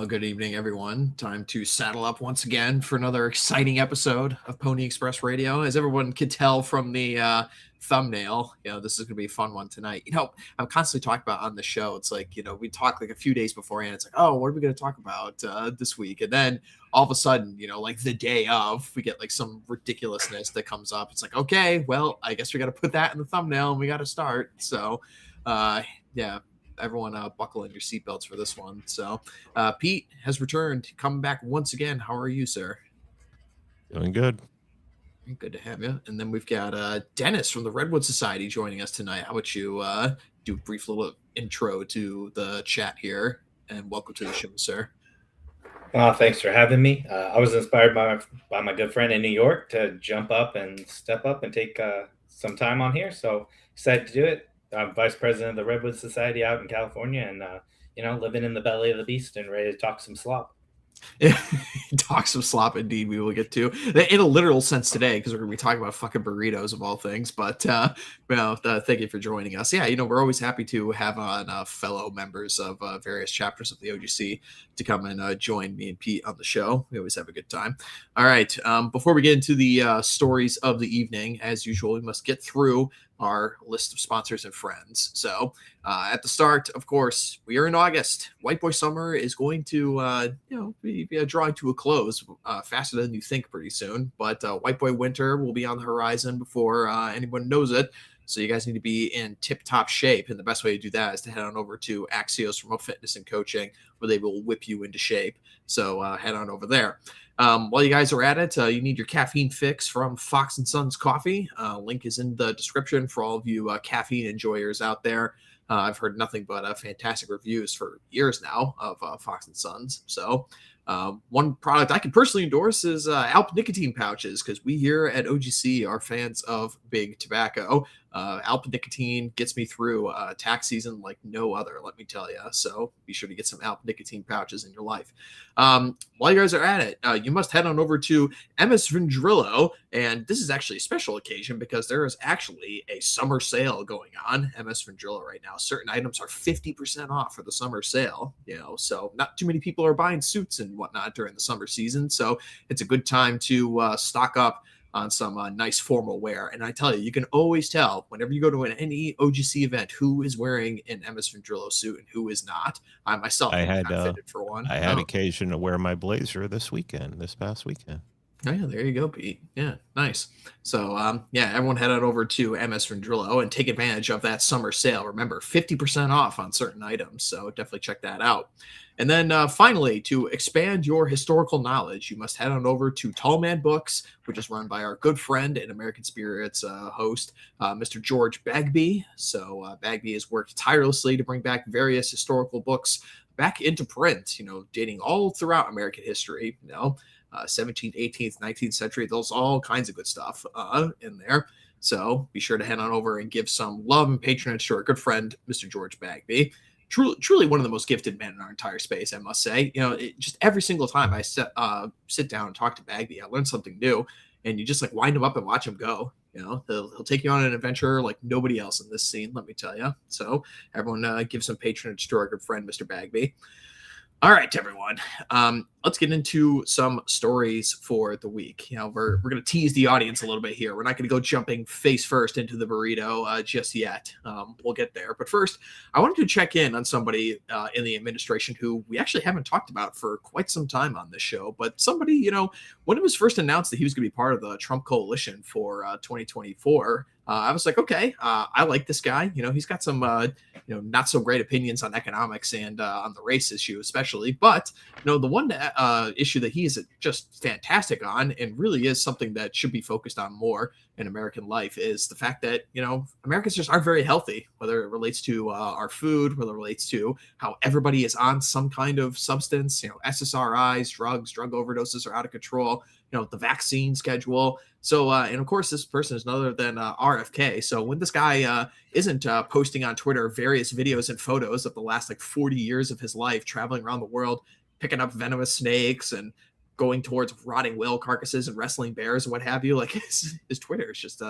Well, good evening, everyone. Time to saddle up once again for another exciting episode of Pony Express Radio. As everyone could tell from the thumbnail, this is going to be a fun one tonight. I'm constantly talking about on the show. It's like, we talk like a few days beforehand. It's like, oh, what are we going to talk about this week? And then all of a sudden, like the day of, we get like some ridiculousness that comes up. It's like, okay, well, I guess we got to put that in the thumbnail and we got to start. So, yeah. Everyone buckle in your seatbelts for this one. So Pete has returned, coming back once again. How are you, sir? Doing good. Good to have you. And then we've got Dennis from the Redwood Society joining us tonight. How about you do a brief little intro to the chat here, and welcome to the show, sir. Thanks for having me. I was inspired by my good friend in New York to jump up and step up and take some time on here. So excited to do it. I'm vice president of the Redwood Society out in California, and living in the belly of the beast and ready to talk some slop. Talk some slop, indeed. We will get to in a literal sense today because we're going to be talking about fucking burritos of all things. But thank you for joining us. Yeah, we're always happy to have on fellow members of various chapters of the OGC to come and join me and Pete on the show. We always have a good time. All right. Before we get into the stories of the evening, as usual, we must get through our list of sponsors and friends. So at the start, of course, we are in August. White Boy Summer is going to, be drawing to a close faster than you think pretty soon. But White Boy Winter will be on the horizon before anyone knows it. So you guys need to be in tip-top shape. And the best way to do that is to head on over to Axios Remote Fitness and Coaching, where they will whip you into shape. So head on over there. While you guys are at it, you need your caffeine fix from Fox & Sons Coffee. Link is in the description for all of you caffeine enjoyers out there. I've heard nothing but fantastic reviews for years now of Fox & Sons. So one product I can personally endorse is Alp nicotine pouches, because we here at OGC are fans of big tobacco. Alp nicotine gets me through tax season like no other, let me tell you. So be sure to get some Alp nicotine pouches in your life. While you guys are at it, you must head on over to MS Vendrillo. And this is actually a special occasion because there is actually a summer sale going on MS Vendrillo right now. Certain items are 50% off for the summer sale, so not too many people are buying suits and whatnot during the summer season. So it's a good time to stock up on some nice formal wear. And I tell you, you can always tell whenever you go to any OGC event who is wearing an MS Vendrillo suit and who is not. I myself had fitted for one. I had occasion to wear my blazer this past weekend. Oh, yeah, there you go, Pete. Yeah, nice. So, everyone head on over to MS Vendrillo and take advantage of that summer sale. Remember, 50% off on certain items, so definitely check that out. And then finally, to expand your historical knowledge, you must head on over to Tall Man Books, which is run by our good friend and American Spirits host, Mr. George Bagby. So Bagby has worked tirelessly to bring back various historical books back into print, dating all throughout American history, 17th, 18th, 19th century. Those all kinds of good stuff in there. So be sure to head on over and give some love and patronage to our good friend, Mr. George Bagby. Truly one of the most gifted men in our entire space, I must say. Just every single time I sit down and talk to Bagby, I learn something new, and you just like wind him up and watch him go. He'll take you on an adventure like nobody else in this scene, let me tell you. So everyone give some patronage to our good friend, Mr. Bagby. All right, everyone. Let's get into some stories for the week. We're going to tease the audience a little bit here. We're not going to go jumping face first into the burrito just yet. We'll get there. But first, I wanted to check in on somebody in the administration who we actually haven't talked about for quite some time on this show. But somebody, when it was first announced that he was going to be part of the Trump coalition for 2024, I was like, okay, I like this guy. He's got some, not so great opinions on economics and on the race issue, especially. But, the one issue that he is just fantastic on and really is something that should be focused on more in American life is the fact that, Americans just aren't very healthy, whether it relates to our food, whether it relates to how everybody is on some kind of substance, SSRIs, drugs, drug overdoses are out of control, the vaccine schedule. So, and of course, this person is none other than RFK. So when this guy isn't posting on Twitter various videos and photos of the last 40 years of his life, traveling around the world, picking up venomous snakes and going towards rotting whale carcasses and wrestling bears and what have you, his Twitter is just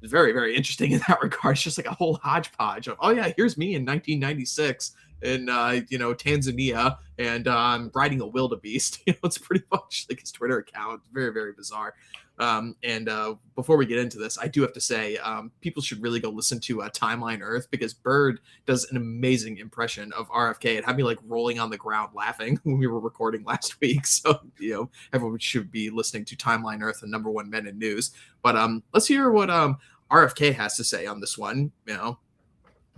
very, very interesting in that regard. It's just like a whole hodgepodge of, oh yeah, here's me in 1996 in Tanzania and riding a wildebeest. It's pretty much like his Twitter account. Very, very bizarre. And before we get into this, I do have to say people should really go listen to Timeline Earth, because Bird does an amazing impression of RFK and had me like rolling on the ground laughing when we were recording last week. So everyone should be listening to Timeline Earth, the #1 men in news. But let's hear what RFK has to say on this one.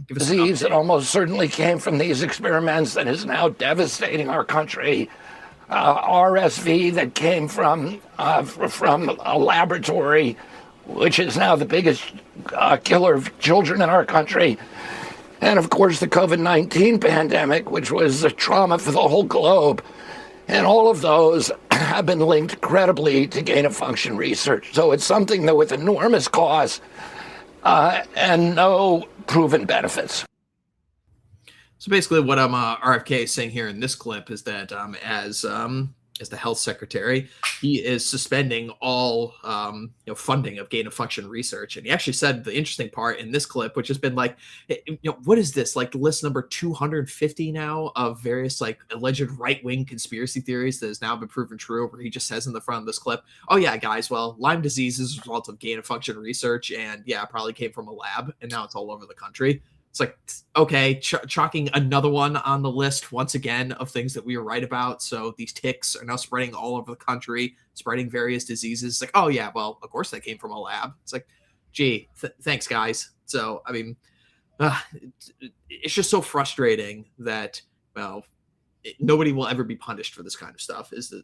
Give us disease that almost certainly came from these experiments that is now devastating our country. RSV that came from a laboratory, which is now the biggest killer of children in our country. And of course, the COVID-19 pandemic, which was a trauma for the whole globe. And all of those have been linked credibly to gain-of-function research. So it's something that with enormous cost and no proven benefits. So basically what RFK is saying here in this clip is that as the health secretary, he is suspending all funding of gain-of-function research. And he actually said the interesting part in this clip, which has been like, what is this? Like list number 250 now of various like alleged right-wing conspiracy theories that has now been proven true, where he just says in the front of this clip, oh yeah, guys, well, Lyme disease is a result of gain-of-function research, and yeah, it probably came from a lab, and now it's all over the country. It's like, okay, chalking another one on the list once again of things that we were right about. So these ticks are now spreading all over the country, spreading various diseases. It's like, oh yeah, well, of course they came from a lab. It's like, gee, thanks guys. So, I mean, it's just so frustrating that, well, nobody will ever be punished for this kind of stuff. Is the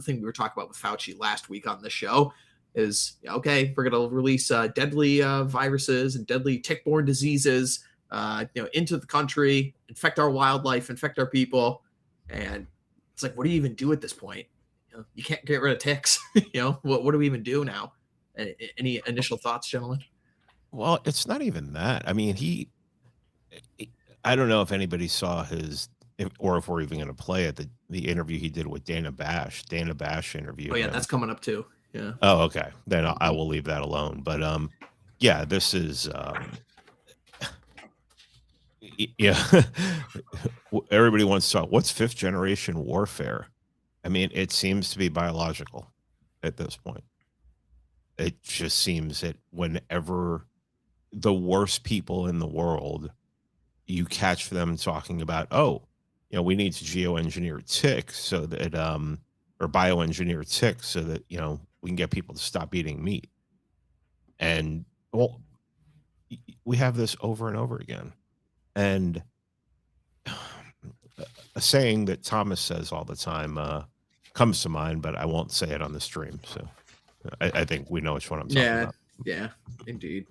thing we were talking about with Fauci last week on the show. Is okay, we're going to release deadly viruses and deadly tick-borne diseases into the country, infect our wildlife, infect our people. And it's like, what do you even do at this point? You can't get rid of ticks. What do we even do now? Any initial thoughts, gentlemen? Well, it's not even that. I mean, I don't know if anybody saw or if we're even going to play it, the interview he did with Dana Bash interview. Oh yeah, that's coming up too. Yeah. Oh, okay. Then I will leave that alone. But yeah, this is yeah. Everybody wants to talk. What's 5th generation warfare? I mean, it seems to be biological at this point. It just seems that whenever the worst people in the world, you catch them talking about, we need to geoengineer ticks so that or bioengineer ticks so that we can get people to stop eating meat. And well, we have this over and over again. And a saying that Thomas says all the time comes to mind, but I won't say it on the stream. So I think we know which one I'm talking about. Yeah, indeed.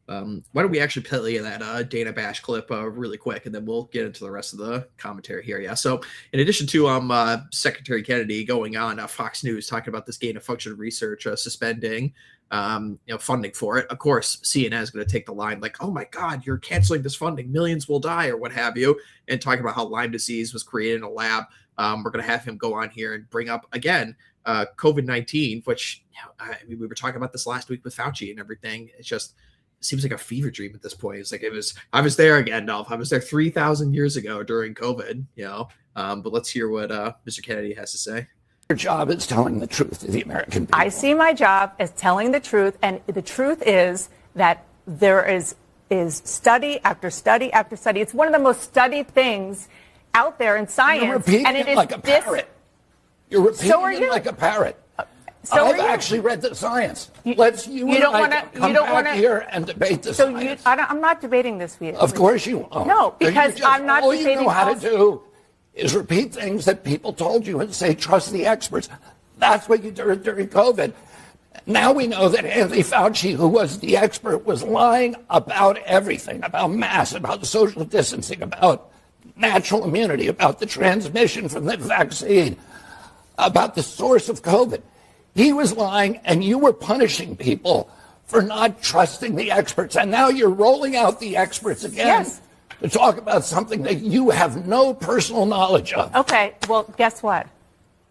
Why don't we actually play that Dana Bash clip really quick, and then we'll get into the rest of the commentary here. Yeah. So in addition to Secretary Kennedy going on Fox News talking about this gain-of-function research suspending funding for it, of course CNN is going to take the line like, oh my God, you're canceling this funding, millions will die or what have you, and talking about how Lyme disease was created in a lab. We're going to have him go on here and bring up again COVID-19, which we were talking about this last week with Fauci and everything. It's just seems like a fever dream at this point. It's like I was there again, Dolph. I was there 3,000 years ago during COVID, but let's hear what Mr. Kennedy has to say. Your job is telling the truth to the American people. I see my job as telling the truth, and the truth is that there is study after study after study. It's one of the most studied things out there in science. You're repeating and it it like a parrot. You're repeating it like a parrot. I've actually read the science. You don't want to come back here and debate the science. I'm not debating this with you. Of course you won't. No, because I'm not debating. All you know how to do is repeat things that people told you and say, trust the experts. That's what you did during COVID. Now we know that Anthony Fauci, who was the expert, was lying about everything, about masks, about social distancing, about natural immunity, about the transmission from the vaccine, about the source of COVID. He was lying, and you were punishing people for not trusting the experts. And now you're rolling out the experts again to talk about something that you have no personal knowledge of. Okay, well, guess what?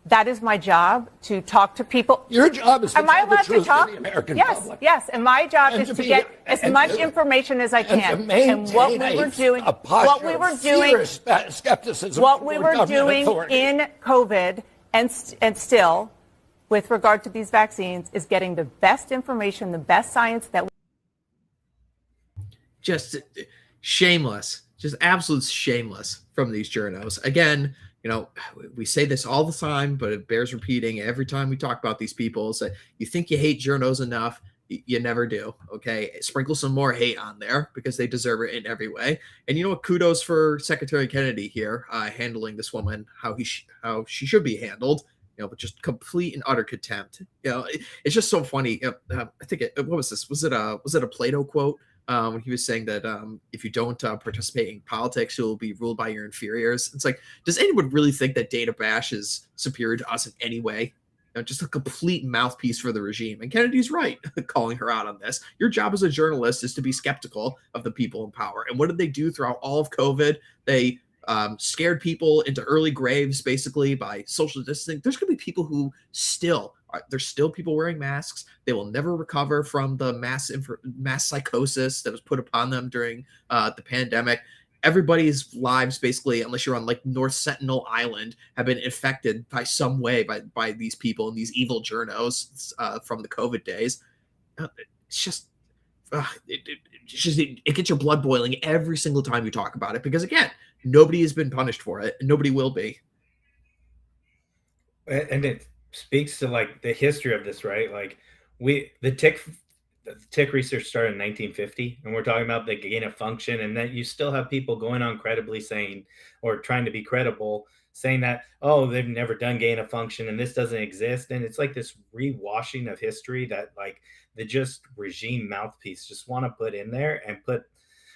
that is my job, to talk to people. Your job is to Am I tell the allowed to truth talk? to the American Yes, public. yes. And my job And is to to be- get as and much to- information as I And to can. maintain And what we were doing, a posture what we were of doing, fierce skepticism what we toward were government doing authority. in COVID and still, with regard to these vaccines, is getting the best information, the best science that we Just shameless, just absolute shameless from these journos. Again, you know, we say this all the time, but it bears repeating every time we talk about these people. Is that you think you hate journos enough, you never do. Okay, sprinkle some more hate on there because they deserve it in every way. And you know what? Kudos for Secretary Kennedy here, handling this woman how she should be handled. You know, but just complete and utter contempt. You know, it's just so funny. I think what was this? Was it a Plato quote? When he was saying that if you don't participate in politics, you'll be ruled by your inferiors. It's like, does anyone really think that Dana Bash is superior to us in any way? You know, just a complete mouthpiece for the regime. And Kennedy's right, calling her out on this. Your job as a journalist is to be skeptical of the people in power. And what did they do throughout all of COVID? They scared people into early graves, basically, by social distancing. There's going to be people who there's still people wearing masks. They will never recover from the mass psychosis that was put upon them during the pandemic. Everybody's lives, basically, unless you're on like North Sentinel Island, have been infected by some way by these people and these evil journos from the COVID days. It's just it gets your blood boiling every single time you talk about it, because again, nobody has been punished for it and nobody will be. And it speaks to like the history of this, right? Like the tick research started in 1950, and we're talking about the gain of function, and that you still have people going on credibly saying, or trying to be credible, saying that, oh, they've never done gain of function and this doesn't exist. And it's like this rewashing of history that like the just regime mouthpiece just want to put in there and put.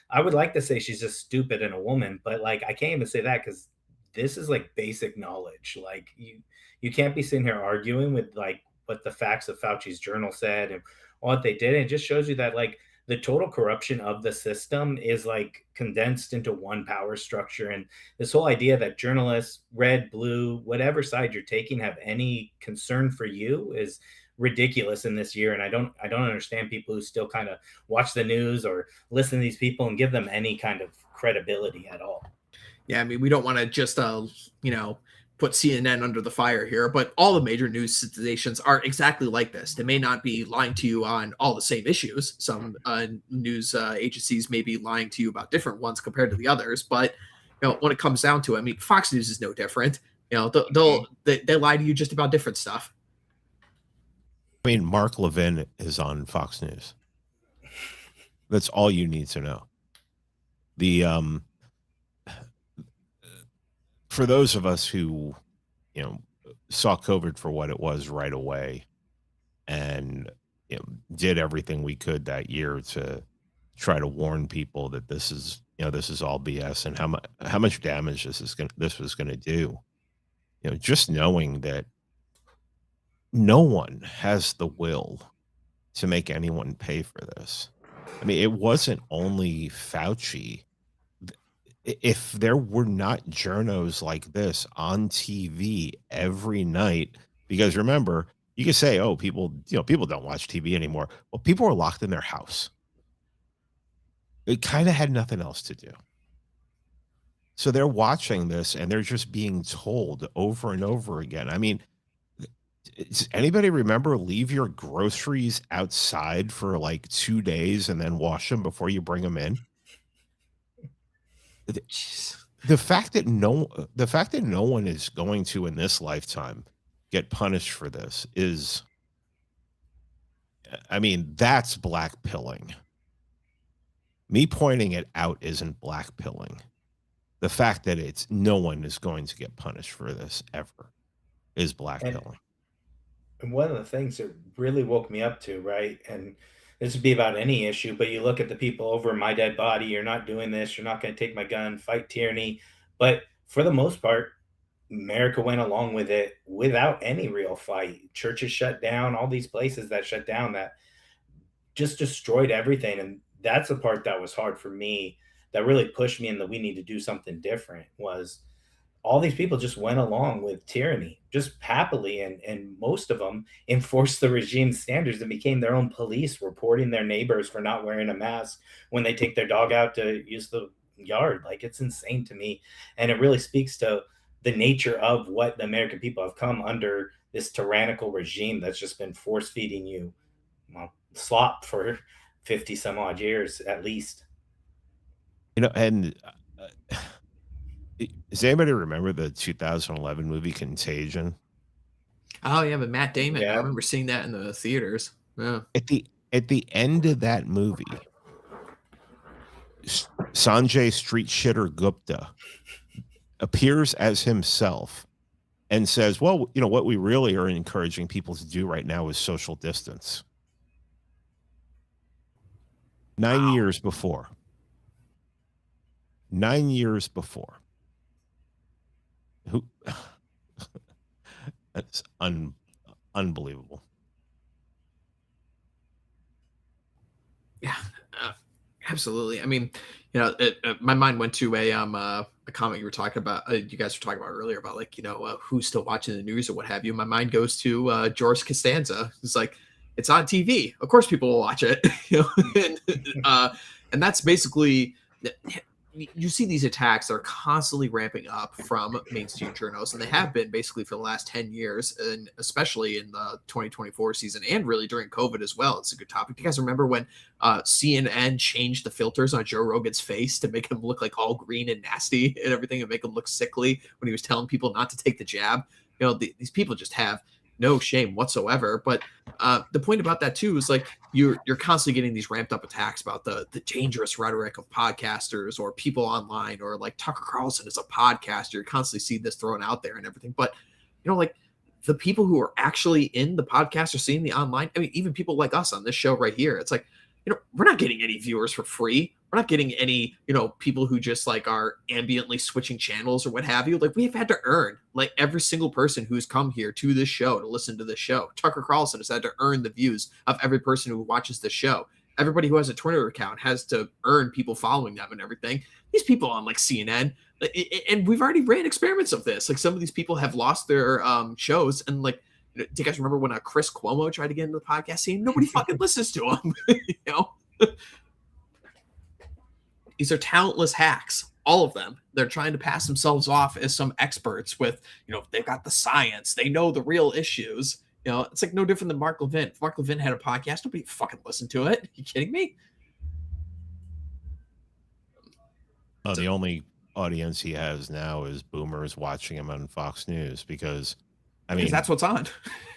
I would like to say she's just stupid and a woman, but like I can't even say that, because this is like basic knowledge. Like you can't be sitting here arguing with like what the facts of Fauci's journal said and what they did. And it just shows you that like the total corruption of the system is like condensed into one power structure. And this whole idea that journalists, red, blue, whatever side you're taking, have any concern for you is ridiculous in this year. And I don't understand people who still kind of watch the news or listen to these people and give them any kind of credibility at all. Yeah, I mean, we don't want to just put CNN under the fire here, but all the major news stations are exactly like this. They may not be lying to you on all the same issues. Some news agencies may be lying to you about different ones compared to the others, but when it comes down to it, I mean, Fox News is no different. They lie to you just about different stuff. I mean, Mark Levin is on Fox News. That's all you need to know. The for those of us who, saw COVID for what it was right away, and did everything we could that year to try to warn people that this is all BS and how much damage this was going to do. Just knowing that no one has the will to make anyone pay for this. I mean, it wasn't only Fauci. If there were not journos like this on TV every night, because remember, you can say, oh, people don't watch TV anymore. Well, people were locked in their house. It kind of had nothing else to do. So they're watching this and they're just being told over and over again. I mean, does anybody remember leave your groceries outside for like 2 days and then wash them before you bring them in? The fact that no one is going to in this lifetime get punished for this is, I mean, that's blackpilling. Me pointing it out isn't blackpilling. The fact that no one is going to get punished for this ever is blackpilling. And one of the things that really woke me up to, right, and this would be about any issue, but you look at the people over my dead body, you're not doing this, you're not going to take my gun, fight tyranny. But for the most part, America went along with it without any real fight. Churches shut down, all these places that shut down, that just destroyed everything. And that's the part that was hard for me, that really pushed me in that we need to do something different, was all these people just went along with tyranny just happily, and most of them enforced the regime's standards and became their own police, reporting their neighbors for not wearing a mask when they take their dog out to use the yard. Like, it's insane to me, and it really speaks to the nature of what the American people have come under, this tyrannical regime that's just been force feeding you, well, slop for 50 some odd years at least. And does anybody remember the 2011 movie Contagion? Oh yeah, but Matt Damon. I Yeah. remember seeing that in the theaters. Yeah. At the end of that movie, Sanjay Street Shitter Gupta appears as himself and says, well, what we really are encouraging people to do right now is social distance. 9 years before. 9 years before. Who? That's unbelievable. Yeah, absolutely. I mean, my mind went to a comment you were talking about. You guys were talking about earlier about, like, who's still watching the news or what have you. My mind goes to George Costanza. It's like, it's on TV. Of course, people will watch it. And that's basically. You see these attacks that are constantly ramping up from mainstream journals, and they have been basically for the last 10 years, and especially in the 2024 season, and really during COVID as well. It's a good topic. Do you guys remember when CNN changed the filters on Joe Rogan's face to make him look like all green and nasty and everything, and make him look sickly when he was telling people not to take the jab? These people just have no shame whatsoever. But the point about that too is, like, you're constantly getting these ramped up attacks about the dangerous rhetoric of podcasters or people online, or like Tucker Carlson is a podcaster. You constantly see this thrown out there and everything. But like, the people who are actually in the podcast or seeing the online, I mean, even people like us on this show right here, it's like, we're not getting any viewers for free. We're not getting any, people who just like are ambiently switching channels or what have you. Like, we've had to earn, like, every single person who's come here to this show to listen to this show. Tucker Carlson has had to earn the views of every person who watches the show. Everybody who has a Twitter account has to earn people following them and everything. These people on, like, CNN, and we've already ran experiments of this. Like, some of these people have lost their shows, and, like, do you guys remember when Chris Cuomo tried to get into the podcast scene? Nobody fucking listens to him. These are talentless hacks, all of them. They're trying to pass themselves off as some experts with, they've got the science, they know the real issues. It's like no different than Mark Levin. If Mark Levin had a podcast, nobody fucking listened to it. Are you kidding me? The only audience he has now is boomers watching him on Fox News, because, I mean, that's what's on.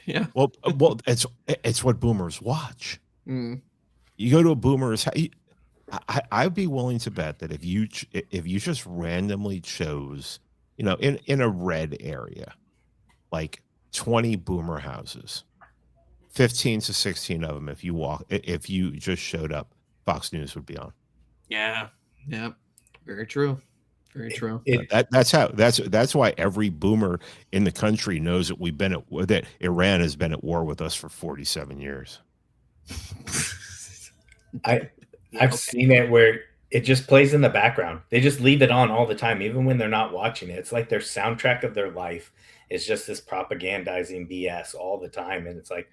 Yeah. Well, it's what boomers watch. Mm. You go to a boomer's. I'd be willing to bet that if you just randomly chose, in a red area, like 20 boomer houses, 15 to 16 of them, if you just showed up, Fox News would be on. Yeah. Yeah. Very true. Very true. That's why every boomer in the country knows that Iran has been at war with us for 47 years. I've seen it where it just plays in the background. They just leave it on all the time, even when they're not watching it. It's like their soundtrack of their life is just this propagandizing BS all the time. And it's like,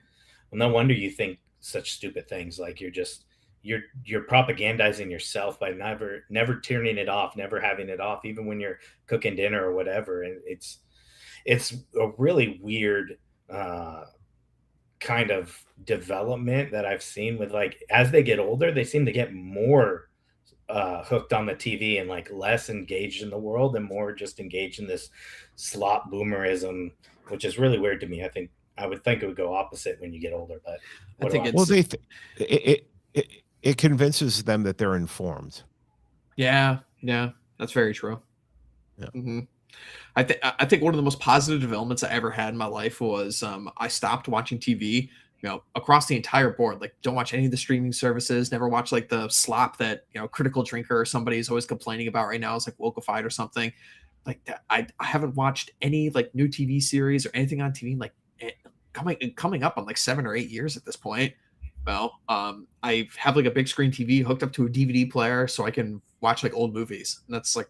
well, no wonder you think such stupid things. Like, you're propagandizing yourself by never turning it off, never having it off, even when you're cooking dinner or whatever. And it's a really weird kind of development that I've seen with, like, as they get older, they seem to get more hooked on the TV and, like, less engaged in the world and more just engaged in this slop boomerism, which is really weird to me. I would think it would go opposite when you get older, but I think it's, well, it convinces them that they're informed. Yeah, that's very true. Yeah. Mm-hmm. I think one of the most positive developments I ever had in my life was I stopped watching TV, across the entire board. Like, don't watch any of the streaming services. Never watch, like, the slop that Critical Drinker or somebody is always complaining about right now. It's like Wokeified or something like that. I haven't watched any, like, new TV series or anything on TV like coming up on, like, 7 or 8 years at this point. Well, I have, like, a big screen TV hooked up to a DVD player so I can watch, like, old movies. And that's, like,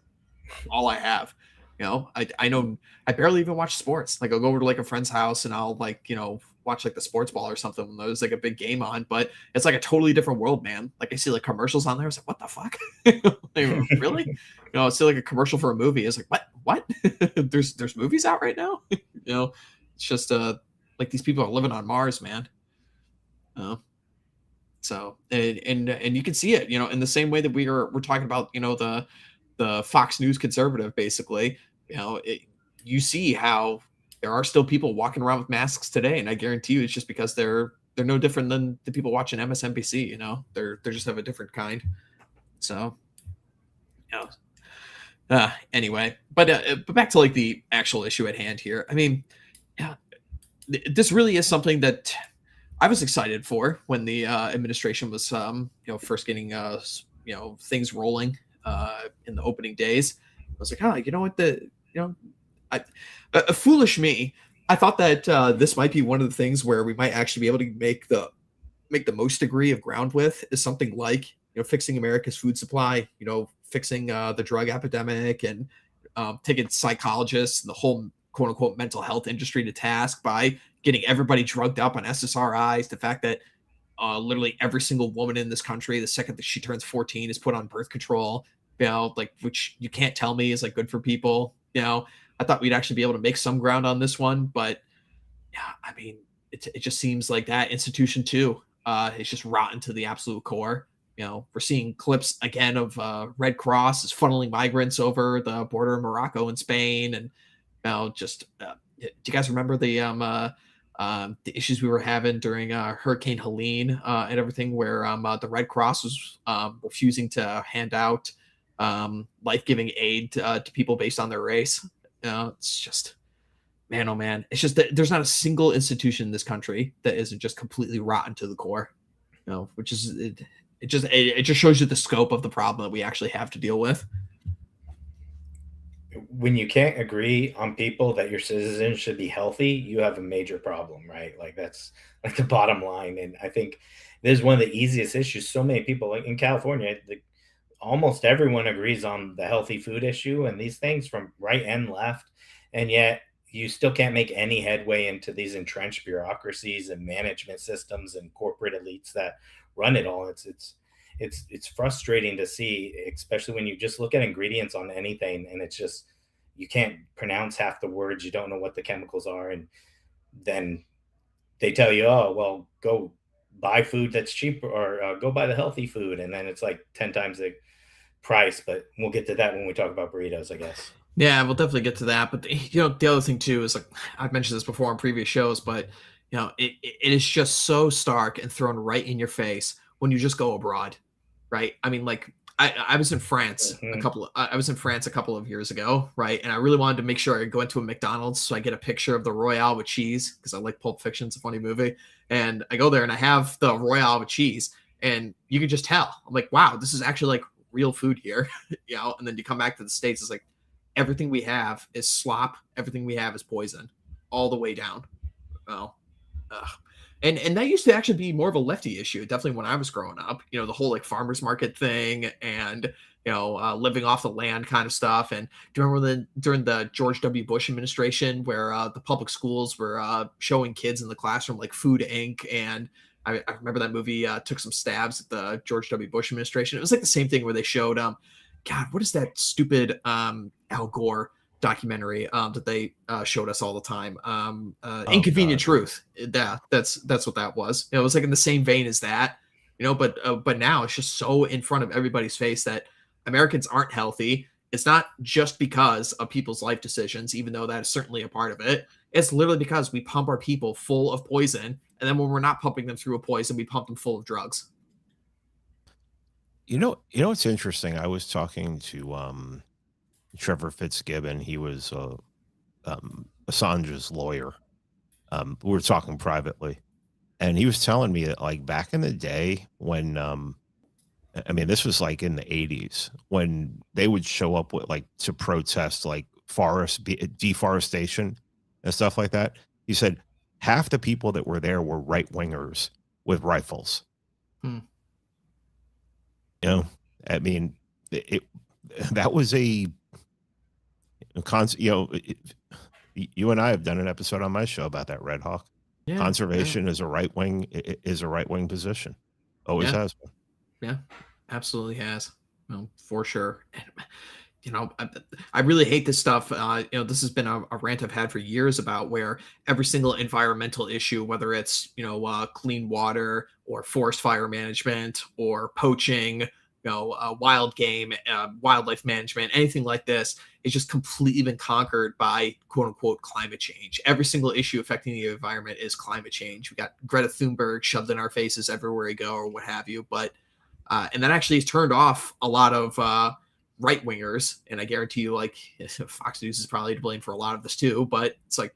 all I have. You know, I know I barely even watch sports. Like I'll go over to like a friend's house and I'll like, watch like the sports ball or something when there's like a big game on, but it's like a totally different world, man. Like I see like commercials on there. It's like, what the fuck? Like, really? I see like a commercial for a movie. It's like, what? There's movies out right now? It's just like these people are living on Mars, man. So and you can see it, in the same way that we're talking about, the Fox News conservative, basically, you see how there are still people walking around with masks today, and I guarantee you it's just because they're no different than the people watching MSNBC. They're just of a different kind. So, anyway, but back to like the actual issue at hand here. I mean, yeah, this really is something that I was excited for when the administration was, first getting, things rolling in the opening days. I was like, you know what, foolish me. I thought that this might be one of the things where we might actually be able to make the most degree of ground with is something like, fixing America's food supply, fixing the drug epidemic, and taking psychologists and the whole quote unquote mental health industry to task by getting everybody drugged up on SSRIs. The fact that literally every single woman in this country, the second that she turns 14, is put on birth control, like, which you can't tell me is like good for people. I thought we'd actually be able to make some ground on this one, but yeah, I mean, it just seems like that institution too, it's just rotten to the absolute core. We're seeing clips again of Red Cross is funneling migrants over the border of Morocco and Spain, and do you guys remember the issues we were having during Hurricane Helene and everything, where the Red Cross was refusing to hand out life-giving aid to people based on their race? It's just, man, oh man, it's just that there's not a single institution in this country that isn't just completely rotten to the core. Which is it just shows you the scope of the problem that we actually have to deal with. When you can't agree on people that your citizens should be healthy, you have a major problem, right? Like that's like the bottom line. And I think this is one of the easiest issues. So many people, like in California, almost everyone agrees on the healthy food issue and these things from right and left. And yet you still can't make any headway into these entrenched bureaucracies and management systems and corporate elites that run it all. It's frustrating to see, especially when you just look at ingredients on anything and it's just, you can't pronounce half the words, you don't know what the chemicals are, and then they tell you, oh well, go buy food that's cheap, or go buy the healthy food, and then it's like 10 times the price. But we'll get to that when we talk about burritos, I guess. Yeah, we'll definitely get to that. But the other thing too is, like, I've mentioned this before on previous shows, but it is just so stark and thrown right in your face when you just go abroad, right? I mean, like, I was in France I was in France a couple of years ago, right? And I really wanted to make sure I go into a McDonald's so I get a picture of the Royale with cheese, because I like Pulp Fiction. It's a funny movie. And I go there and I have the Royale with cheese, and you can just tell. I'm like, wow, this is actually like real food here, And then you come back to the States, it's like everything we have is slop, everything we have is poison, all the way down. Well, and that used to actually be more of a lefty issue, definitely when I was growing up. The whole like farmers market thing, and living off the land kind of stuff. And do you remember during the George W. Bush administration, where the public schools were showing kids in the classroom like Food Inc. And I remember that movie took some stabs at the George W. Bush administration. It was like the same thing where they showed God, what is that stupid Al Gore documentary that they showed us all the time? Inconvenient Truth. Yeah, that's what that was. It was like in the same vein as that, but now it's just so in front of everybody's face that Americans aren't healthy. It's not just because of people's life decisions, even though that is certainly a part of it. It's literally because we pump our people full of poison, and then when we're not pumping them through a poison, we pump them full of drugs. What's interesting? I was talking to Trevor Fitzgibbon. He was Assange's lawyer. We were talking privately, and he was telling me that, like, back in the day when, I mean, this was like in the 80s, when they would show up with like to protest like deforestation and stuff like that. He said half the people that were there were right wingers with rifles. I mean, that was You and I have done an episode on my show about that, Red Hawk. Yeah, Conservation is a right wing position. Always Yeah. has been. yeah, absolutely has. Well, for sure. And, I really hate this stuff. This has been a rant I've had for years about where every single environmental issue, whether it's clean water or forest fire management or poaching, wild game, wildlife management, anything like this, is just completely been conquered by quote unquote climate change. Every single issue affecting the environment is climate change. We got Greta Thunberg shoved in our faces everywhere we go or what have you, but and that actually has turned off a lot of right wingers, and I guarantee you, like Fox News is probably to blame for a lot of this too. But it's like,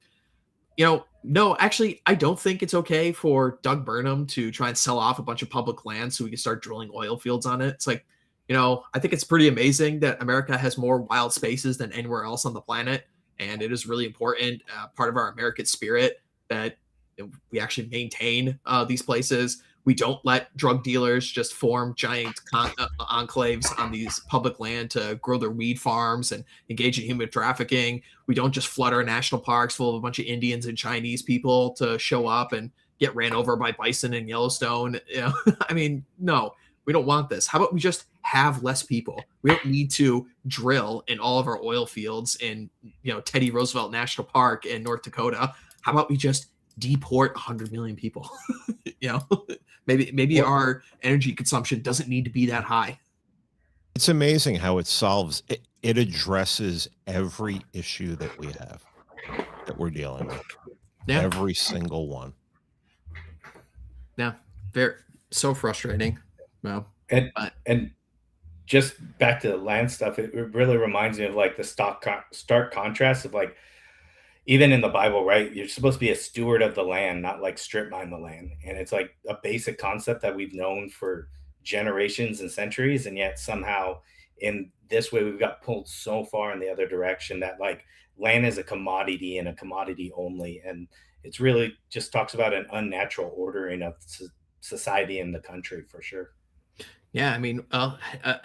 no, actually, I don't think it's okay for Doug Burnham to try and sell off a bunch of public land so we can start drilling oil fields on it. It's like, I think it's pretty amazing that America has more wild spaces than anywhere else on the planet, and it is really important part of our American spirit that we actually maintain these places. We don't let drug dealers just form giant enclaves on these public land to grow their weed farms and engage in human trafficking. We don't just flood our national parks full of a bunch of Indians and Chinese people to show up and get ran over by bison in Yellowstone. I mean, no, we don't want this. How about we just have less people? We don't need to drill in all of our oil fields in, Teddy Roosevelt National Park in North Dakota. How about we just deport 100 million people? Maybe our energy consumption doesn't need to be that high. It's amazing how it solves it. It addresses every issue that we have, that we're dealing with. Yeah. Every single one. Yeah. Very so frustrating. Well, and just back to the land stuff, it really reminds me of like the stark contrast of like, even in the Bible, right? You're supposed to be a steward of the land, not like strip mine the land. And it's like a basic concept that we've known for generations and centuries. And yet somehow in this way, we've got pulled so far in the other direction that like land is a commodity and a commodity only. And it's really just talks about an unnatural ordering of society in the country for sure. Yeah. I mean,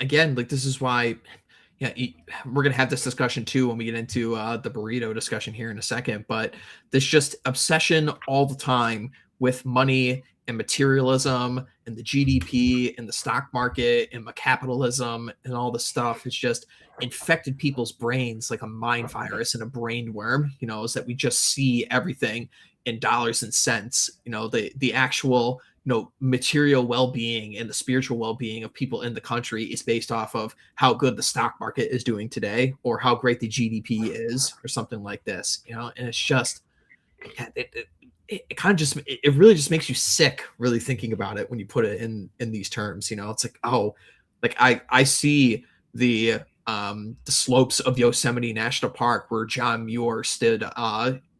again, like this is why, we're going to have this discussion too when we get into the burrito discussion here in a second, but this just obsession all the time with money and materialism and the GDP and the stock market and capitalism and all this stuff has just infected people's brains like a mind virus and a brain worm, is that we just see everything in dollars and cents. The actual material well-being and the spiritual well-being of people in the country is based off of how good the stock market is doing today or how great the GDP is or something like this, and it's just, it kind of just, it really just makes you sick really thinking about it when you put it in these terms. It's like, oh, like I see the slopes of Yosemite National Park where John Muir stood,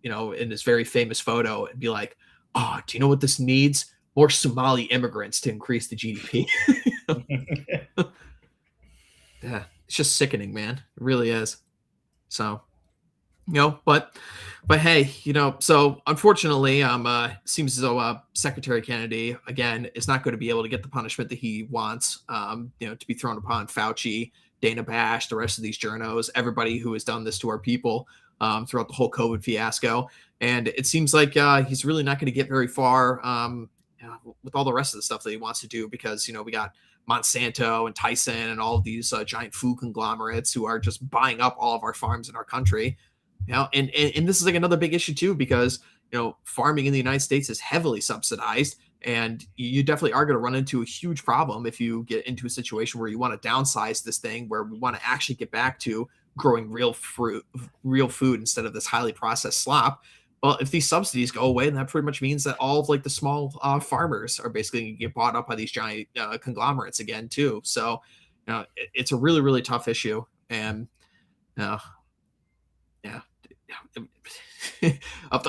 in this very famous photo and be like, oh, do you know what this needs? More Somali immigrants to increase the GDP. Yeah, it's just sickening, man. It really is. So, but hey, so unfortunately, seems as though Secretary Kennedy again is not going to be able to get the punishment that he wants. To be thrown upon Fauci, Dana Bash, the rest of these journos, everybody who has done this to our people throughout the whole COVID fiasco. And it seems like he's really not going to get very far with all the rest of the stuff that he wants to do, because, we got Monsanto and Tyson and all of these giant food conglomerates who are just buying up all of our farms in our country. And this is like another big issue too, because, farming in the United States is heavily subsidized, and you definitely are going to run into a huge problem if you get into a situation where you want to downsize this thing, where we want to actually get back to growing real food instead of this highly processed slop. Well, if these subsidies go away, then that pretty much means that all of like the small farmers are basically going to get bought up by these giant conglomerates again too. So, it's a really, really tough issue. And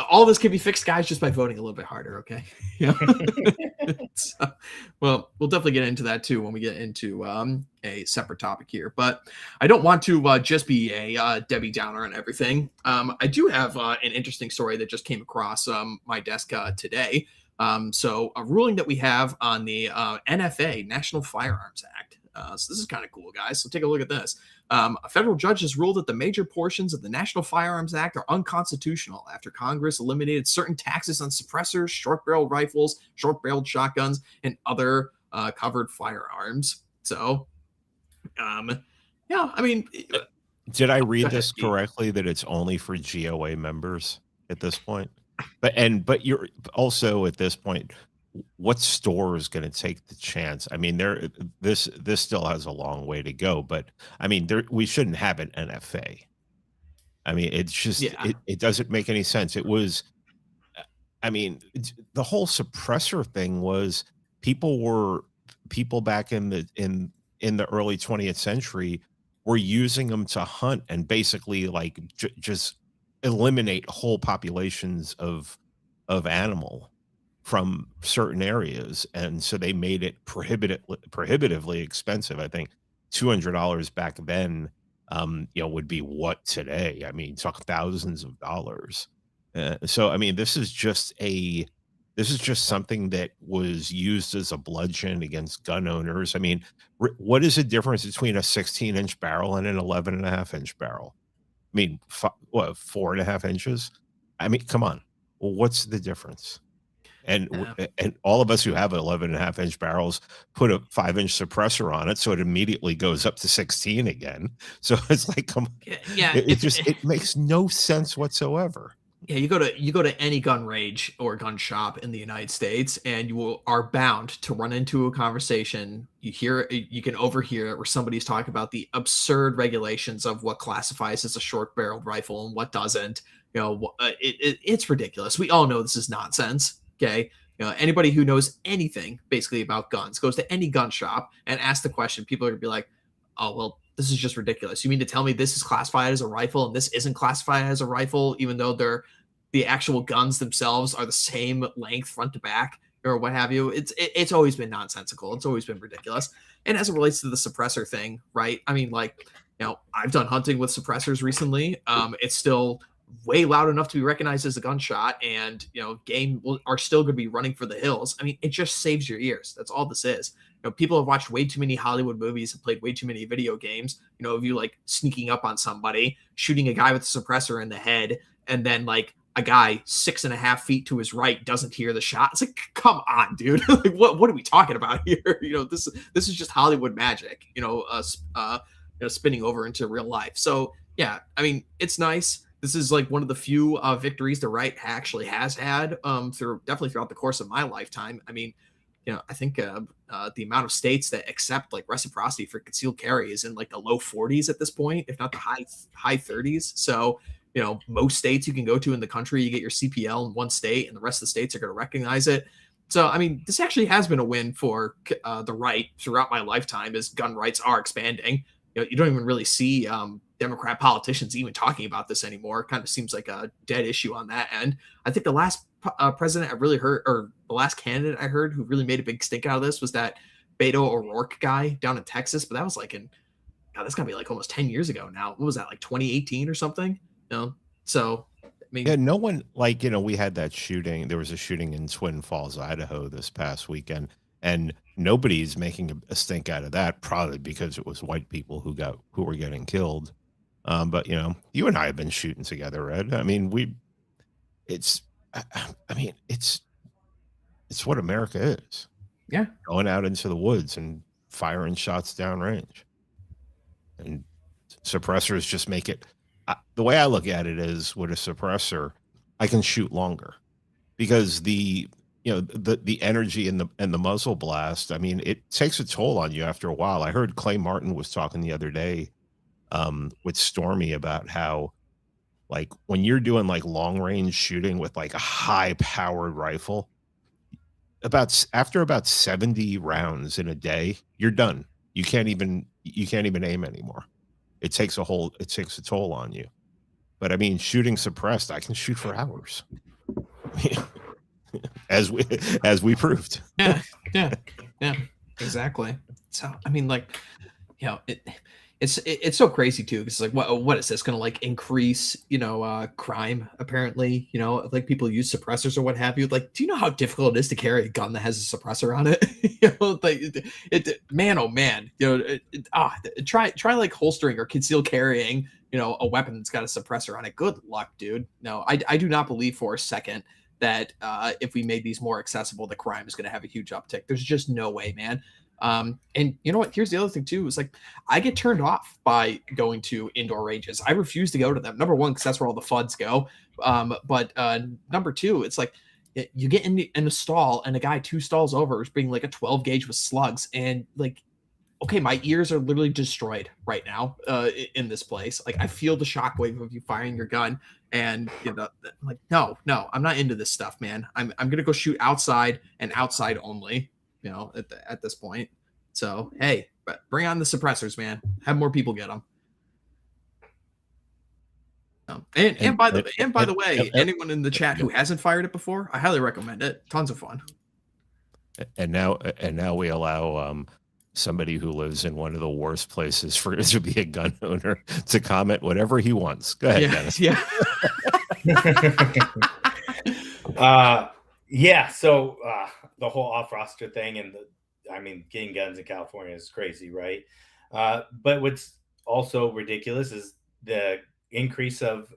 all this can be fixed, guys, just by voting a little bit harder. Okay. So, well, we'll definitely get into that too when we get into a separate topic here, but I don't want to just be a Debbie Downer on everything. I do have an interesting story that just came across my desk today. So a ruling that we have on the NFA, National Firearms Act. So this is kind of cool, guys. So take a look at this. A federal judge has ruled that the major portions of the National Firearms Act are unconstitutional after Congress eliminated certain taxes on suppressors, short-barreled rifles, short-barreled shotguns, and other covered firearms. So, yeah, I mean, Did I read Go ahead, this Pete. correctly that it's only for GOA members at this point? But you're also at this point, what store is going to take the chance? I mean, this still has a long way to go, but I mean, we shouldn't have an NFA. I mean, it's just Yeah. it doesn't make any sense. It was, I mean, the whole suppressor thing was people back in the early 20th century were using them to hunt and basically like just eliminate whole populations of animal from certain areas, and so they made it prohibitively expensive. I think $200 back then, would be what today? I mean, talk thousands of dollars. So I mean, this is just something that was used as a bludgeon against gun owners. I mean, what is the difference between a 16-inch barrel and an 11.5-inch barrel? I mean, what, 4.5 inches? I mean, come on. Well, what's the difference? And and all of us who have 11.5-inch barrels put a 5-inch suppressor on it, so it immediately goes up to 16 again. So it's like, come on. Yeah, It makes no sense whatsoever. Yeah, you go to any gun range or gun shop in the United States, and are bound to run into a conversation. You can overhear it where somebody's talking about the absurd regulations of what classifies as a short-barreled rifle and what doesn't. It's ridiculous. We all know this is nonsense. Okay, anybody who knows anything basically about guns goes to any gun shop and asks the question. People are gonna be like, "Oh, well, this is just ridiculous. You mean to tell me this is classified as a rifle and this isn't classified as a rifle, even though the actual guns themselves are the same length front to back or what have you?" It's always been nonsensical. It's always been ridiculous. And as it relates to the suppressor thing, right? I mean, like, I've done hunting with suppressors recently. It's still way loud enough to be recognized as a gunshot, and game are still going to be running for the hills. I mean, it just saves your ears. That's all this is. People have watched way too many Hollywood movies and played way too many video games. Of you like sneaking up on somebody, shooting a guy with a suppressor in the head, and then like a guy 6.5 feet to his right doesn't hear the shot. It's like, come on, dude. Like, what are we talking about here? This is just Hollywood magic. Spinning over into real life. So yeah, I mean, it's nice. This is like one of the few victories the right actually has had definitely throughout the course of my lifetime. I mean, I think the amount of states that accept like reciprocity for concealed carry is in like the low 40s at this point, if not the high 30s. So, most states you can go to in the country, you get your CPL in one state and the rest of the states are going to recognize it. So, I mean, this actually has been a win for the right throughout my lifetime as gun rights are expanding. You don't even really see Democrat politicians even talking about this anymore. It kind of seems like a dead issue on that end. I think the last president I really heard, or the last candidate I heard who really made a big stink out of this was that Beto O'Rourke guy down in Texas. But that was like that's gotta be like almost 10 years ago now. What was that, like 2018 or something? So I mean, yeah, no one, like, we had that shooting. There was a shooting in Twin Falls, Idaho this past weekend, and nobody's making a stink out of that, probably because it was white people who were getting killed. But you and I have been shooting together, Ed. I mean, it's what America is. Yeah. Going out into the woods and firing shots downrange. And suppressors just make it. The way I look at it is, with a suppressor, I can shoot longer because the energy and the muzzle blast. I mean, it takes a toll on you after a while. I heard Clay Martin was talking the other day with Stormy about how, like, when you're doing like long range shooting with like a high powered rifle, after about 70 rounds in a day, you're done. You can't even aim anymore. It takes a toll on you. But I mean, shooting suppressed, I can shoot for hours. as we proved. Yeah, exactly. So I mean, like, it's so crazy too, because like what is this going to like increase crime? Apparently, like people use suppressors or what have you. Like, do you know how difficult it is to carry a gun that has a suppressor on it? Like man, oh man, try like holstering or concealed carrying a weapon that's got a suppressor on it. Good luck, dude. No, I do not believe for a second that if we made these more accessible, the crime is going to have a huge uptick. There's just no way, man. And you know what? Here's the other thing too, is like I get turned off by going to indoor ranges. I refuse to go to them. Number one, because that's where all the FUDs go. But number two, it's like you get in a stall and a guy 2 stalls over is bringing like a 12 gauge with slugs, and like, okay, my ears are literally destroyed right now in this place. Like I feel the shockwave of you firing your gun, and like no, I'm not into this stuff, man. I'm gonna go shoot outside and outside only. At this point. So, hey, but bring on the suppressors, man. Have more people get them. And by the way, anyone in the chat who hasn't fired it before, I highly recommend it. Tons of fun. And now we allow somebody who lives in one of the worst places for to be a gun owner to comment whatever he wants. Go ahead, Dennis. Yeah. Yeah. So the whole off-roster thing and getting guns in California is crazy, right? But what's also ridiculous is the increase of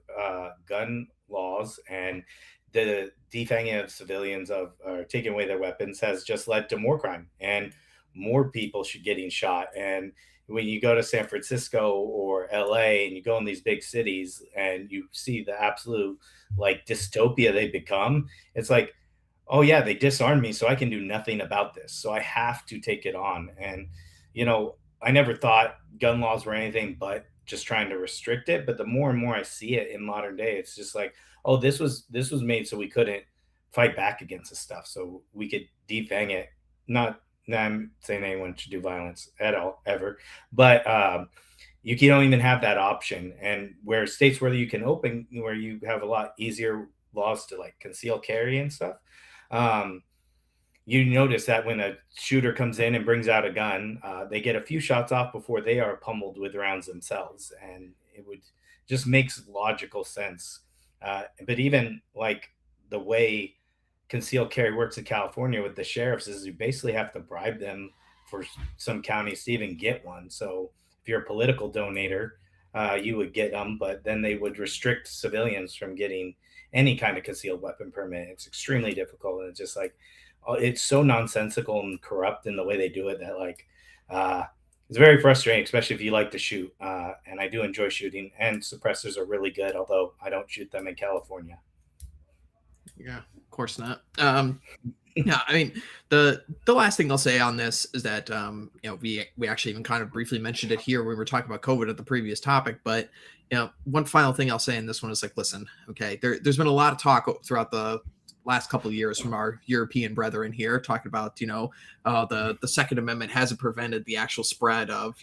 gun laws and the defanging of civilians or taking away their weapons has just led to more crime and more people getting shot. And when you go to San Francisco or LA and you go in these big cities and you see the absolute like dystopia they become, it's like, oh yeah, they disarmed me, so I can do nothing about this. So I have to take it on. And, I never thought gun laws were anything but just trying to restrict it. But the more and more I see it in modern day, it's just like, oh, this was made so we couldn't fight back against this stuff. So we could defang it. Not that I'm saying anyone should do violence at all, ever. But you don't even have that option. And where states where you can open, where you have a lot easier laws to like conceal carry and stuff, you notice that when a shooter comes in and brings out a gun, they get a few shots off before they are pummeled with rounds themselves. And it would just makes logical sense. But even like the way concealed carry works in California with the sheriffs is you basically have to bribe them for some counties to even get one. So if you're a political donator, you would get them, but then they would restrict civilians from getting any kind of concealed weapon permit. It's extremely difficult. And it's just like, it's so nonsensical and corrupt in the way they do it that like, it's very frustrating, especially if you like to shoot. And I do enjoy shooting, and suppressors are really good, although I don't shoot them in California. Yeah, of course not. Yeah, I mean, the last thing I'll say on this is that we actually even kind of briefly mentioned it here when we were talking about COVID at the previous topic, but one final thing I'll say in this one is like, listen, okay, there's been a lot of talk throughout the last couple of years from our European brethren here talking about the Second Amendment hasn't prevented the actual spread of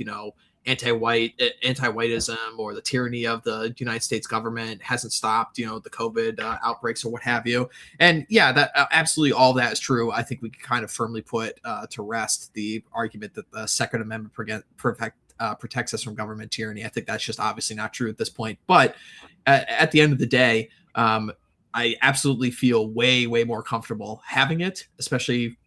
anti-whiteism or the tyranny of the United States government, hasn't stopped the COVID outbreaks or what have you. And yeah, that absolutely all that is true. I think we can kind of firmly put to rest the argument that the Second Amendment protects us from government tyranny. I think that's just obviously not true at this point. But at the end of the day, I absolutely feel way more comfortable having it, especially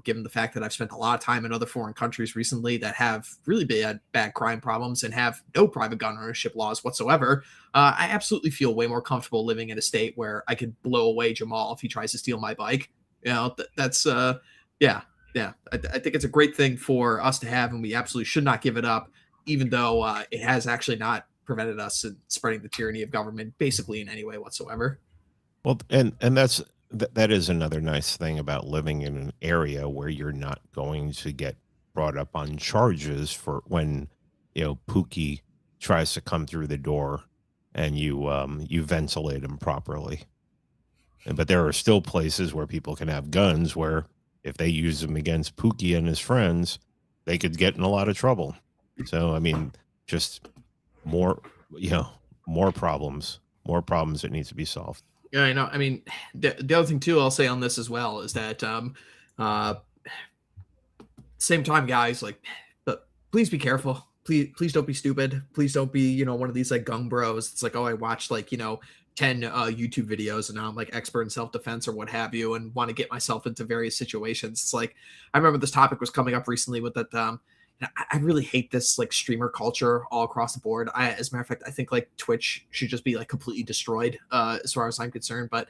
given the fact that I've spent a lot of time in other foreign countries recently that have really bad crime problems and have no private gun ownership laws whatsoever. I absolutely feel way more comfortable living in a state where I could blow away Jamal if he tries to steal my bike. That's yeah. I think it's a great thing for us to have, and we absolutely should not give it up, even though it has actually not prevented us in spreading the tyranny of government basically in any way whatsoever. Well, and that is another nice thing about living in an area where you're not going to get brought up on charges for when Pookie tries to come through the door and you ventilate him properly. But there are still places where people can have guns where if they use them against Pookie and his friends, they could get in a lot of trouble. So I mean, just more problems that need to be solved. Yeah, I know. I mean, the other thing too I'll say on this as well is that same time, guys, like, but please be careful. please don't be stupid. Please don't be, you know, one of these like gung bros. It's like, oh, I watched like, you know, 10 YouTube videos and now I'm like expert in self-defense or what have you, and want to get myself into various situations. It's like, I remember this topic was coming up recently with that. I really hate this like streamer culture all across the board. As a matter of fact, I think like Twitch should just be like completely destroyed as far as I'm concerned. But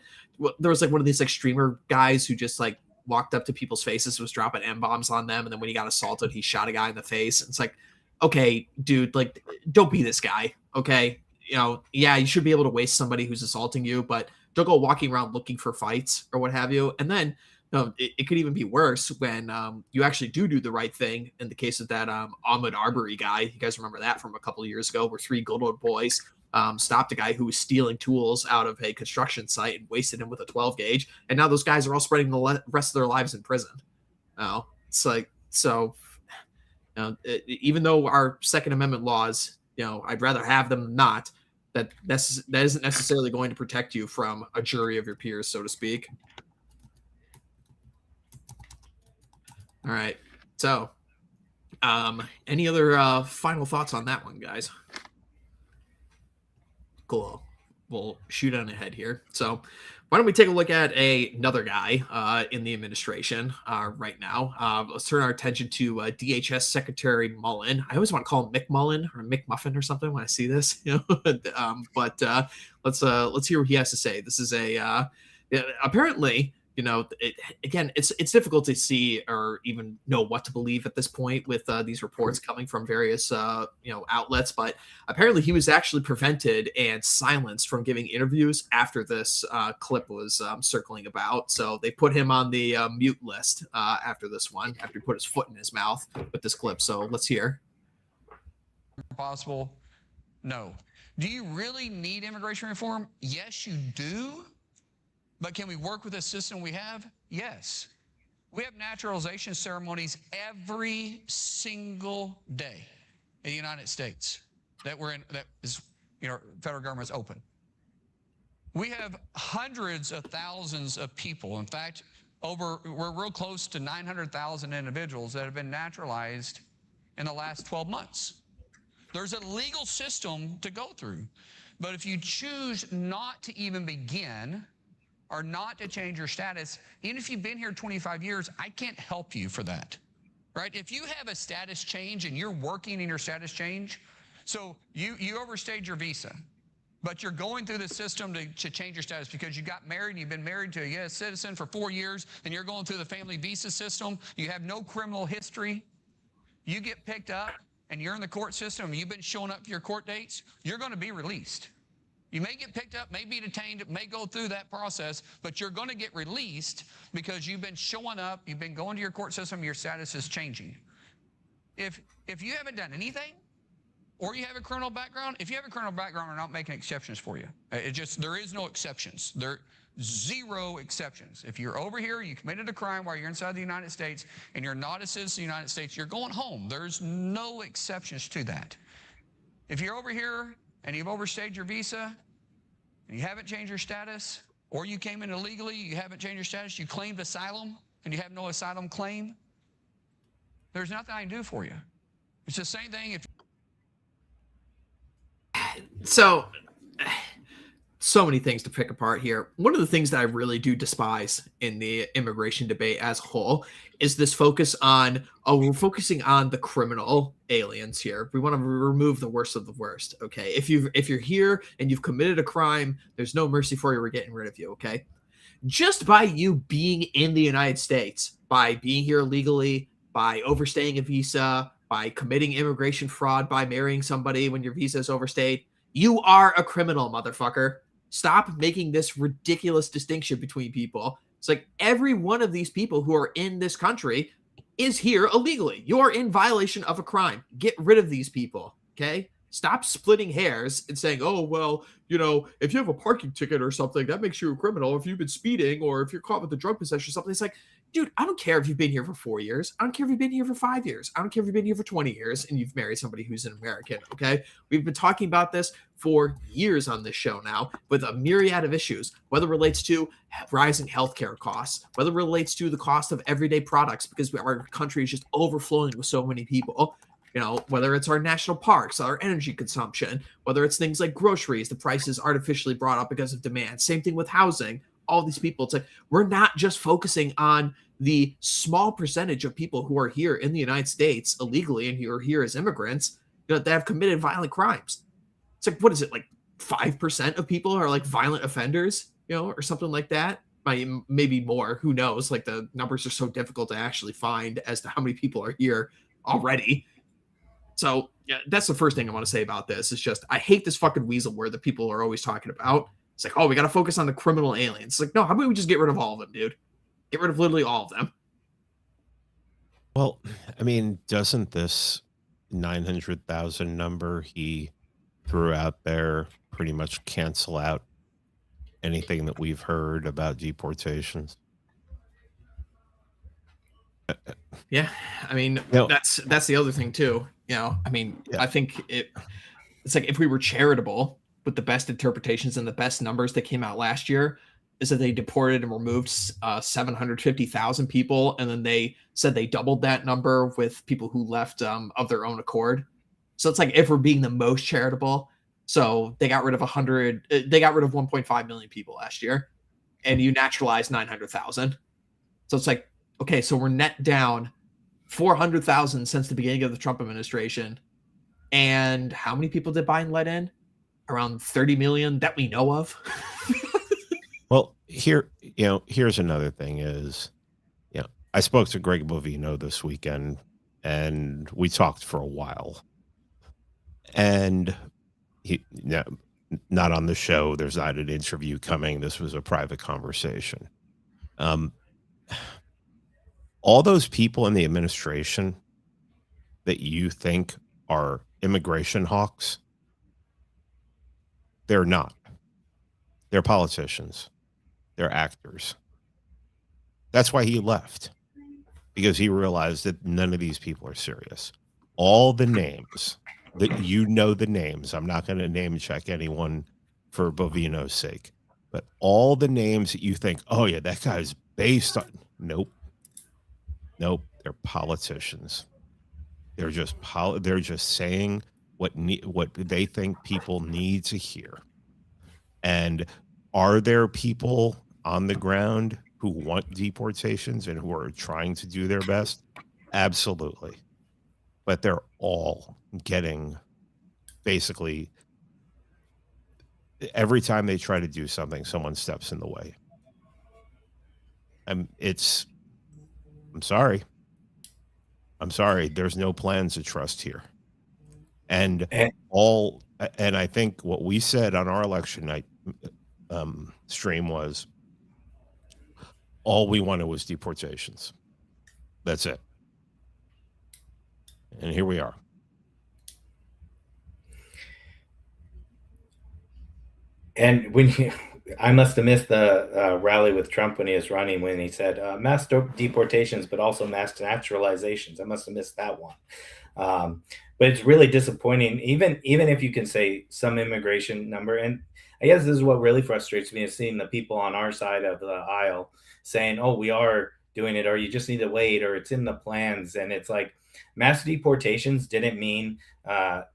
there was like one of these like streamer guys who just like walked up to people's faces, was dropping M-bombs on them. And then when he got assaulted, he shot a guy in the face. And it's like, okay, dude, like, don't be this guy. Okay. You know, yeah, you should be able to waste somebody who's assaulting you, but don't go walking around looking for fights or what have you. And then, no, it could even be worse when you actually do the right thing. In the case of that Ahmaud Arbery guy, you guys remember that from a couple of years ago, where 3 good old boys stopped a guy who was stealing tools out of a construction site and wasted him with a 12 gauge. And now those guys are all spending the rest of their lives in prison. Oh, it's like, so, you know, even though our Second Amendment laws, you know, I'd rather have them not, that isn't necessarily going to protect you from a jury of your peers, so to speak. All right. So, any other final thoughts on that one, guys? Cool. We'll shoot on ahead here. So, why don't we take a look at another guy in the administration right now? Let's turn our attention to DHS Secretary Mullen. I always want to call him Mick Mullen or Mick Muffin or something when I see this, you know. But let's hear what he has to say. This is apparently, you know, it's difficult to see or even know what to believe at this point with these reports coming from various you know, outlets. But apparently, he was actually prevented and silenced from giving interviews after this clip was circling about. So they put him on the mute list after this one, after he put his foot in his mouth with this clip. So let's hear. Possible? No. Do you really need immigration reform? Yes, you do. But can we work with the system we have? Yes. We have naturalization ceremonies every single day in the United States that is, you know, federal government's open. We have hundreds of thousands of people. In fact, we're real close to 900,000 individuals that have been naturalized in the last 12 months. There's a legal system to go through. But if you choose not to even begin, or not to change your status, even if you've been here 25 years, I can't help you for that, right? If you have a status change and you're working in your status change, so you overstayed your visa, but you're going through the system to change your status because you got married and you've been married to a U.S. citizen for 4 years, and you're going through the family visa system, you have no criminal history, you get picked up, and you're in the court system, and you've been showing up for your court dates, you're going to be released. You may get picked up, may be detained, may go through that process, but you're going to get released because you've been showing up, you've been going to your court system, your status is changing. If you haven't done anything, or you have a criminal background, if you have a criminal background, we're not making exceptions for you. There is no exceptions. Zero exceptions. If you're over here, you committed a crime while you're inside the United States, and you're not a citizen of the United States, you're going home. There's no exceptions to that. If you're over here, and you've overstayed your visa, and you haven't changed your status, or you came in illegally, you haven't changed your status, you claimed asylum, and you have no asylum claim, there's nothing I can do for you. It's the same thing if... So many things to pick apart here. One of the things that I really do despise in the immigration debate as a whole is this focus on, we're focusing on the criminal aliens here. We want to remove the worst of the worst, okay? If you're here and you've committed a crime, there's no mercy for you. We're getting rid of you, okay? Just by you being in the United States, by being here illegally, by overstaying a visa, by committing immigration fraud, by marrying somebody when your visa is overstayed, you are a criminal, motherfucker. Stop making this ridiculous distinction between people. It's like every one of these people who are in this country is here illegally. You are in violation of a crime. Get rid of these people, okay? Stop splitting hairs and saying, oh, well, you know, if you have a parking ticket or something, that makes you a criminal. If you've been speeding or if you're caught with a drug possession or something, it's like, dude, I don't care if you've been here for 4 years. I don't care if you've been here for 5 years. I don't care if you've been here for 20 years and you've married somebody who's an American, okay? We've been talking about this for years on this show now with a myriad of issues, whether it relates to rising healthcare costs, whether it relates to the cost of everyday products because our country is just overflowing with so many people. You know, whether it's our national parks, our energy consumption, whether it's things like groceries, the prices artificially brought up because of demand. Same thing with housing. All these people, it's like we're not just focusing on the small percentage of people who are here in the United States illegally and who are here as immigrants, you know, that have committed violent crimes. It's like, what is it, like 5% of people are like violent offenders, you know, or something like that? Maybe more, who knows? Like the numbers are so difficult to actually find as to how many people are here already. So yeah, that's the first thing I want to say about this. It's just I hate this fucking weasel word that people are always talking about. It's like, oh, we got to focus on the criminal aliens. It's like, no, how about we just get rid of all of them, dude? Get rid of literally all of them. Well, I mean, doesn't this 900,000 number he threw out there pretty much cancel out anything that we've heard about deportations? Yeah, I mean, No. that's the other thing too. You know, I mean, Yeah. I think it's like if we were charitable with the best interpretations and the best numbers that came out last year, is that they deported and removed 750,000 people, and then they said they doubled that number with people who left of their own accord. So it's like if we're being the most charitable, so they got rid of 1.5 million people last year, and you naturalized 900,000. So it's like, okay, so we're net down 400,000 since the beginning of the Trump administration. And how many people did Biden let in? Around 30 million that we know of. Well, here's another thing is, I spoke to Greg Bovino this weekend and we talked for a while. And he, not on the show, there's not an interview coming. This was a private conversation. All those people in the administration that you think are immigration hawks, they're not. They're politicians. They're actors. That's why he left, because he realized that none of these people are serious. All the names that the names, I'm not going to name check anyone for Bovino's sake, but all the names that you think, oh yeah, that guy's based on, nope, they're politicians. They're just saying what they think people need to hear. And are there people on the ground who want deportations and who are trying to do their best? Absolutely. But they're all getting, basically, every time they try to do something, someone steps in the way. I'm sorry. There's no plans to trust here. And I think what we said on our election night stream was all we wanted was deportations. That's it. And here we are. And I must have missed the rally with Trump when he was running, when he said mass deportations, but also mass naturalizations. I must have missed that one. But it's really disappointing, even if you can say some immigration number. And I guess this is what really frustrates me, is seeing the people on our side of the aisle saying, oh, we are doing it, or you just need to wait, or it's in the plans. And it's like, mass deportations didn't mean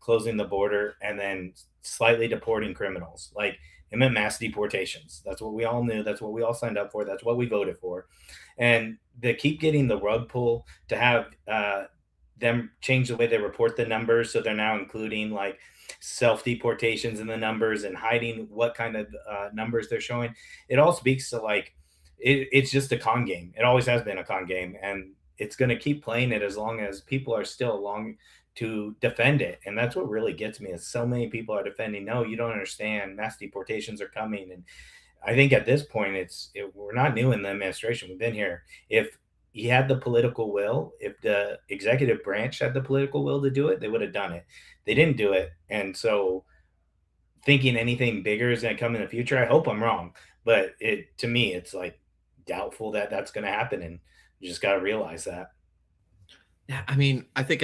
closing the border and then slightly deporting criminals. Like, it meant mass deportations. That's what we all knew. That's what we all signed up for. That's what we voted for. And they keep getting the rug pull to have them change the way they report the numbers. So they're now including like self-deportations in the numbers and hiding what kind of numbers they're showing. It all speaks to like, it's just a con game. It always has been a con game. And it's going to keep playing it as long as people are still along to defend it. And that's what really gets me, is so many people are defending, no, you don't understand, mass deportations are coming. And I think at this point, we're not new in the administration. We've been here. If he had the political will, if the executive branch had the political will to do it, they would have done it. They didn't do it. And so thinking anything bigger is going to come in the future, I hope I'm wrong. But to me, it's like doubtful that that's going to happen. And you just got to realize that. Yeah, I mean, I think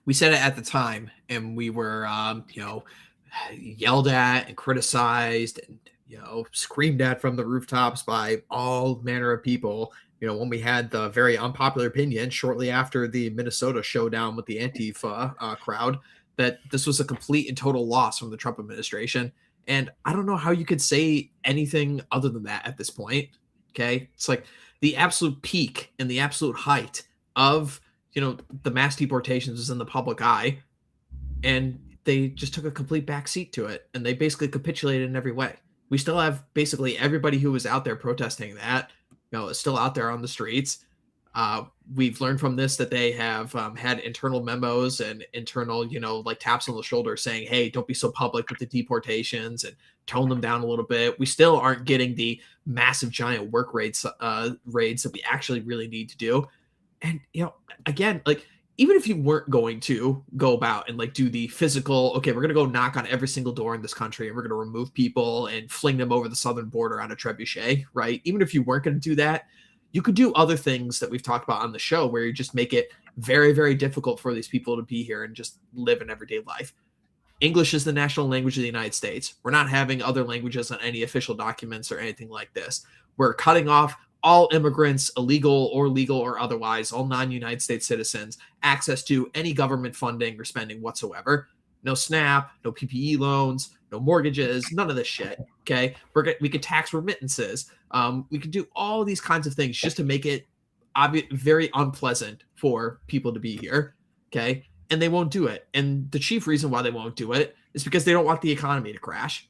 we said it at the time, and we were, yelled at and criticized and, screamed at from the rooftops by all manner of people when we had the very unpopular opinion shortly after the Minnesota showdown with the Antifa crowd, that this was a complete and total loss from the Trump administration. And I don't know how you could say anything other than that at this point. Okay. It's like the absolute peak and the absolute height of, the mass deportations was in the public eye. And they just took a complete backseat to it. And they basically capitulated in every way. We still have basically everybody who was out there protesting that, is still out there on the streets. We've learned from this that they have had internal memos and internal, like taps on the shoulder saying, hey, don't be so public with the deportations and tone them down a little bit. We still aren't getting the massive giant work raids that we actually really need to do. And, again, like, even if you weren't going to go about and like do the physical, okay, we're going to go knock on every single door in this country and we're going to remove people and fling them over the southern border on a trebuchet, right? Even if you weren't going to do that, you could do other things that we've talked about on the show where you just make it very, very difficult for these people to be here and just live an everyday life. English is the national language of the United States. We're not having other languages on any official documents or anything like this. We're cutting off all immigrants, illegal or legal or otherwise, all non-United States citizens, access to any government funding or spending whatsoever. No SNAP, no PPE loans, no mortgages, none of this shit. Okay, we could tax remittances. We could do all these kinds of things just to make it very unpleasant for people to be here. Okay, and they won't do it. And the chief reason why they won't do it is because they don't want the economy to crash.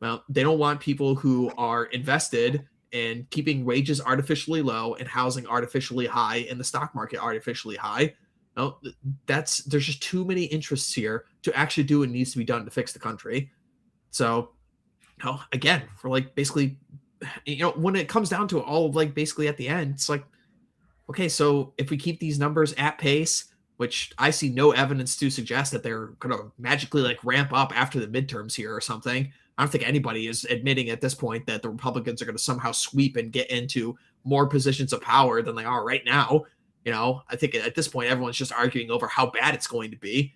Well, they don't want people who are invested and keeping wages artificially low and housing artificially high and the stock market artificially high. No, there's just too many interests here to actually do what needs to be done to fix the country. So, again, for like basically, when it comes down to it all, like basically at the end, it's like, okay, so if we keep these numbers at pace, which I see no evidence to suggest that they're going to magically like ramp up after the midterms here or something. I don't think anybody is admitting at this point that the Republicans are going to somehow sweep and get into more positions of power than they are right now. I think at this point, everyone's just arguing over how bad it's going to be.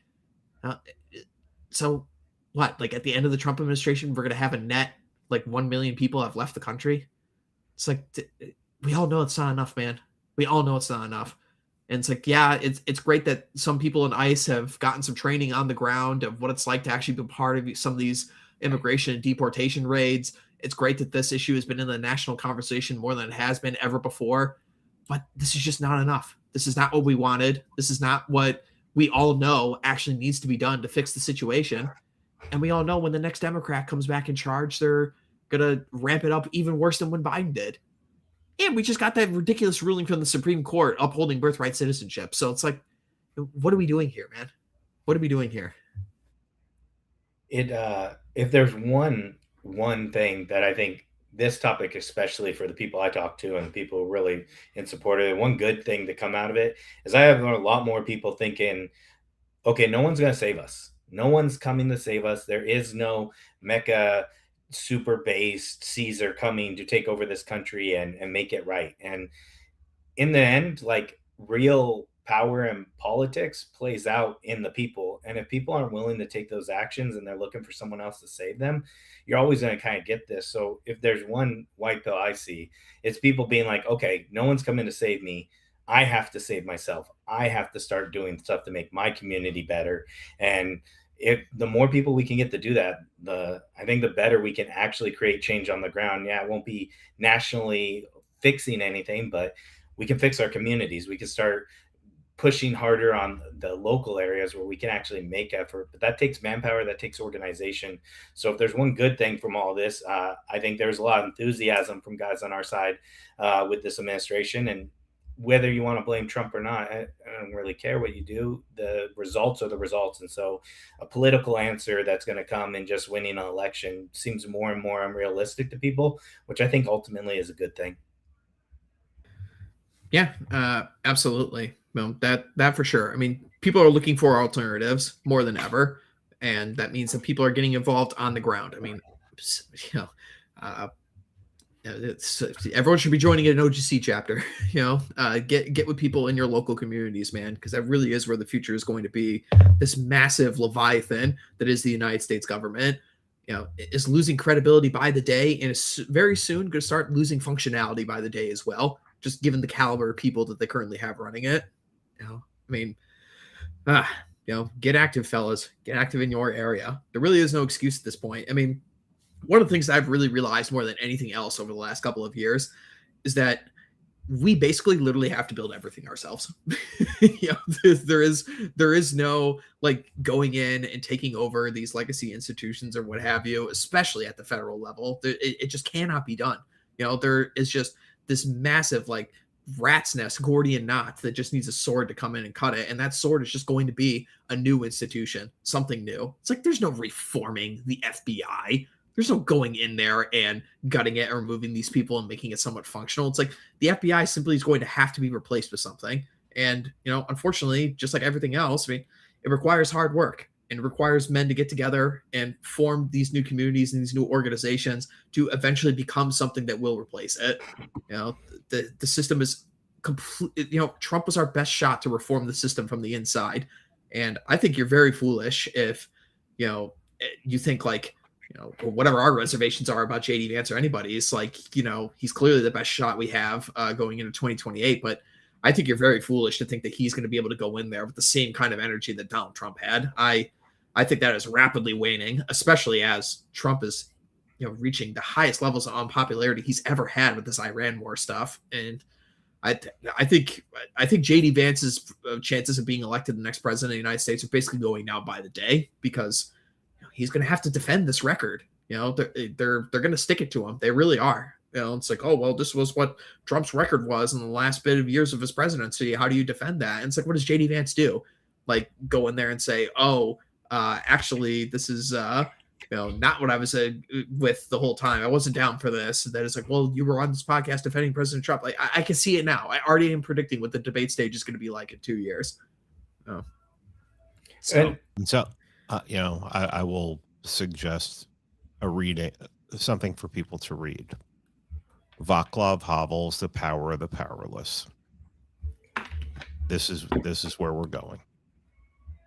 So what, like at the end of the Trump administration, we're going to have a net, like 1 million people have left the country. It's like, we all know it's not enough, man. We all know it's not enough. And it's like, yeah, it's great that some people in ICE have gotten some training on the ground of what it's like to actually be part of some of these immigration and deportation raids. It's great that this issue has been in the national conversation more than it has been ever before, but this is just not enough. This is not what we wanted. This is not what we all know actually needs to be done to fix the situation. And we all know when the next Democrat comes back in charge, they're going to ramp it up even worse than when Biden did. And we just got that ridiculous ruling from the Supreme Court upholding birthright citizenship. So it's like, what are we doing here, man? What are we doing here? If there's one thing that I think this topic, especially for the people I talk to and the people really in support of it, one good thing to come out of it is I have a lot more people thinking, okay, no one's going to save us. No one's coming to save us. There is no Mecca super based Caesar coming to take over this country and make it right. And in the end, like, real power and politics plays out in the people. And if people aren't willing to take those actions and they're looking for someone else to save them, you're always going to kind of get this. So if there's one white pill I see, it's people being like, okay, no one's coming to save me. I have to save myself. I have to start doing stuff to make my community better. And if the more people we can get to do that, I think the better we can actually create change on the ground. Yeah, it won't be nationally fixing anything, but we can fix our communities. We can start pushing harder on the local areas where we can actually make effort. But that takes manpower, that takes organization. So if there's one good thing from all this, I think there's a lot of enthusiasm from guys on our side with this administration. And whether you want to blame Trump or not, I don't really care what you do. The results are the results. And so a political answer that's going to come in just winning an election seems more and more unrealistic to people, which I think ultimately is a good thing. Yeah, absolutely. Well, that for sure. I mean, people are looking for alternatives more than ever, and that means that people are getting involved on the ground. I mean, everyone should be joining an OGC chapter. Get with people in your local communities, man, because that really is where the future is going to be. This massive leviathan that is the United States government, is losing credibility by the day, and is very soon going to start losing functionality by the day as well. just given the caliber of people that they currently have running it. I mean, get active, fellas. Get active in your area. There really is no excuse at this point. I mean, one of the things that I've really realized more than anything else over the last couple of years is that we basically literally have to build everything ourselves. There is no like going in and taking over these legacy institutions or what have you, especially at the federal level. It just cannot be done. There is just this massive like rat's nest, Gordian knot that just needs a sword to come in and cut it. And that sword is just going to be a new institution, something new. It's like there's no reforming the FBI. There's no going in there and gutting it or removing these people and making it somewhat functional. It's like the FBI simply is going to have to be replaced with something. And, unfortunately, just like everything else, I mean, it requires hard work and it requires men to get together and form these new communities and these new organizations to eventually become something that will replace it. The system is complete. Trump was our best shot to reform the system from the inside. And I think you're very foolish if, you think like, or whatever our reservations are about JD Vance or anybody, it's like, he's clearly the best shot we have going into 2028. But I think you're very foolish to think that he's going to be able to go in there with the same kind of energy that Donald Trump had. I think that is rapidly waning, especially as Trump is, reaching the highest levels of unpopularity he's ever had with this Iran war stuff. And I think JD Vance's chances of being elected the next president of the United States are basically going down by the day because he's going to have to defend this record. They're going to stick it to him. They really are. It's like, oh, well, this was what Trump's record was in the last bit of years of his presidency. How do you defend that? And it's like, what does JD Vance do? Like go in there and say, oh, actually, this is, not what I was with the whole time. I wasn't down for this. And then it's like, well, you were on this podcast defending President Trump. Like I can see it now. I already am predicting what the debate stage is going to be like in 2 years. Oh. So I will suggest something for people to read. Václav Havel's The Power of the Powerless. This is where we're going.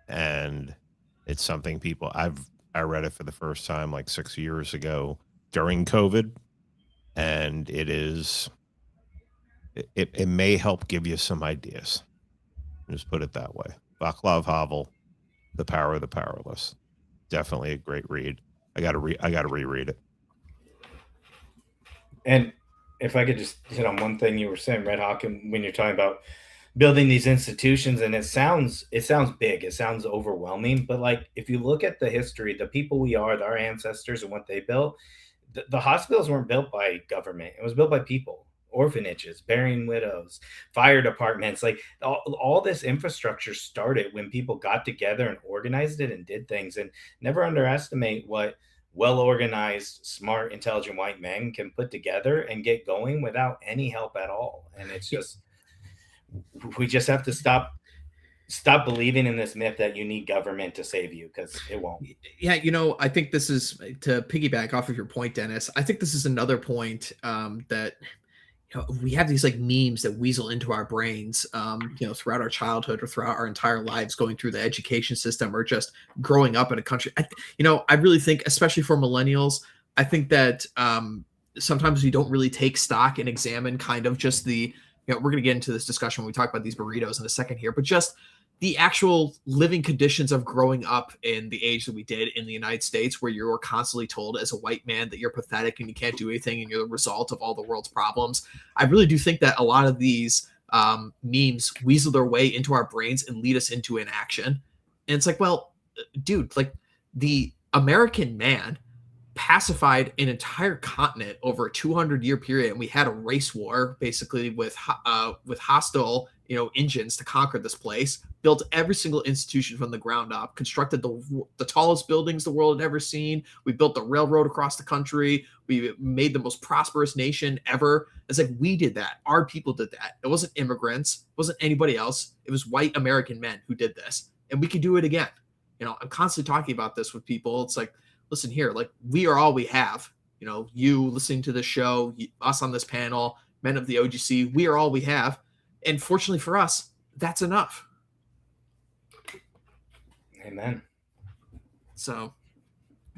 And it's something I read it for the first time like 6 years ago during COVID. And it may help give you some ideas. Just put it that way. Václav Havel, The Power of the Powerless. Definitely a great read. I gotta reread it. And if I could just hit on one thing you were saying, Red Hawk, when you're talking about building these institutions, and it sounds big, it sounds overwhelming, but like if you look at the history, the people we are, our ancestors and what they built, the hospitals weren't built by government. It was built by people. Orphanages, burying widows, fire departments, like all this infrastructure started when people got together and organized it and did things. And never underestimate what well-organized, smart, intelligent white men can put together and get going without any help at all. And it's just, we just have to stop believing in this myth that you need government to save you, because it won't. Yeah, I think this is, to piggyback off of your point, Dennis, I think this is another point that we have these like memes that weasel into our brains, throughout our childhood or throughout our entire lives, going through the education system or just growing up in a country. I really think, especially for millennials, I think that sometimes we don't really take stock and examine kind of just the, we're going to get into this discussion when we talk about these burritos in a second here, but just the actual living conditions of growing up in the age that we did in the United States, where you're constantly told as a white man that you're pathetic and you can't do anything and you're the result of all the world's problems. I really do think that a lot of these memes weasel their way into our brains and lead us into inaction. And it's like, well, dude, like the American man pacified an entire continent over a 200-year period, and we had a race war basically with hostile engines to conquer this place, built every single institution from the ground up, constructed the tallest buildings the world had ever seen. We built the railroad across the country. We made the most prosperous nation ever. It's like we did that. Our people did that. It wasn't immigrants. It wasn't anybody else. It was white American men who did this, and we could do it again. I'm constantly talking about this with people. It's like, listen here, like we are all we have. You listening to this show, us on this panel, men of the OGC, we are all we have. And fortunately for us, that's enough. Amen. So,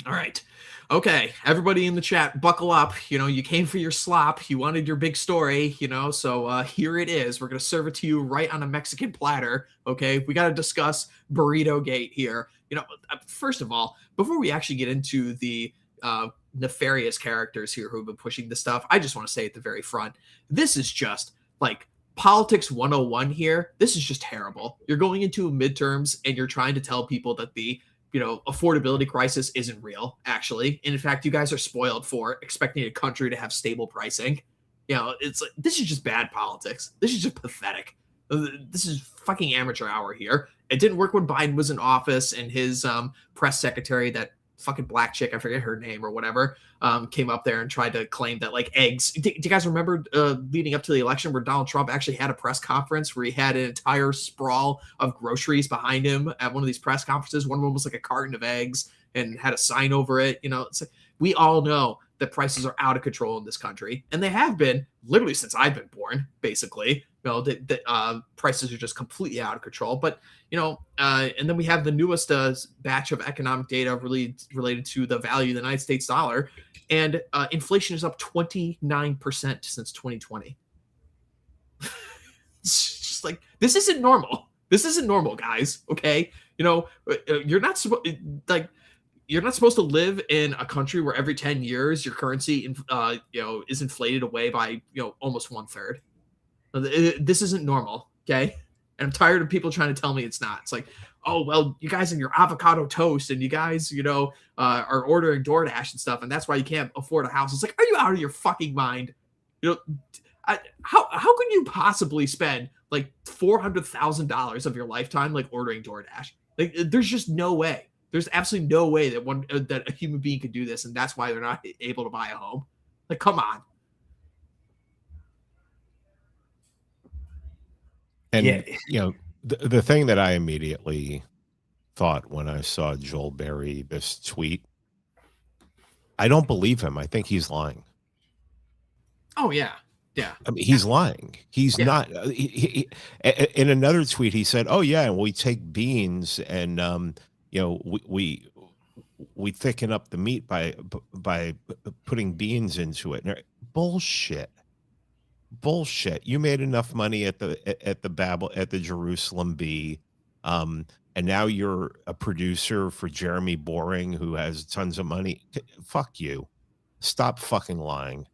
All right. Okay, everybody in the chat, buckle up. You know, you came for your slop. You wanted your big story, you know, so here it is. We're going to serve it to you right on a Mexican platter. Okay, we got to discuss Burrito Gate here. You know, first of all, before we actually get into the nefarious characters here who have been pushing this stuff, I just want to say at the very front, this is just like politics 101 here. This is just terrible. You're going into midterms and you're trying to tell people that the affordability crisis isn't real, actually. And in fact, you guys are spoiled for expecting a country to have stable pricing. You know, it's like, this is just bad politics. This is just pathetic. This is fucking amateur hour here. It didn't work when Biden was in office and his press secretary, that fucking black chick, I forget her name or whatever, came up there and tried to claim that like eggs. Do you guys remember leading up to the election where Donald Trump actually had a press conference where he had an entire sprawl of groceries behind him at one of these press conferences? One of them was like a carton of eggs and had a sign over it. You know, it's like, we all know that prices are out of control in this country, and they have been literally since I've been born, basically. You know, the prices are just completely out of control. But, you know, and then we have the newest batch of economic data really related to the value of the United States dollar. And inflation is up 29% since 2020. It's just like, this isn't normal. This isn't normal, guys. Okay. You know, you're not supposed to live in a country where every 10 years your currency, is inflated away by, almost 1/3. This isn't normal. Okay. And I'm tired of people trying to tell me it's not. It's like, oh, well, you guys and your avocado toast and you guys, are ordering DoorDash and stuff. And that's why you can't afford a house. It's like, are you out of your fucking mind? How can you possibly spend like $400,000 of your lifetime, like ordering DoorDash? Like, there's just no way. There's absolutely no way that a human being could do this. And that's why they're not able to buy a home. Like, come on. And, the thing that I immediately thought when I saw Joel Berry, this tweet, I don't believe him. I think he's lying. Oh, yeah. Yeah. I mean, he's lying. He's not. In another tweet, he said, oh, yeah, we take beans and, we thicken up the meat by putting beans into it. Bullshit. You made enough money at the Jerusalem Bee, and now you're a producer for Jeremy Boring, who has tons of money. Fuck you. Stop fucking lying.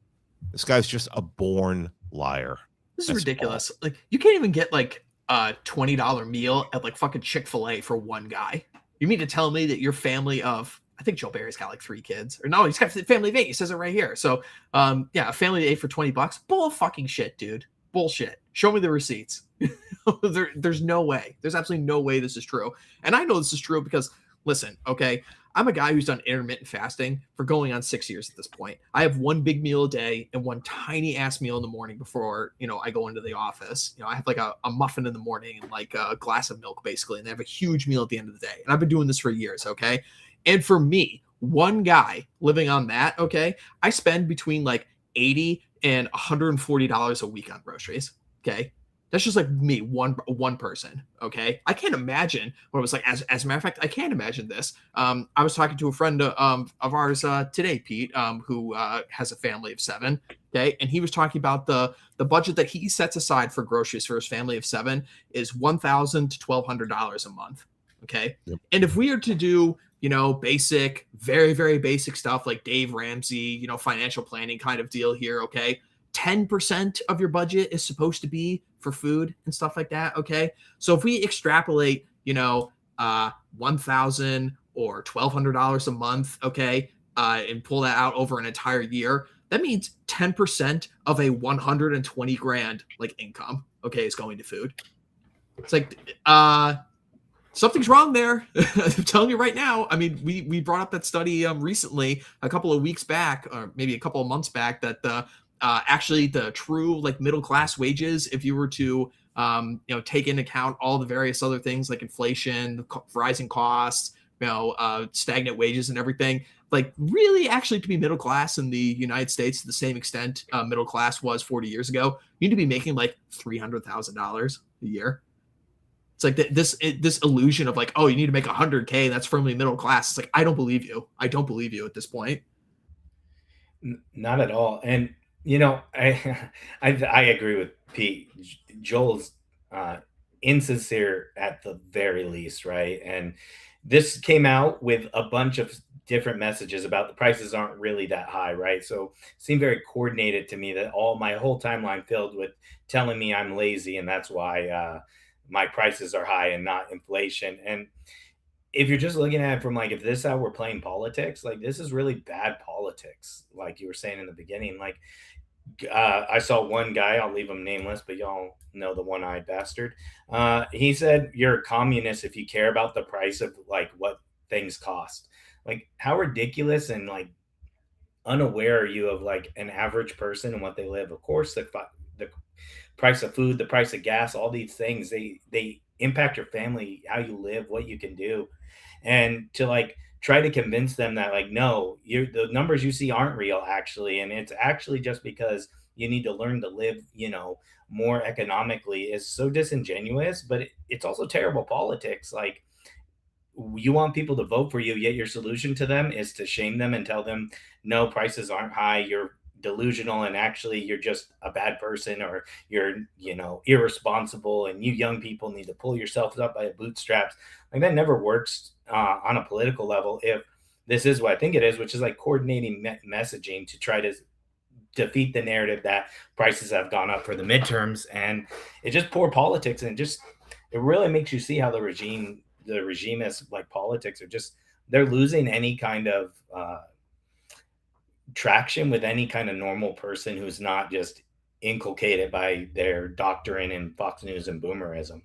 This guy's just a born liar. This is ridiculous. Like, you can't even get like a $20 meal at like fucking Chick-fil-A for one guy. You mean to tell me that your family of, I think Joe Barry's got like 3 kids, or no, he's got a family of 8. He says it right here. So, a family of 8 for $20. Bull fucking shit, dude. Bullshit. Show me the receipts. There's no way. There's absolutely no way this is true. And I know this is true because, listen, okay, I'm a guy who's done intermittent fasting for going on 6 years at this point. I have one big meal a day and one tiny ass meal in the morning before, I go into the office. I have like a muffin in the morning and like a glass of milk, basically. And I have a huge meal at the end of the day. And I've been doing this for years, okay? And for me, one guy living on that, okay, I spend between like $80 and $140 a week on groceries, okay? That's just like me, one person, okay? I can't imagine what it was like. As a matter of fact, I can't imagine this. I was talking to a friend of ours today, Pete, who has a family of 7, okay? And he was talking about the budget that he sets aside for groceries for his family of 7 is $1,000 to $1,200 a month, okay? Yep. And if we are to do, basic, very, very basic stuff like Dave Ramsey, financial planning kind of deal here, okay? 10% of your budget is supposed to be for food and stuff like that, okay? So if we extrapolate, $1,000 or $1,200 a month, okay, and pull that out over an entire year, that means 10% of a 120 grand like income, okay, is going to food. It's like, something's wrong there. I'm telling you right now. I mean, we brought up that study recently, a couple of weeks back, or maybe a couple of months back, that actually the true like middle class wages, if you were to take into account all the various other things like inflation, rising costs, stagnant wages and everything, like really actually to be middle class in the United States to the same extent middle class was 40 years ago, you need to be making like $300,000 a year. It's like this illusion of like, oh, you need to make 100K. That's firmly middle class. It's like, I don't believe you. I don't believe you at this point. Not at all. And you know, I agree with Pete. Joel's uh, insincere at the very least, right? And this came out with a bunch of different messages about the prices aren't really that high, right? So it seemed very coordinated to me that all my whole timeline filled with telling me I'm lazy and that's why my prices are high and not inflation. And if you're just looking at it from like, if this is how we're playing politics, like this is really bad politics, like you were saying in the beginning. Like I saw one guy, I'll leave him nameless, but y'all know the one-eyed bastard. He said you're a communist if you care about the price of like what things cost. Like how ridiculous and like unaware are you of like an average person and what they live? Of course, the price of food, the price of gas, all these things, they impact your family, how you live, what you can do. And to like try to convince them that like no, the numbers you see aren't real actually, and it's actually just because you need to learn to live, you know, more economically is so disingenuous, but it's also terrible politics. Like you want people to vote for you, yet your solution to them is to shame them and tell them no, prices aren't high, you're delusional, and actually you're just a bad person, or you're, you know, irresponsible, and you young people need to pull yourselves up by the bootstraps. Like that never works on a political level if this is what I think it is, which is like coordinating messaging to try to defeat the narrative that prices have gone up for the midterms. And it's just poor politics, and it really makes you see how the regimist like politics are just, they're losing any kind of traction with any kind of normal person who's not just inculcated by their doctrine and Fox News and boomerism.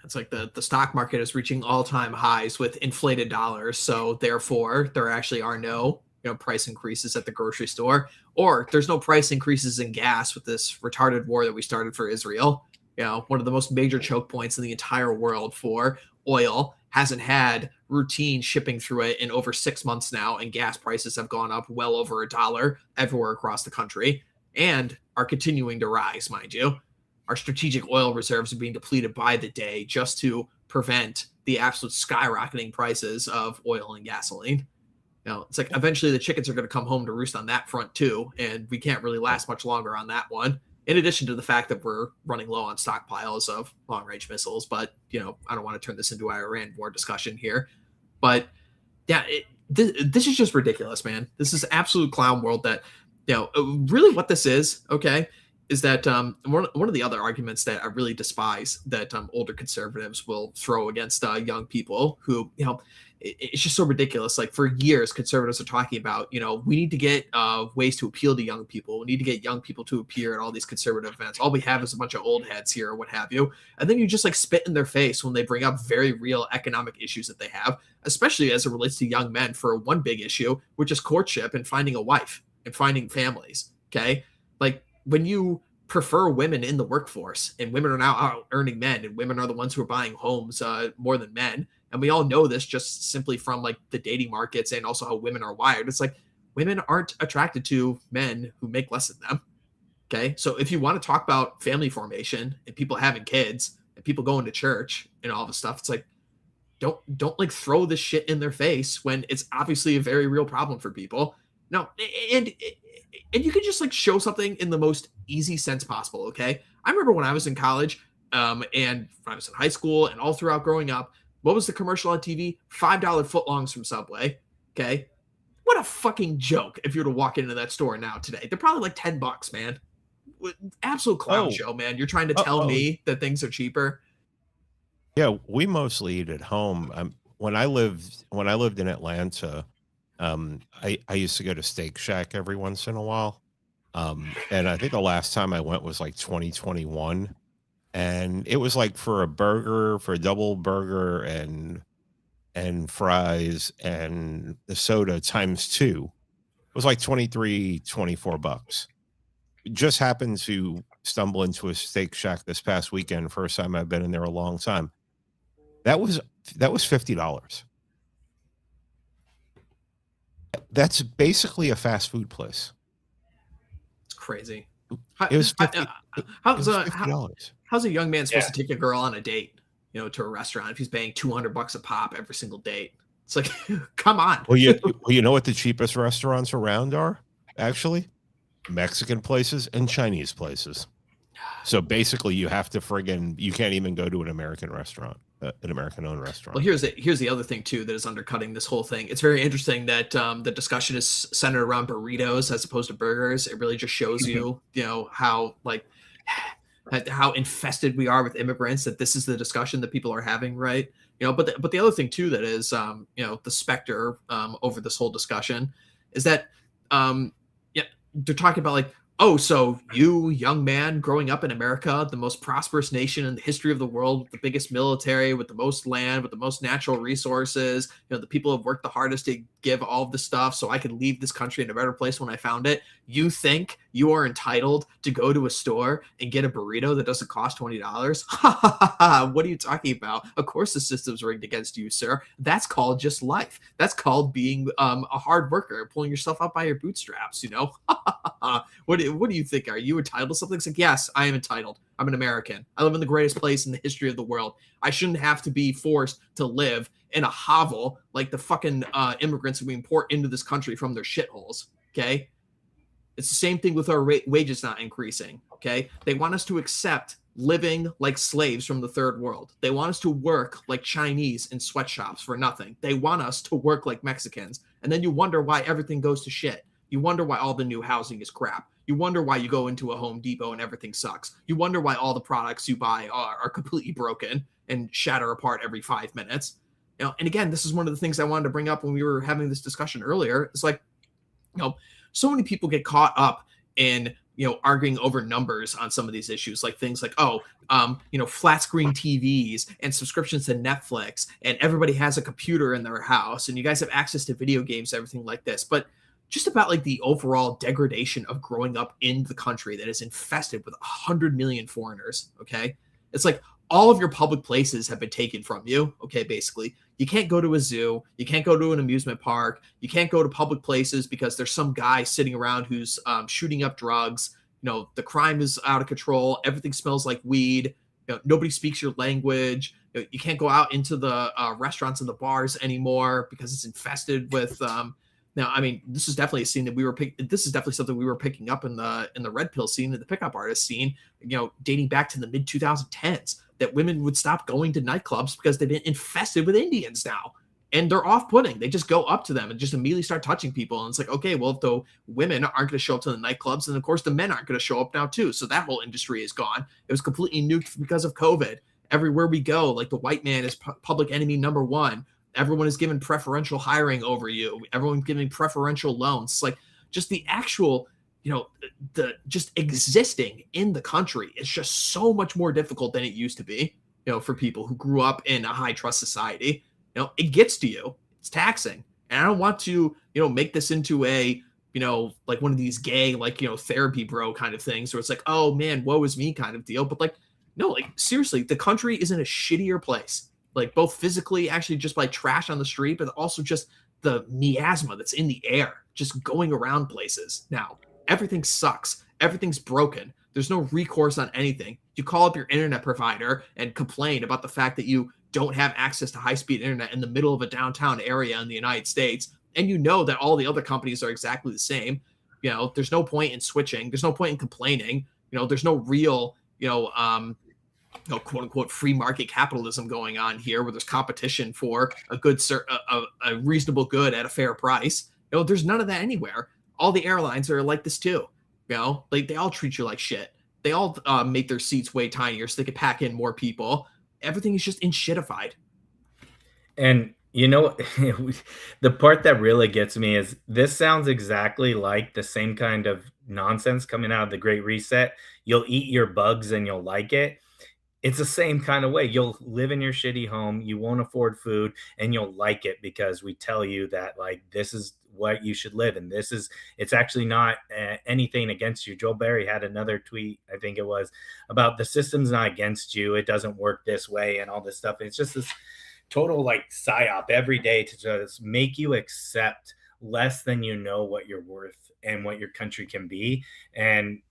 It's like the stock market is reaching all-time highs with inflated dollars, so therefore there actually are no, you know, price increases at the grocery store, or there's no price increases in gas with this retarded war that we started for Israel. You know, one of the most major choke points in the entire world for oil hasn't had routine shipping through it in over 6 months now, and gas prices have gone up well over $1 everywhere across the country and are continuing to rise, mind you. Our strategic oil reserves are being depleted by the day just to prevent the absolute skyrocketing prices of oil and gasoline. You know, it's like eventually the chickens are going to come home to roost on that front too, and we can't really last much longer on that one. In addition to the fact that we're running low on stockpiles of long-range missiles, but you know, I don't want to turn this into Iran war discussion here. But yeah, this is just ridiculous, man. This is absolute clown world. That, you know, really what this is, okay, is that one of the other arguments that I really despise that older conservatives will throw against young people who, you know, it's just so ridiculous. Like for years, conservatives are talking about, you know, we need to get ways to appeal to young people. We need to get young people to appear at all these conservative events. All we have is a bunch of old heads here or what have you. And then you just like spit in their face when they bring up very real economic issues that they have, especially as it relates to young men for one big issue, which is courtship and finding a wife and finding families. Okay. Like when you prefer women in the workforce and women are now out earning men and women are the ones who are buying homes more than men. And we all know this just simply from like the dating markets and also how women are wired. It's like women aren't attracted to men who make less than them. Okay. So if you want to talk about family formation and people having kids and people going to church and all this stuff, it's like, don't like throw this shit in their face when it's obviously a very real problem for people. No. And you can just like show something in the most easy sense possible. Okay. I remember when I was in college and when I was in high school and all throughout growing up, what was the commercial on TV? $5 footlongs from Subway. Okay. What a fucking joke if you were to walk into that store now today. They're probably like $10, man. Absolute clown show, man. You're trying to tell me that things are cheaper. Yeah, we mostly eat at home. When I lived in Atlanta, I used to go to Steak Shack every once in a while. And I think the last time I went was like 2021. And it was like for a double burger and fries and the soda times 2, it was like $24. Just happened to stumble into a Steak Shack this past weekend. First time I've been in there a long time. That was $50. That's basically a fast food place. It's crazy. It was $50. How's a young man supposed to take a girl on a date? to a restaurant if he's paying $200 a pop every single date. It's like, come on. Well, you know what the cheapest restaurants around are? Actually, Mexican places and Chinese places. So basically, you have to you can't even go to an American restaurant, an American-owned restaurant. Well, here's the other thing too that is undercutting this whole thing. It's very interesting that the discussion is centered around burritos as opposed to burgers. It really just shows you, how how infested we are with immigrants. That this is the discussion that people are having, right? But the other thing too that is the specter over this whole discussion is that they're talking about like, oh, so you, young man growing up in America, the most prosperous nation in the history of the world, with the biggest military, with the most land, with the most natural resources, the people have worked the hardest to give all of this stuff so I could leave this country in a better place when I found it. You think you are entitled to go to a store and get a burrito that doesn't cost $20? What are you talking about? Of course the system's rigged against you, sir. That's called just life. That's called being a hard worker, pulling yourself up by your bootstraps, What do you think? Are you entitled to something? It's like, yes, I am entitled. I'm an American. I live in the greatest place in the history of the world. I shouldn't have to be forced to live in a hovel like the fucking immigrants that we import into this country from their shitholes. Okay? It's the same thing with our wages not increasing. Okay? They want us to accept living like slaves from the third world. They want us to work like Chinese in sweatshops for nothing. They want us to work like Mexicans. And then you wonder why everything goes to shit. You wonder why all the new housing is crap. You wonder why you go into a Home Depot and everything sucks. You wonder why all the products you buy are completely broken and shatter apart every 5 minutes. And again, this is one of the things I wanted to bring up when we were having this discussion earlier. It's like, so many people get caught up in, arguing over numbers on some of these issues, like things like, flat screen TVs and subscriptions to Netflix, and everybody has a computer in their house, and you guys have access to video games, everything like this. But just about like the overall degradation of growing up in the country that is infested with 100 million foreigners. Okay. It's like all of your public places have been taken from you. Okay. Basically, you can't go to a zoo. You can't go to an amusement park. You can't go to public places because there's some guy sitting around who's shooting up drugs. The crime is out of control. Everything smells like weed. Nobody speaks your language. You can't go out into the restaurants and the bars anymore because it's infested with, now, I mean, this is definitely a scene that this is definitely something we were picking up in the red pill scene, in the pickup artist scene, dating back to the mid 2010s, that women would stop going to nightclubs because they've been infested with Indians now. And they're off-putting. They just go up to them and just immediately start touching people. And it's like, okay, well, if the women aren't going to show up to the nightclubs, then of course the men aren't going to show up now too. So that whole industry is gone. It was completely nuked because of COVID. Everywhere we go, like the white man is public enemy number one. Everyone is given preferential hiring over you. Everyone's giving preferential loans. It's like just the actual, the just existing in the country is just so much more difficult than it used to be, for people who grew up in a high trust society. It gets to you. It's taxing. And I don't want to, make this into a, like one of these gay, like, therapy bro kind of things where it's like, oh man, woe is me kind of deal. But like, no, like seriously, the country is in a shittier place. Like both physically, actually just by trash on the street, but also just the miasma that's in the air, just going around places. Now, everything sucks. Everything's broken. There's no recourse on anything. You call up your internet provider and complain about the fact that you don't have access to high-speed internet in the middle of a downtown area in the United States, and you know that all the other companies are exactly the same. There's no point in switching. There's no point in complaining. There's no real, quote unquote free market capitalism going on here where there's competition for a reasonable good at a fair price. There's none of that anywhere. All the airlines are like this too. Like they all treat you like shit. They all make their seats way tinier so they can pack in more people. Everything is just shitified. And the part that really gets me is this sounds exactly like the same kind of nonsense coming out of the Great Reset. You'll eat your bugs and you'll like it. It's the same kind of way. You'll live in your shitty home. You won't afford food and you'll like it because we tell you that like, this is what you should live. And it's actually not anything against you. Joel Berry had another tweet, I think it was, about the system's not against you. It doesn't work this way and all this stuff. It's just this total like psyop every day to just make you accept less than what you're worth and what your country can be. And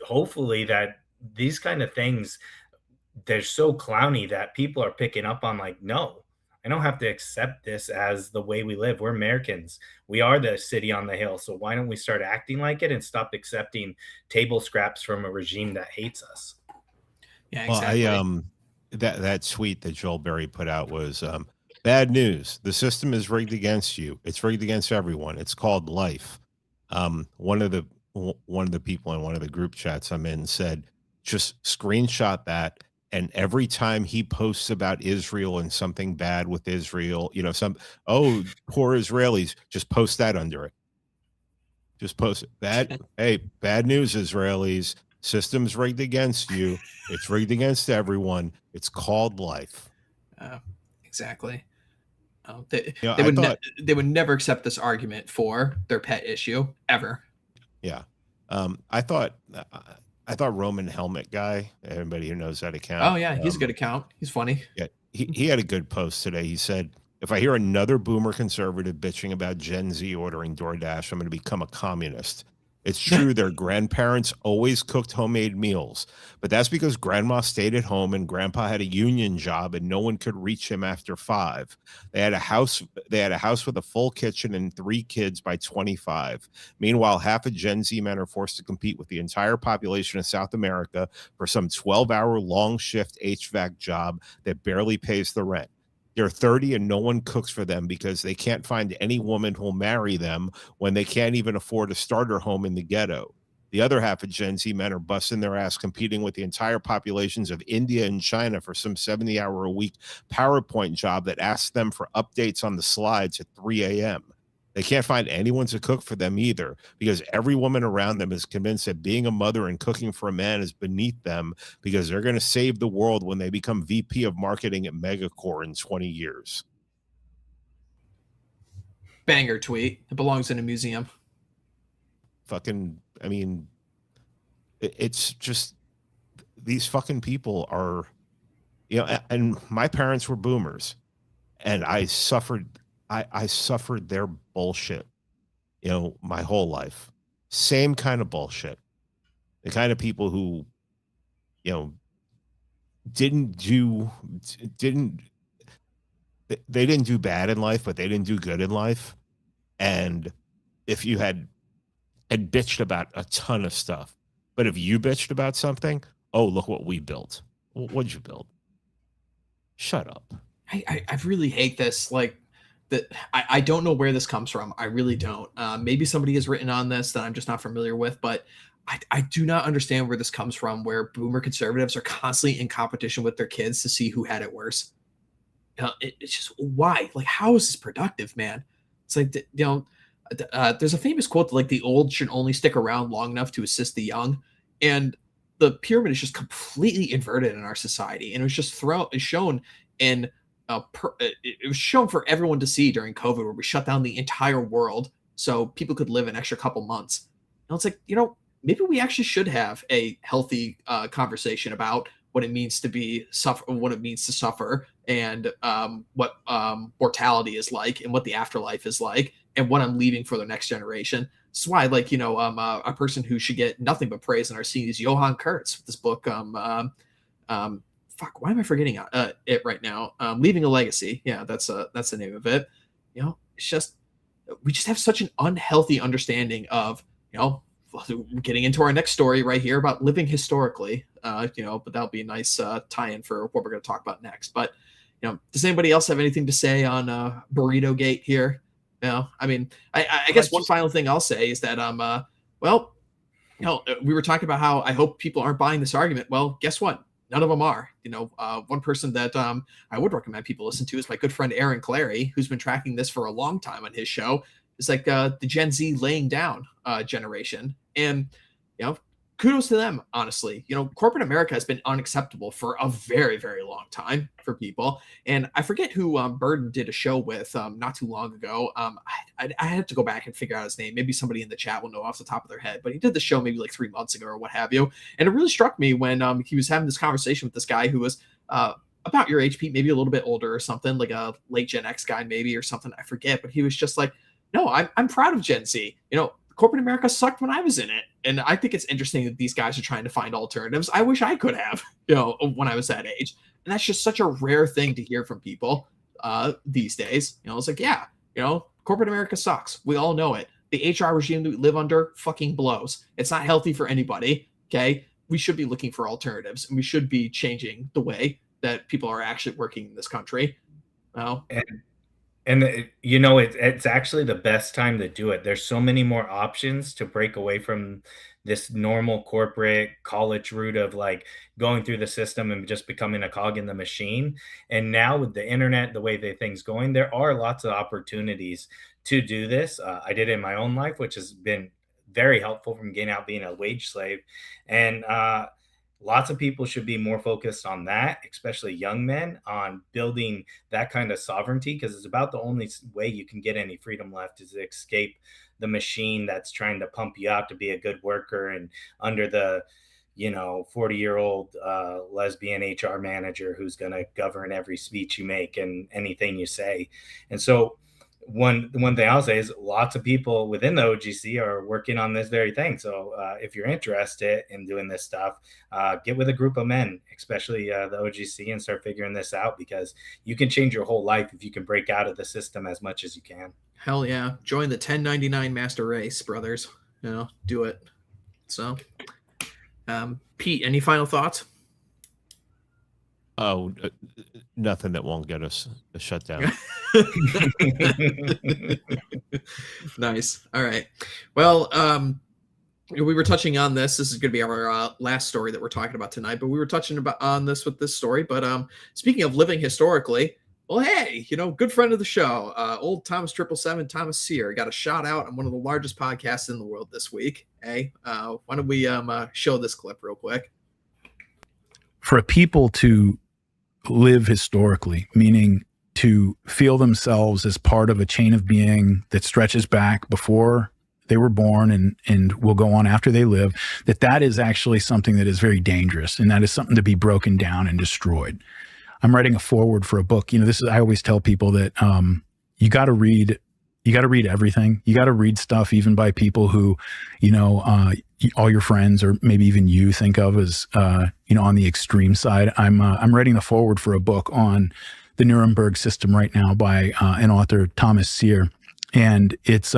hopefully that these kind of things they're so clowny that people are picking up on, like, no, I don't have to accept this as the way we live. We're Americans. We are the city on the hill. So why don't we start acting like it and stop accepting table scraps from a regime that hates us? Yeah, Well, exactly. that tweet that Joel Berry put out was bad news. The system is rigged against you. It's rigged against everyone. It's called life. One of the people in one of the group chats I'm in said, just screenshot that. And every time he posts about Israel and something bad with Israel, oh, poor Israelis, just post that under it. Just post it. Hey, bad news, Israelis. System's rigged against you. It's rigged against everyone. It's called life. Exactly. They would never accept this argument for their pet issue ever. Yeah. I thought Roman Helmet guy, everybody who knows that account. Oh yeah, he's a good account. He's funny. Yeah, he had a good post today. He said, if I hear another boomer conservative bitching about Gen Z ordering DoorDash, I'm going to become a communist. It's true their grandparents always cooked homemade meals, but that's because grandma stayed at home and grandpa had a union job and no one could reach him after 5. They had a house with a full kitchen and 3 kids by 25. Meanwhile, half of Gen Z men are forced to compete with the entire population of South America for some 12-hour long shift HVAC job that barely pays the rent. They're 30 and no one cooks for them because they can't find any woman who'll marry them when they can't even afford a starter home in the ghetto. The other half of Gen Z men are busting their ass competing with the entire populations of India and China for some 70-hour-a-week PowerPoint job that asks them for updates on the slides at 3 a.m. They can't find anyone to cook for them either because every woman around them is convinced that being a mother and cooking for a man is beneath them because they're going to save the world when they become VP of marketing at Megacorp in 20 years. Banger tweet. It belongs in a museum. It's just these fucking people are, and my parents were boomers and I suffered their bullshit, my whole life. Same kind of bullshit. The kind of people who, they didn't do bad in life, but they didn't do good in life. And if you had bitched about a ton of stuff, but if you bitched about something, oh, look what we built. What'd you build? Shut up. I really hate this. Like, I don't know where this comes from. I really don't. Maybe somebody has written on this that I'm just not familiar with, but I do not understand where this comes from, where boomer conservatives are constantly in competition with their kids to see who had it worse. It's just, why? Like, how is this productive, man? It's like, there's a famous quote that, like, the old should only stick around long enough to assist the young. And the pyramid is just completely inverted in our society. And it was just shown in it was shown for everyone to see during COVID, where we shut down the entire world so people could live an extra couple months. And it's like, maybe we actually should have a healthy conversation about what it means to suffer, and what mortality is like, and what the afterlife is like, and what I'm leaving for the next generation. That's why, like, a person who should get nothing but praise in our scene is Johann Kurtz with this book. Fuck, why am I forgetting it right now? Leaving a Legacy. Yeah, that's the name of it. It's just, we just have such an unhealthy understanding of, getting into our next story right here about living historically. But that'll be a nice tie-in for what we're going to talk about next. But, does anybody else have anything to say on Burrito Gate here? I guess one final thing I'll say is that, we were talking about how I hope people aren't buying this argument. Well, guess what? None of them are. One person that I would recommend people listen to is my good friend Aaron Clary, who's been tracking this for a long time on his show. It's like the Gen Z laying down generation. And, kudos to them, honestly. Corporate America has been unacceptable for a very, very long time for people. And I forget who Burden did a show with not too long ago. I had to go back and figure out his name. Maybe somebody in the chat will know off the top of their head. But he did the show maybe like 3 months ago or what have you. And it really struck me when he was having this conversation with this guy who was about your age, Pete, maybe a little bit older or something, like a late Gen X guy maybe or something. I forget. But he was just like, no, I'm proud of Gen Z. corporate America sucked when I was in it. And I think it's interesting that these guys are trying to find alternatives. I wish I could have, when I was that age. And that's just such a rare thing to hear from people these days. It's like, yeah, corporate America sucks. We all know it. The HR regime that we live under fucking blows. It's not healthy for anybody. Okay. We should be looking for alternatives, and we should be changing the way that people are actually working in this country. Well, and it's actually the best time to do it. There's so many more options to break away from this normal corporate college route of like going through the system and just becoming a cog in the machine. And now with the internet, the way the thing's going, there are lots of opportunities to do this. I did it in my own life, which has been very helpful from getting out being a wage slave. And lots of people should be more focused on that, especially young men, on building that kind of sovereignty, because it's about the only way you can get any freedom left is to escape the machine that's trying to pump you out to be a good worker and under the 40-year-old lesbian HR manager who's going to govern every speech you make and anything you say. And so one thing I'll say is lots of people within the OGC are working on this very thing. So if you're interested in doing this stuff, get with a group of men, especially the OGC, and start figuring this out, because you can change your whole life if you can break out of the system as much as you can. Hell yeah. Join the 1099 master race, brothers. Do it. So, Pete, any final thoughts? Oh, nothing that won't get us shut down. Nice. All right. Well, we were touching on this. This is going to be our last story that we're talking about tonight, but we were touching on this with this story. But speaking of living historically, well, hey, good friend of the show, old Thomas 777, Thomas Sear, got a shout out on one of the largest podcasts in the world this week. Hey, why don't we show this clip real quick? For people to live historically, meaning to feel themselves as part of a chain of being that stretches back before they were born and will go on after they live, that is actually something that is very dangerous, and that is something to be broken down and destroyed. I'm writing a foreword for a book. I always tell people that you got to read everything. You got to read stuff even by people who, all your friends or maybe even you think of as, on the extreme side. I'm writing the foreword for a book on the Nuremberg system right now by an author, Thomas Sear. And it's,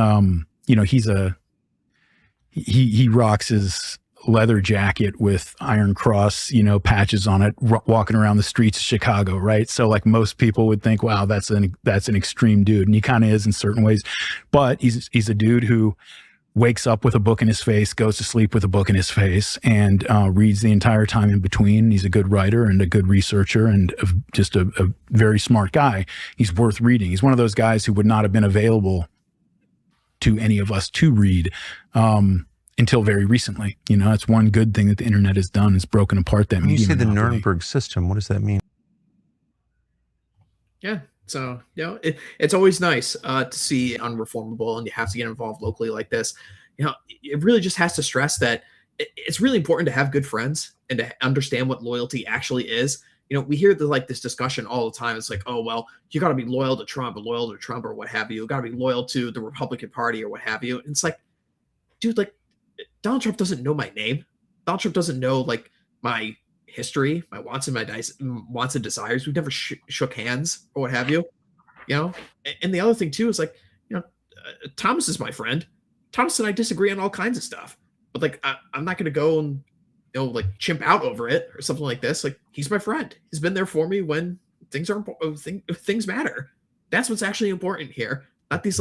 he rocks his leather jacket with Iron Cross, patches on it, walking around the streets of Chicago, right? So like most people would think, wow, that's an extreme dude. And he kind of is in certain ways, but he's a dude who wakes up with a book in his face, goes to sleep with a book in his face, and reads the entire time in between. He's a good writer and a good researcher and just a very smart guy. He's worth reading. He's one of those guys who would not have been available to any of us to read until very recently. It's one good thing that the internet has done. It's broken apart that medium. When you say the Nuremberg system, what does that mean? Yeah. So, it's always nice to see unreformable, and you have to get involved locally like this. It really just has to stress that it's really important to have good friends and to understand what loyalty actually is. We hear this discussion all the time. It's like, oh, well, you got to be loyal to Trump or what have you. You got to be loyal to the Republican Party or what have you. And it's like, dude, Donald Trump doesn't know my name. Donald Trump doesn't know my history, my wants and desires. We've never shook hands or what have you. And the other thing too is Thomas is my friend. Thomas and I disagree on all kinds of stuff, but I'm not going to go and chimp out over it or something like this. He's my friend. He's been there for me when things matter. That's what's actually important here, not these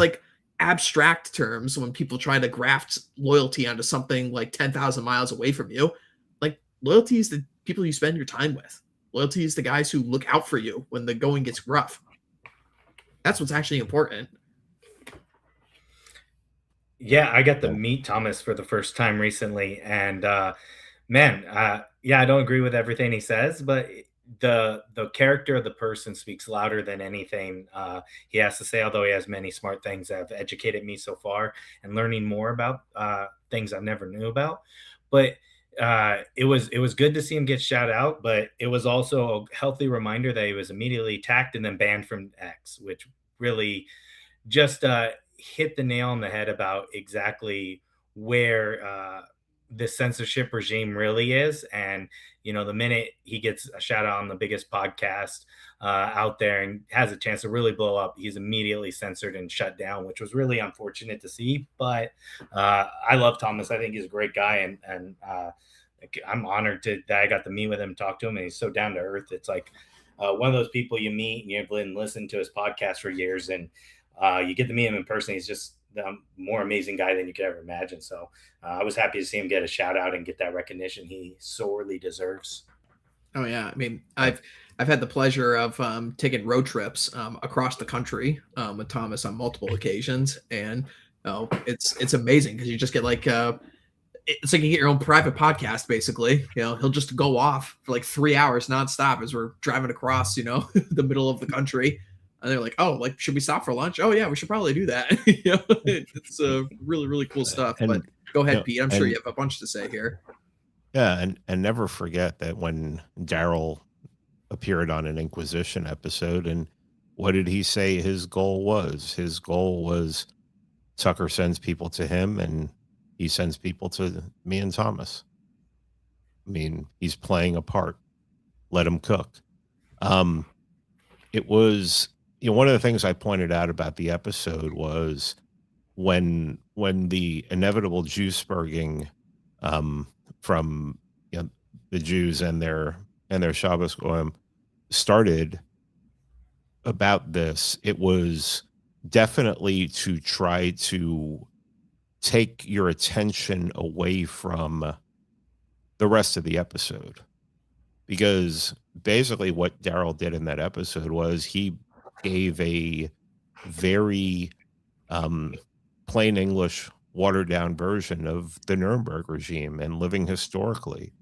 abstract terms when people try to graft loyalty onto something 10,000 miles away from you. Loyalty is the people you spend your time with. Loyalty is the guys who look out for you when the going gets rough. That's what's actually important. Yeah, I got to meet Thomas for the first time recently, and I don't agree with everything he says, but the character of the person speaks louder than anything he has to say, although he has many smart things that have educated me so far and learning more about things I never knew about. But it was good to see him get shout out, but it was also a healthy reminder that he was immediately attacked and then banned from X, which really just hit the nail on the head about exactly where the censorship regime really is. And, the minute he gets a shout out on the biggest podcast out there and has a chance to really blow up, he's immediately censored and shut down, which was really unfortunate to see. But I love Thomas. I think he's a great guy. And I'm honored that I got to meet with him, talk to him, and he's so down to earth. It's like one of those people you meet and you've been listening to his podcast for years, and you get to meet him in person. He's just a more amazing guy than you could ever imagine. So I was happy to see him get a shout out and get that recognition he sorely deserves. Oh yeah, I mean, I've had the pleasure of taking road trips across the country with Thomas on multiple occasions, and it's amazing because you just get like it's like you get your own private podcast basically. He'll just go off for like 3 hours nonstop as we're driving across the middle of the country. And they're like, oh, like, should we stop for lunch? Oh yeah, we should probably do that. It's really, really cool stuff. But go ahead, Pete. I'm sure you have a bunch to say here. Yeah, and never forget that when Daryl appeared on an Inquisition episode, and what did he say his goal was? His goal was Tucker sends people to him, and he sends people to me and Thomas. I mean, he's playing a part. Let him cook. It was, one of the things I pointed out about the episode was when the inevitable Jew-spurging from the Jews and their Shabbos Goyim started about this, it was definitely to try to take your attention away from the rest of the episode. Because basically what Daryl did in that episode was he gave a very plain English, watered down version of the Nuremberg regime and living historically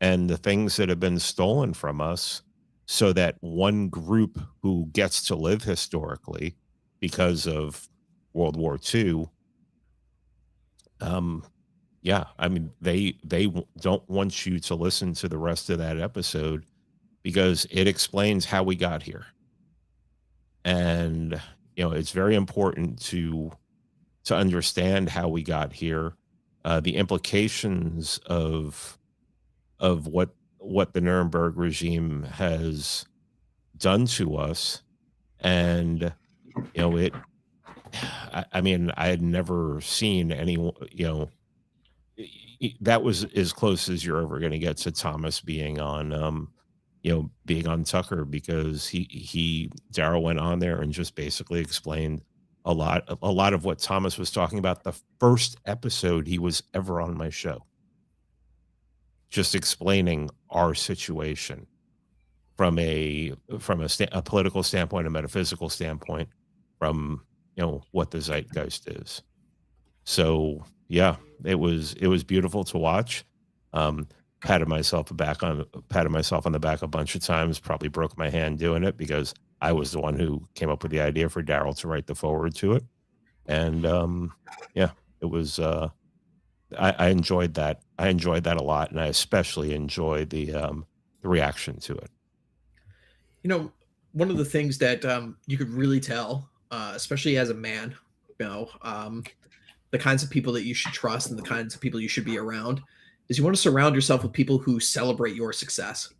and the things that have been stolen from us, so that one group who gets to live historically because of World War II, I mean, they don't want you to listen to the rest of that episode because it explains how we got here. And, it's very important to understand how we got here, the implications of what the Nuremberg regime has done to us. And, I mean, I had never seen anyone, that was as close as you're ever going to get to Thomas being on, being on Tucker, because Daryl went on there and just basically explained a lot of what Thomas was talking about the first episode he was ever on my show, just explaining our situation from a political standpoint, a metaphysical standpoint, from what the zeitgeist is. So yeah, it was beautiful to watch. Patted myself on the back a bunch of times, probably broke my hand doing it because I was the one who came up with the idea for Daryl to write the foreword to it. And it was I enjoyed that. I enjoyed that a lot, and I especially enjoyed the reaction to it. One of the things that you could really tell, especially as a man, the kinds of people that you should trust and the kinds of people you should be around, is you want to surround yourself with people who celebrate your success,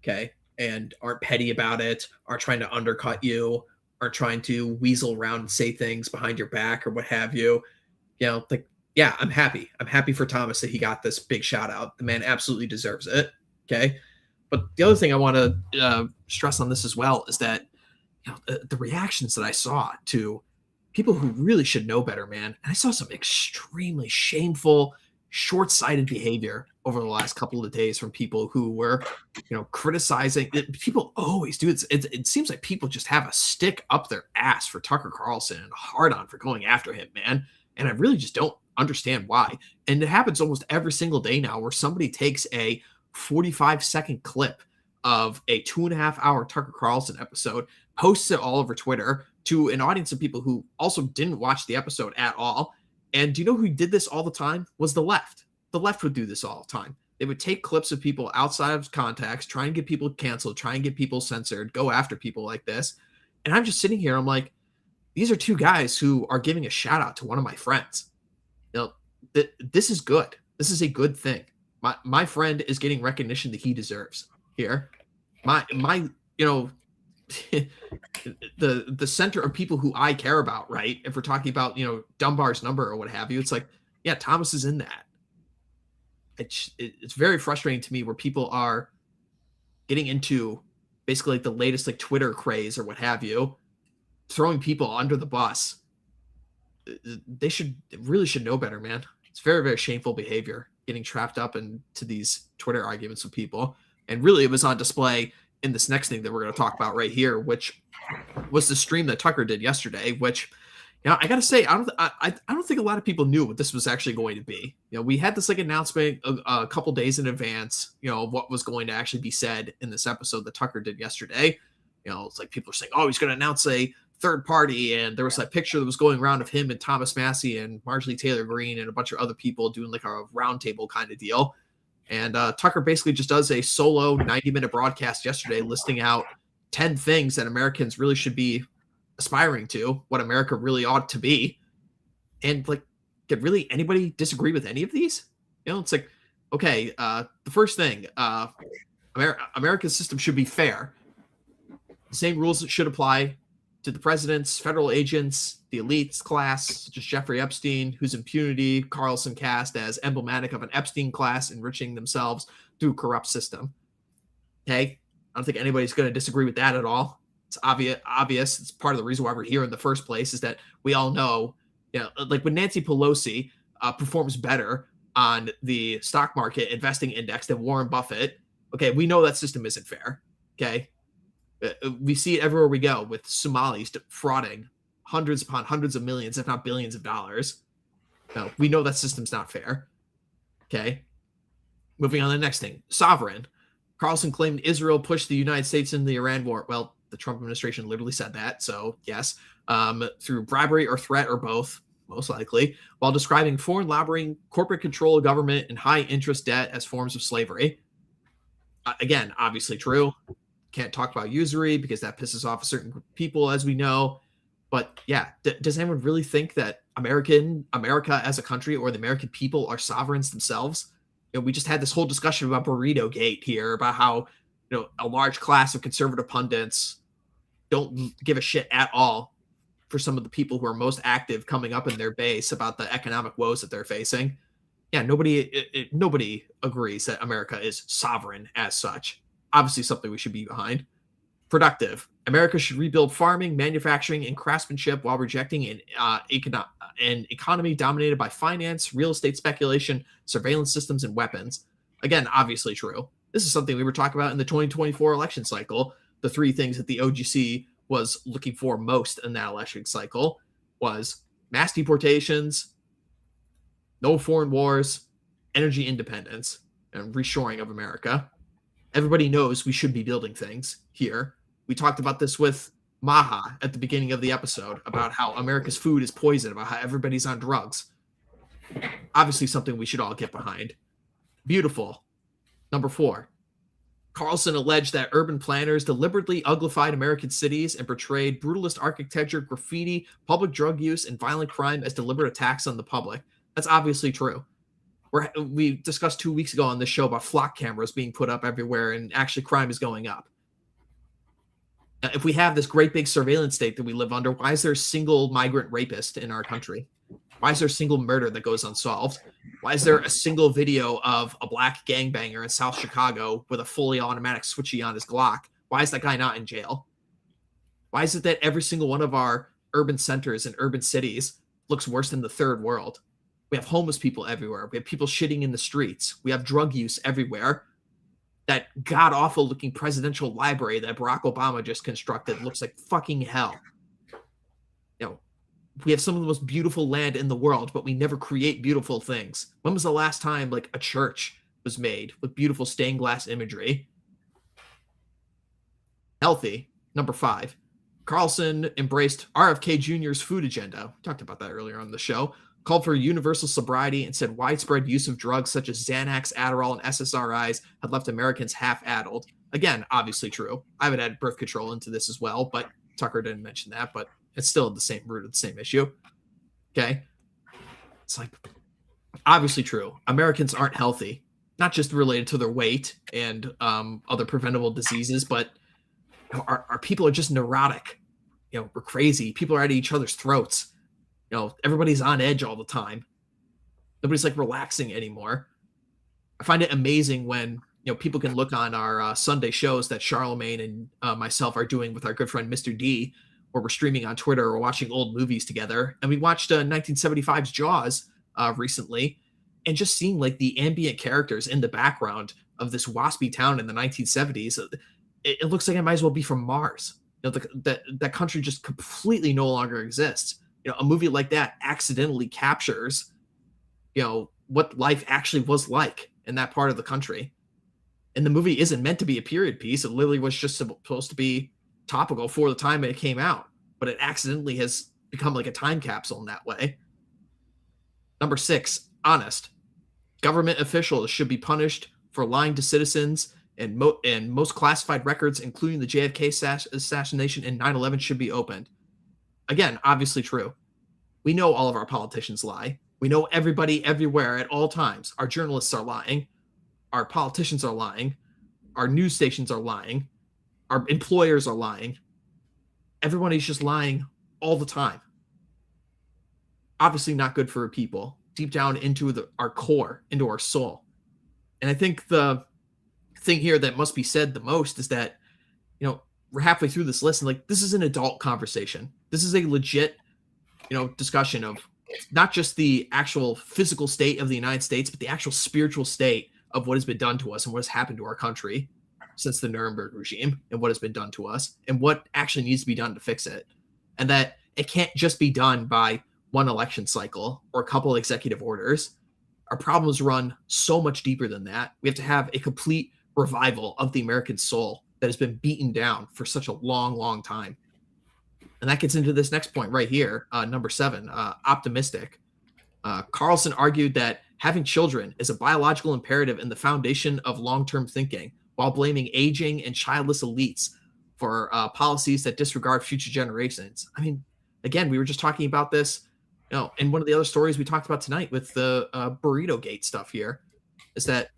okay, and aren't petty about it, aren't trying to undercut you, aren't trying to weasel around and say things behind your back or what have you. Like, yeah, I'm happy. I'm happy for Thomas that he got this big shout out. The man absolutely deserves it, okay? But the other thing I want to stress on this as well is that the reactions that I saw to people who really should know better, man. And I saw some extremely shameful, short-sighted behavior over the last couple of days from people who were, criticizing. People always do it. It seems like people just have a stick up their ass for Tucker Carlson and a hard-on for going after him, man. And I really just don't understand why. And it happens almost every single day now, where somebody takes a 45-second clip of a 2.5-hour Tucker Carlson episode, posts it all over Twitter to an audience of people who also didn't watch the episode at all. And do you know who did this all the time? Was the left. The left would do this all the time. They would take clips of people outside of context, try and get people canceled, try and get people censored, go after people like this. And I'm just sitting here, I'm like, these are two guys who are giving a shout out to one of my friends. this is good. This is a good thing. My friend is getting recognition that he deserves here. My the center of people who I care about, right? If we're talking about, Dunbar's number or what have you, it's like, yeah, Thomas is in that. It's very frustrating to me where people are getting into basically like the latest like Twitter craze or what have you, throwing people under the bus. They really should know better, man. It's very, very shameful behavior, getting trapped up into these Twitter arguments with people. And really, it was on display in this next thing that we're going to talk about right here, which was the stream that Tucker did yesterday, which, I got to say, I don't think a lot of people knew what this was actually going to be. We had this like announcement a couple days in advance, of what was going to actually be said in this episode that Tucker did yesterday. It's like people are saying, oh, he's going to announce a third party, and there was that picture that was going around of him and Thomas Massey and Marjorie Taylor Greene and a bunch of other people doing like a roundtable kind of deal. And Tucker basically just does a solo 90-minute broadcast yesterday listing out 10 things that Americans really should be aspiring to, what America really ought to be. And like, did really anybody disagree with any of these? It's like, okay, the first thing, America's system should be fair. The same rules that should apply to the presidents, federal agents, the elites class, such as Jeffrey Epstein, whose impunity Carlson cast as emblematic of an Epstein class enriching themselves through a corrupt system. Okay? I don't think anybody's going to disagree with that at all. It's obvious. It's part of the reason why we're here in the first place, is that we all know, like when Nancy Pelosi performs better on the stock market investing index than Warren Buffett, okay, we know that system isn't fair. Okay? We see it everywhere we go with Somalis frauding hundreds upon hundreds of millions, if not billions of dollars. No, we know that system's not fair. Okay. Moving on to the next thing. Sovereign. Carlson claimed Israel pushed the United States into the Iran war. Well, the Trump administration literally said that. So yes, through bribery or threat or both, most likely, while describing foreign lobbying, corporate control of government, and high interest debt as forms of slavery. Again, obviously true. Can't talk about usury because that pisses off a certain group of people, as we know. But yeah, does anyone really think that America as a country or the American people are sovereigns themselves? We just had this whole discussion about Burrito Gate here, about how a large class of conservative pundits don't give a shit at all for some of the people who are most active coming up in their base about the economic woes that they're facing. Yeah, nobody agrees that America is sovereign as such. Obviously something we should be behind. Productive. America should rebuild farming, manufacturing, and craftsmanship while rejecting an economy dominated by finance, real estate speculation, surveillance systems, and weapons. Again, obviously true. This is something we were talking about in the 2024 election cycle. The three things that the OGC was looking for most in that election cycle was mass deportations, no foreign wars, energy independence, and reshoring of America. Everybody knows we should be building things here. We talked about this with MAHA at the beginning of the episode about how America's food is poison, about how everybody's on drugs. Obviously something we should all get behind. Beautiful. Number 4. Carlson alleged that urban planners deliberately uglified American cities and portrayed brutalist architecture, graffiti, public drug use, and violent crime as deliberate attacks on the public. That's obviously true. We discussed 2 weeks ago on this show about flock cameras being put up everywhere, and actually crime is going up. Now, if we have this great big surveillance state that we live under, why is there a single migrant rapist in our country? Why is there a single murder that goes unsolved? Why is there a single video of a black gangbanger in South Chicago with a fully automatic switchy on his Glock? Why is that guy not in jail? Why is it that every single one of our urban centers and urban cities looks worse than the third world? We have homeless people everywhere. We have people shitting in the streets. We have drug use everywhere. That god-awful looking presidential library that Barack Obama just constructed looks like fucking hell. We have some of the most beautiful land in the world, but we never create beautiful things. When was the last time like a church was made with beautiful stained glass imagery? Healthy. Number 5. Carlson embraced RFK Jr.'s food agenda. We talked about that earlier on the show. Called for universal sobriety and said widespread use of drugs such as Xanax, Adderall, and SSRIs had left Americans half-addled. Again, obviously true. I would add birth control into this as well, but Tucker didn't mention that, but it's still the same root of the same issue. Okay? It's like, Obviously true. Americans aren't healthy, not just related to their weight and other preventable diseases, but our people are just neurotic. We're crazy. People are at each other's throats. Everybody's on edge all the time. Nobody's like relaxing anymore. I find it amazing when people can look on our Sunday shows that Charlemagne and myself are doing with our good friend Mr. D, where we're streaming on Twitter or watching old movies together. And we watched 1975's Jaws recently, and just seeing like the ambient characters in the background of this waspy town in the 1970s, it looks like it might as well be from Mars. That country just completely no longer exists. A movie like that accidentally captures, what life actually was like in that part of the country. And the movie isn't meant to be a period piece. It literally was just supposed to be topical for the time it came out, but it accidentally has become like a time capsule in that way. Number 6, honest. Government officials should be punished for lying to citizens, and most classified records, including the JFK assassination and 9/11, should be opened. Again, obviously true. We know all of our politicians lie. We know everybody everywhere at all times. Our journalists are lying. Our politicians are lying. Our news stations are lying. Our employers are lying. Everybody's just lying all the time. Obviously not good for people, deep down into our core, into our soul. And I think the thing here that must be said the most is that, we're halfway through this list, and like, this is an adult conversation. This is a legit, discussion of not just the actual physical state of the United States, but the actual spiritual state of what has been done to us and what has happened to our country since the Nuremberg regime, and what has been done to us and what actually needs to be done to fix it. And that it can't just be done by one election cycle or a couple executive orders. Our problems run so much deeper than that. We have to have a complete revival of the American soul that has been beaten down for such a long, long time. And that gets into this next point right here, number 7, optimistic. Carlson argued that having children is a biological imperative and the foundation of long-term thinking, while blaming aging and childless elites for policies that disregard future generations. I mean, again, we were just talking about this, in one of the other stories we talked about tonight with the Burrito Gate stuff here, is that,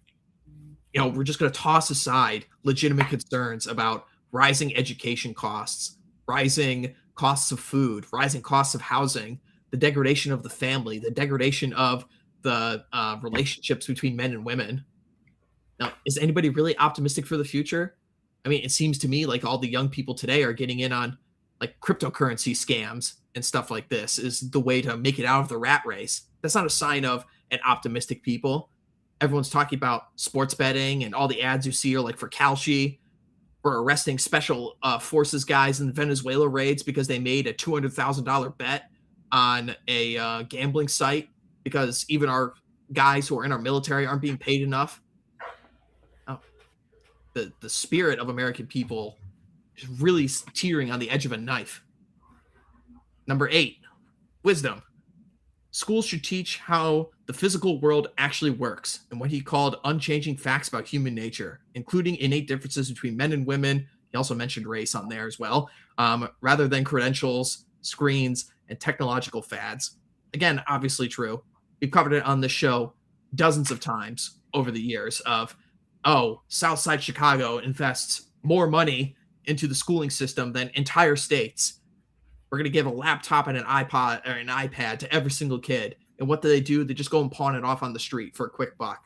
we're just going to toss aside legitimate concerns about rising education costs, rising costs of food, rising costs of housing, the degradation of the family, the degradation of the relationships between men and women. Now, is anybody really optimistic for the future? I mean, it seems to me like all the young people today are getting in on like cryptocurrency scams and stuff like this is the way to make it out of the rat race. That's not a sign of an optimistic people. Everyone's talking about sports betting, and all the ads you see are like for Calci. We're arresting special forces guys in the Venezuela raids because they made a $200,000 bet on a gambling site because even our guys who are in our military aren't being paid enough. The spirit of American people is really teetering on the edge of a knife. Number 8, wisdom. Schools should teach how the physical world actually works and what he called unchanging facts about human nature, including innate differences between men and women. He also mentioned race on there as well, rather than credentials, screens, and technological fads. Again, obviously true. We've covered it on this show dozens of times over the years of, Southside Chicago invests more money into the schooling system than entire states. We're going to give a laptop and an iPod or an iPad to every single kid. And what do? They just go and pawn it off on the street for a quick buck.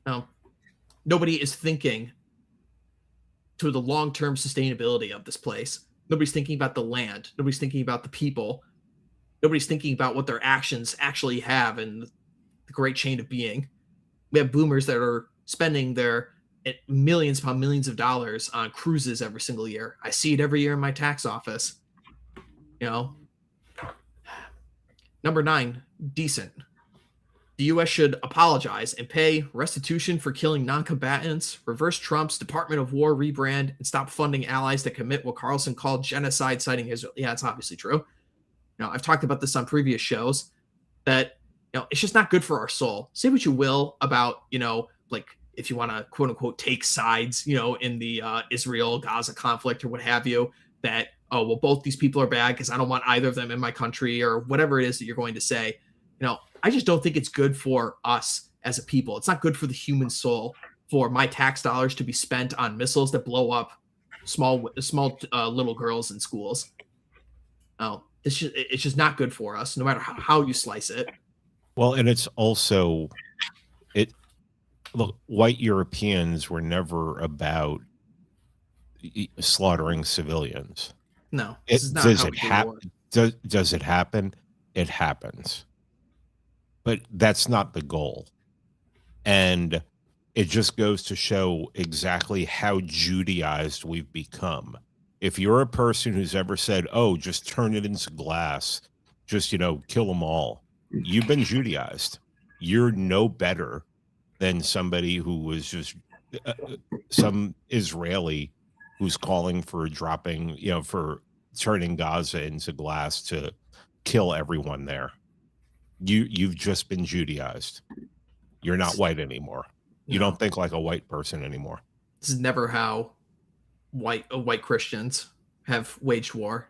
Now, nobody is thinking to the long-term sustainability of this place. Nobody's thinking about the land. Nobody's thinking about the people. Nobody's thinking about what their actions actually have in the great chain of being. We have boomers that are spending their millions upon millions of dollars on cruises every single year. I see it every year in my tax office. Number 9, decent. The U.S. should apologize and pay restitution for killing non-combatants, reverse Trump's Department of War rebrand, and stop funding allies that commit what Carlson called genocide, citing Israel. Yeah, it's obviously true. I've talked about this on previous shows that, it's just not good for our soul. Say what you will about, like if you want to quote unquote take sides, in the Israel-Gaza conflict or what have you, that, both these people are bad because I don't want either of them in my country or whatever it is that you're going to say. I just don't think it's good for us as a people. It's not good for the human soul for my tax dollars to be spent on missiles that blow up small little girls in schools. It's just not good for us, no matter how you slice it. Well, and it's also look, white Europeans were never about slaughtering civilians. No, this is not how we do war. Does it happen? It happens. But that's not the goal. And it just goes to show exactly how Judaized we've become. If you're a person who's ever said, oh, just turn it into glass, just, kill them all, you've been Judaized. You're no better than somebody who was just some Israeli who's calling for dropping, for turning Gaza into glass to kill everyone there. You've just been Judaized. You're not white anymore. You don't think like a white person anymore. This is never how white Christians have waged war.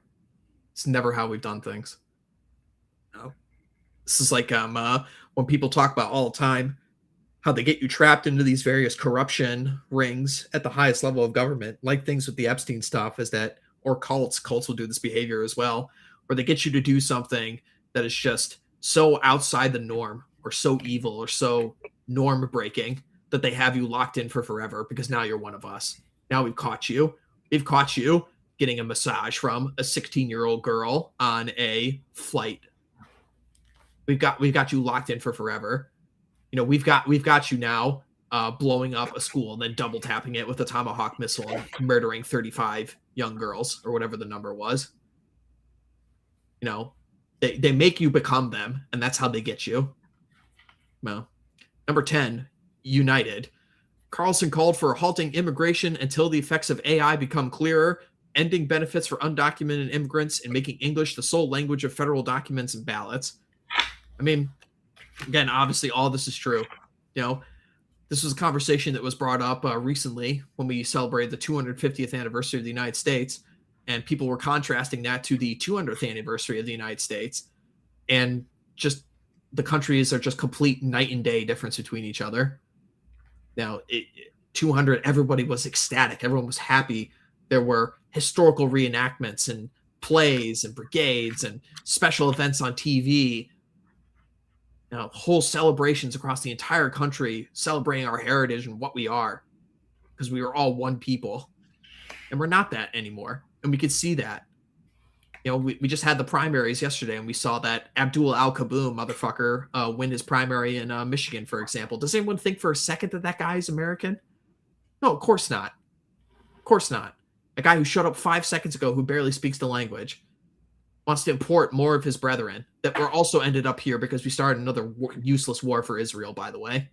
It's never how we've done things. No. This is like when people talk about all the time how they get you trapped into these various corruption rings at the highest level of government, like things with the Epstein stuff, or cults will do this behavior as well, where they get you to do something that is just so outside the norm or so evil or so norm breaking that they have you locked in for forever because now you're one of us. Now we've caught you. We've caught you getting a massage from a 16-year-old girl on a flight. We've got you locked in for forever. We've got you now blowing up a school and then double tapping it with a Tomahawk missile and murdering 35 young girls or whatever the number was. They make you become them, and that's how they get you. Well, number 10, United. Carlson called for halting immigration until the effects of AI become clearer, ending benefits for undocumented immigrants, and making English the sole language of federal documents and ballots. I mean, again, obviously all this is true. This was a conversation that was brought up recently when we celebrated the 250th anniversary of the United States, and people were contrasting that to the 200th anniversary of the United States, and just the countries are just complete night and day difference between each other. Now, 200, everybody was ecstatic. Everyone was happy. There were historical reenactments and plays and brigades and special events on TV. Whole celebrations across the entire country celebrating our heritage and what we are, because we are all one people, and we're not that anymore. And we could see that. We just had the primaries yesterday, and we saw that Abdul Al-Kaboom motherfucker win his primary in Michigan, for example. Does anyone think for a second that guy is American? No, of course not. Of course not. A guy who showed up 5 seconds ago who barely speaks the language wants to import more of his brethren that were also ended up here because we started another useless war for Israel, by the way.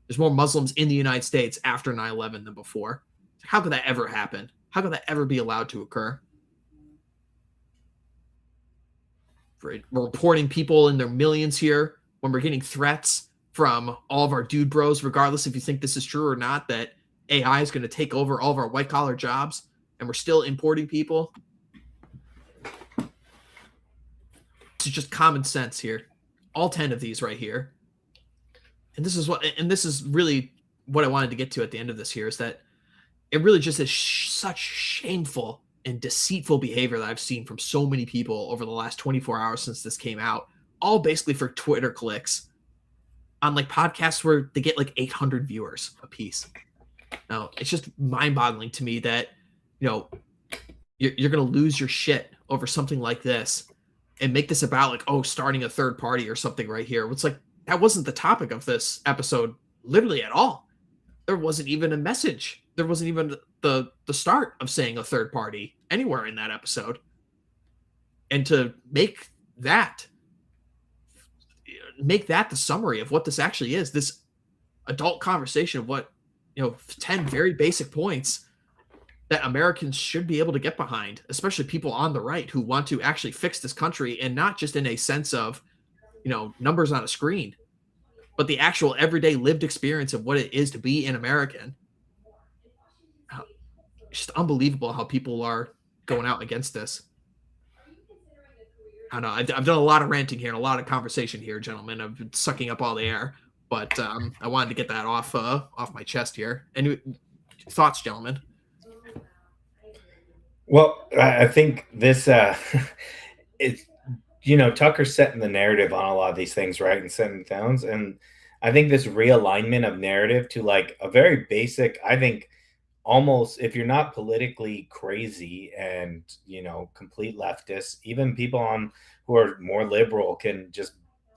There's more Muslims in the United States after 9/11 than before. How could that ever happen? How could that ever be allowed to occur? We're reporting people in their millions here when we're getting threats from all of our dude bros, regardless if you think this is true or not, that AI is going to take over all of our white collar jobs, and we're still importing people. It's just common sense here. All 10 of these right here. And this is really what I wanted to get to at the end of this here, is that it really just is such shameful and deceitful behavior that I've seen from so many people over the last 24 hours since this came out, all basically for Twitter clicks on like podcasts where they get like 800 viewers a piece. Now, it's just mind-boggling to me that, you're going to lose your shit over something like this and make this about like, oh, starting a third party or something right here. It's like, that wasn't the topic of this episode literally at all. There wasn't even a message. There wasn't even the start of saying a third party anywhere in that episode. And to make that the summary of what this actually is, this adult conversation of what, 10 very basic points that Americans should be able to get behind, especially people on the right who want to actually fix this country, and not just in a sense of, numbers on a screen, but the actual everyday lived experience of what it is to be an American. It's just unbelievable how people are going out against this. I don't know. I've done a lot of ranting here and a lot of conversation here, gentlemen. I've been sucking up all the air, but I wanted to get that off my chest here. Any thoughts, gentlemen? Well, I think this it's Tucker's setting the narrative on a lot of these things, right, and setting downs, and I think this realignment of narrative to like a very basic, I think almost if you're not politically crazy and complete leftists, even people on who are more liberal can just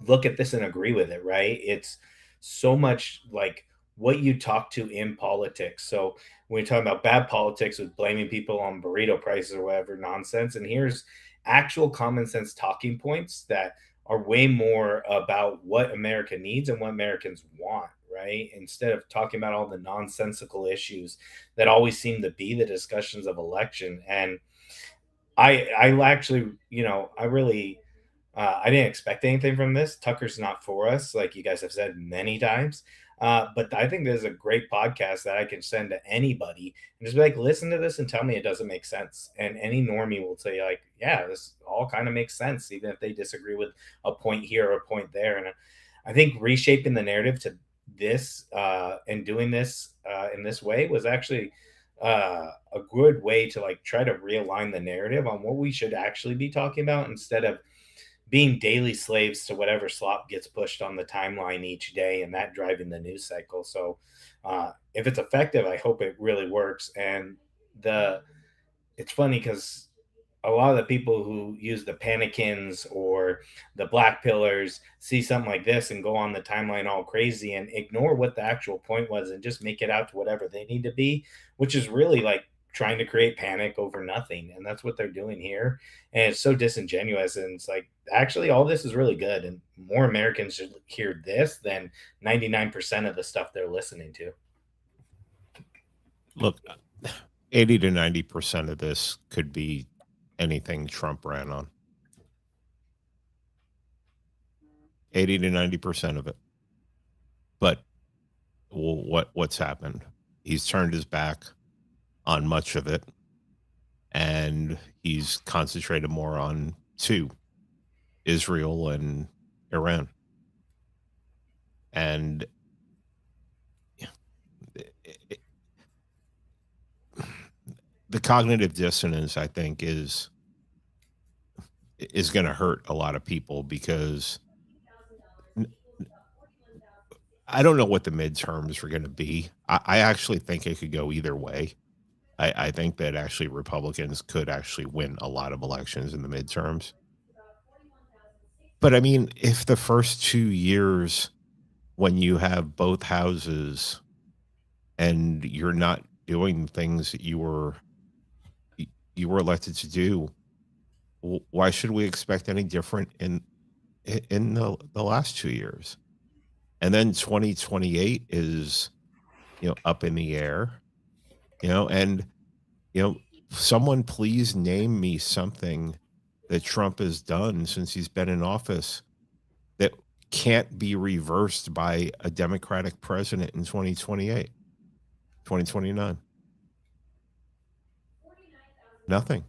look at this and agree with it, right? It's so much like what you talk to in politics. So when you're talking about bad politics with blaming people on burrito prices or whatever nonsense, and here's actual common sense talking points that are way more about what America needs and what Americans want, right? Instead of talking about all the nonsensical issues that always seem to be the discussions of election. And I actually, I really, I didn't expect anything from this. Tucker's not for us, like you guys have said many times. But I think this is a great podcast that I can send to anybody and just be like, listen to this and tell me it doesn't make sense. And any normie will say, like, yeah, this all kind of makes sense, even if they disagree with a point here or a point there. And I think reshaping the narrative to this and doing this in this way was actually a good way to like try to realign the narrative on what we should actually be talking about instead of being daily slaves to whatever slop gets pushed on the timeline each day and that driving the news cycle. So if it's effective, I hope it really works. And it's funny because a lot of the people who use the panikins or the black pillars see something like this and go on the timeline all crazy and ignore what the actual point was and just make it out to whatever they need to be, which is really like trying to create panic over nothing. And that's what they're doing here. And it's so disingenuous. And it's like, actually, all this is really good. And more Americans should hear this than 99% of the stuff they're listening to. Look, 80 to 90% of this could be anything Trump ran on. 80 to 90% of it. But what's happened? He's turned his back on much of it, and he's concentrated more on two, Israel and Iran. And the cognitive dissonance, I think, is going to hurt a lot of people because I don't know what the midterms are going to be. I actually think it could go either way. I think that actually Republicans could actually win a lot of elections in the midterms. But I mean, if the first 2 years when you have both houses and you're not doing things that you were elected to do, why should we expect any different in the last 2 years? And then 2028 is, up in the air, and, someone please name me something that Trump has done since he's been in office that can't be reversed by a Democratic president in 2028, 2029. Nothing.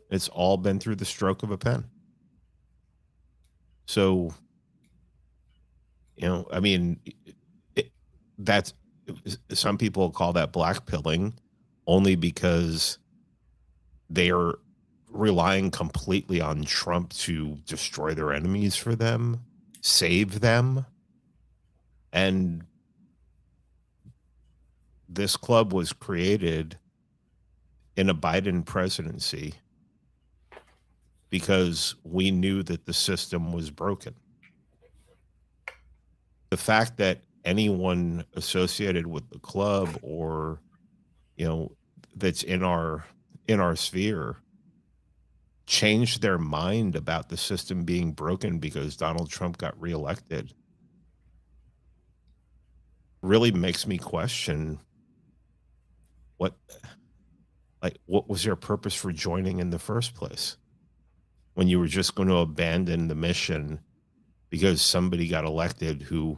It's all been through the stroke of a pen. So, I mean, that's, some people call that blackpilling only because they are relying completely on Trump to destroy their enemies for them, save them. And this club was created in a Biden presidency because we knew that the system was broken. The fact that anyone associated with the club or, that's in our sphere changed their mind about the system being broken because Donald Trump got reelected really makes me question what was their purpose for joining in the first place when you were just going to abandon the mission because somebody got elected who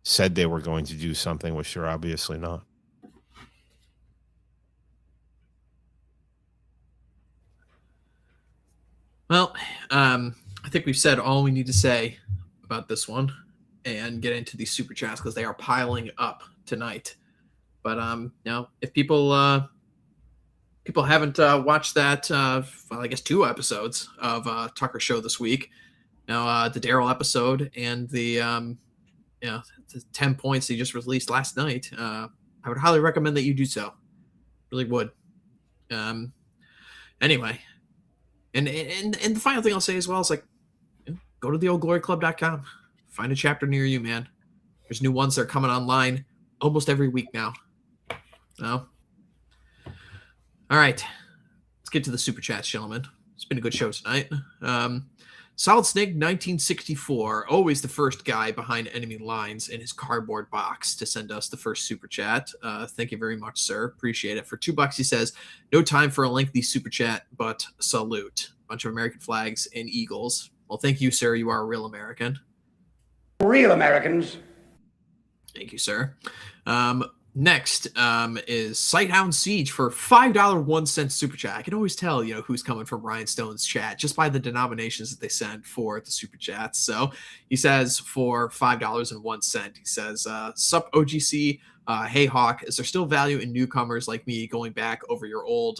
said they were going to do something which they're obviously not. Well, I think we've said all we need to say about this one and get into these super chats because they are piling up tonight. But if people haven't watched that, well, I guess 2 episodes of Tucker Show this week. Now the Daryl episode and the the 10 points he just released last night. I would highly recommend that you do so. Really would. Anyway, and the final thing I'll say as well is go to theoldgloryclub.com. Find a chapter near you, man. There's new ones that are coming online almost every week now. No. All right. Let's get to the super chats, gentlemen. It's been a good show tonight. Solid Snake 1964, always the first guy behind enemy lines in his cardboard box to send us the first super chat. Thank you very much, sir. Appreciate it. For $2, he says, no time for a lengthy super chat, but salute. Bunch of American flags and eagles. Well, thank you, sir. You are a real American. Real Americans. Thank you, sir. Next is Sighthound Siege for $5 1 super chat. I can always tell, who's coming from Ryan Stone's chat just by the denominations that they send for the super chats. So he says for $5.01, he says, sup OGC, hey Hawk, is there still value in newcomers like me going back over your old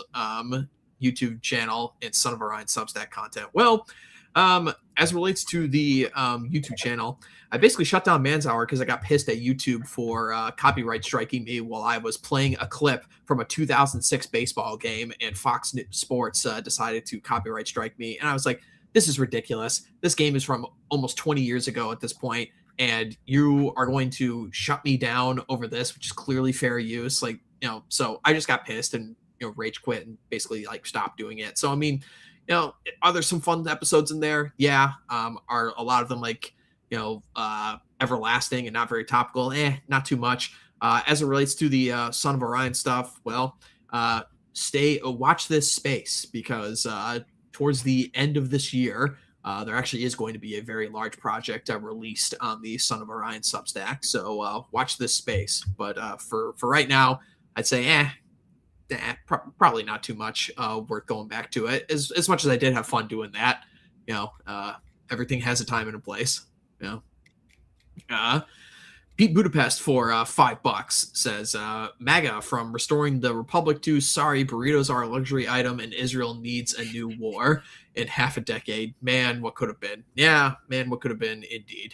YouTube channel and Son of Orion Substack content? Well, as it relates to the YouTube channel, I basically shut down Man's Hour because I got pissed at YouTube for copyright striking me while I was playing a clip from a 2006 baseball game, and Fox Sports decided to copyright strike me. And I was like, this is ridiculous. This game is from almost 20 years ago at this point, and you are going to shut me down over this, which is clearly fair use. So I just got pissed and, rage quit and basically stopped doing it. So, I mean, are there some fun episodes in there? Yeah. Are a lot of them everlasting and not very topical? Not too much. As it relates to the Son of Orion stuff, well, watch this space because towards the end of this year, there actually is going to be a very large project released on the Son of Orion Substack. So watch this space. But for right now, I'd say probably not too much worth going back to it. As much as I did have fun doing that, everything has a time and a place. Pete Budapest for $5 says, MAGA from restoring the Republic to sorry, burritos are a luxury item and Israel needs a new war in half a decade. Man, what could have been? Yeah, man, what could have been indeed.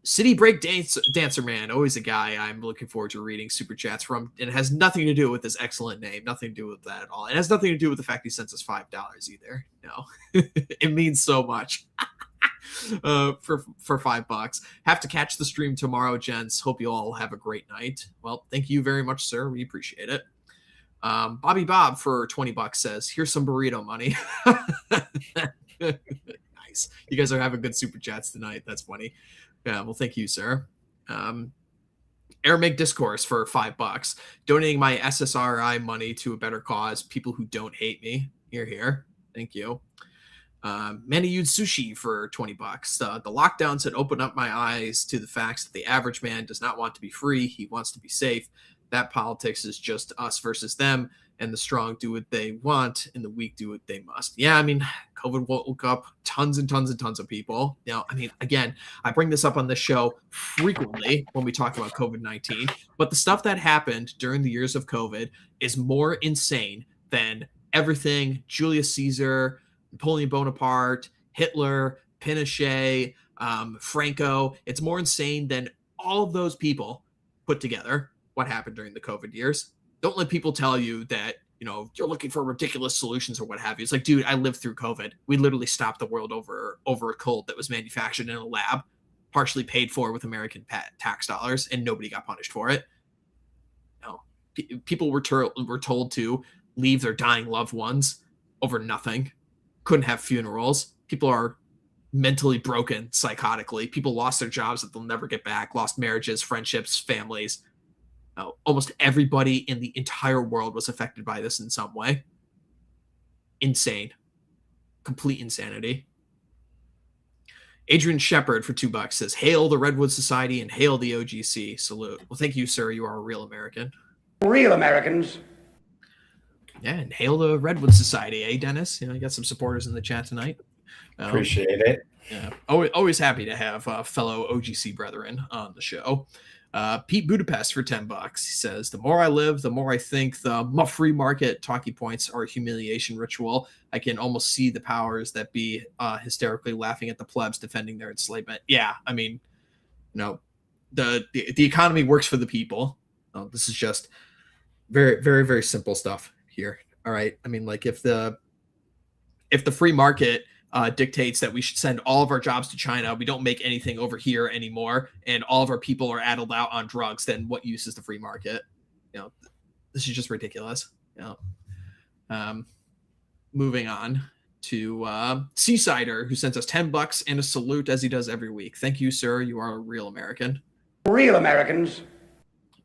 City Break Dancer Man, always a guy I'm looking forward to reading super chats from. And it has nothing to do with this excellent name. Nothing to do with that at all. It has nothing to do with the fact he sends us $5 either. No, it means so much. For $5. Have to catch the stream tomorrow, gents. Hope you all have a great night. Well, thank you very much, sir. We appreciate it. Bobby Bob for $20 says, here's some burrito money. Nice. You guys are having good super chats tonight. That's funny. Yeah, well, thank you, sir. Aramaic Discourse for $5. Donating my SSRI money to a better cause. People who don't hate me. Here. Thank you. Maniyud Sushi for $20. The lockdowns had opened up my eyes to the facts that the average man does not want to be free. He wants to be safe. That politics is just us versus them, and the strong do what they want and the weak do what they must. Yeah, I mean, COVID woke up tons and tons and tons of people. Again, I bring this up on this show frequently when we talk about COVID-19, but the stuff that happened during the years of COVID is more insane than everything Julius Caesar, Napoleon Bonaparte, Hitler, Pinochet, Franco. It's more insane than all of those people put together. What happened during the COVID years? Don't let people tell you that, you're looking for ridiculous solutions or what have you. It's like, dude, I lived through COVID. We literally stopped the world over a cold that was manufactured in a lab, partially paid for with American tax dollars, and nobody got punished for it. People were told to leave their dying loved ones over nothing. Couldn't have funerals. People are mentally broken psychotically. People lost their jobs that they'll never get back, lost marriages, friendships, families. Almost everybody in the entire world was affected by this in some way. Insane. Complete insanity. Adrian Shepard for $2 says, hail the Redwood Society and hail the OGC. Salute. Well, thank you, sir. You are a real American. Real Americans. Yeah, and hail the Redwood Society, eh, Dennis? You got some supporters in the chat tonight. Appreciate it. Yeah, always happy to have fellow OGC brethren on the show. Pete Budapest for $10. He says, the more I live, the more I think the free market talking points are a humiliation ritual. I can almost see the powers that be hysterically laughing at the plebs defending their enslavement. Yeah, I mean, the economy works for the people. This is just very, very, very simple stuff here. All right. I mean, like if the free market dictates that we should send all of our jobs to China, we don't make anything over here anymore, and all of our people are addled out on drugs, then what use is the free market? This is just ridiculous. Moving on to Seasider, who sends us $10 and a salute as he does every week. Thank you, sir. You are a real American. Real Americans.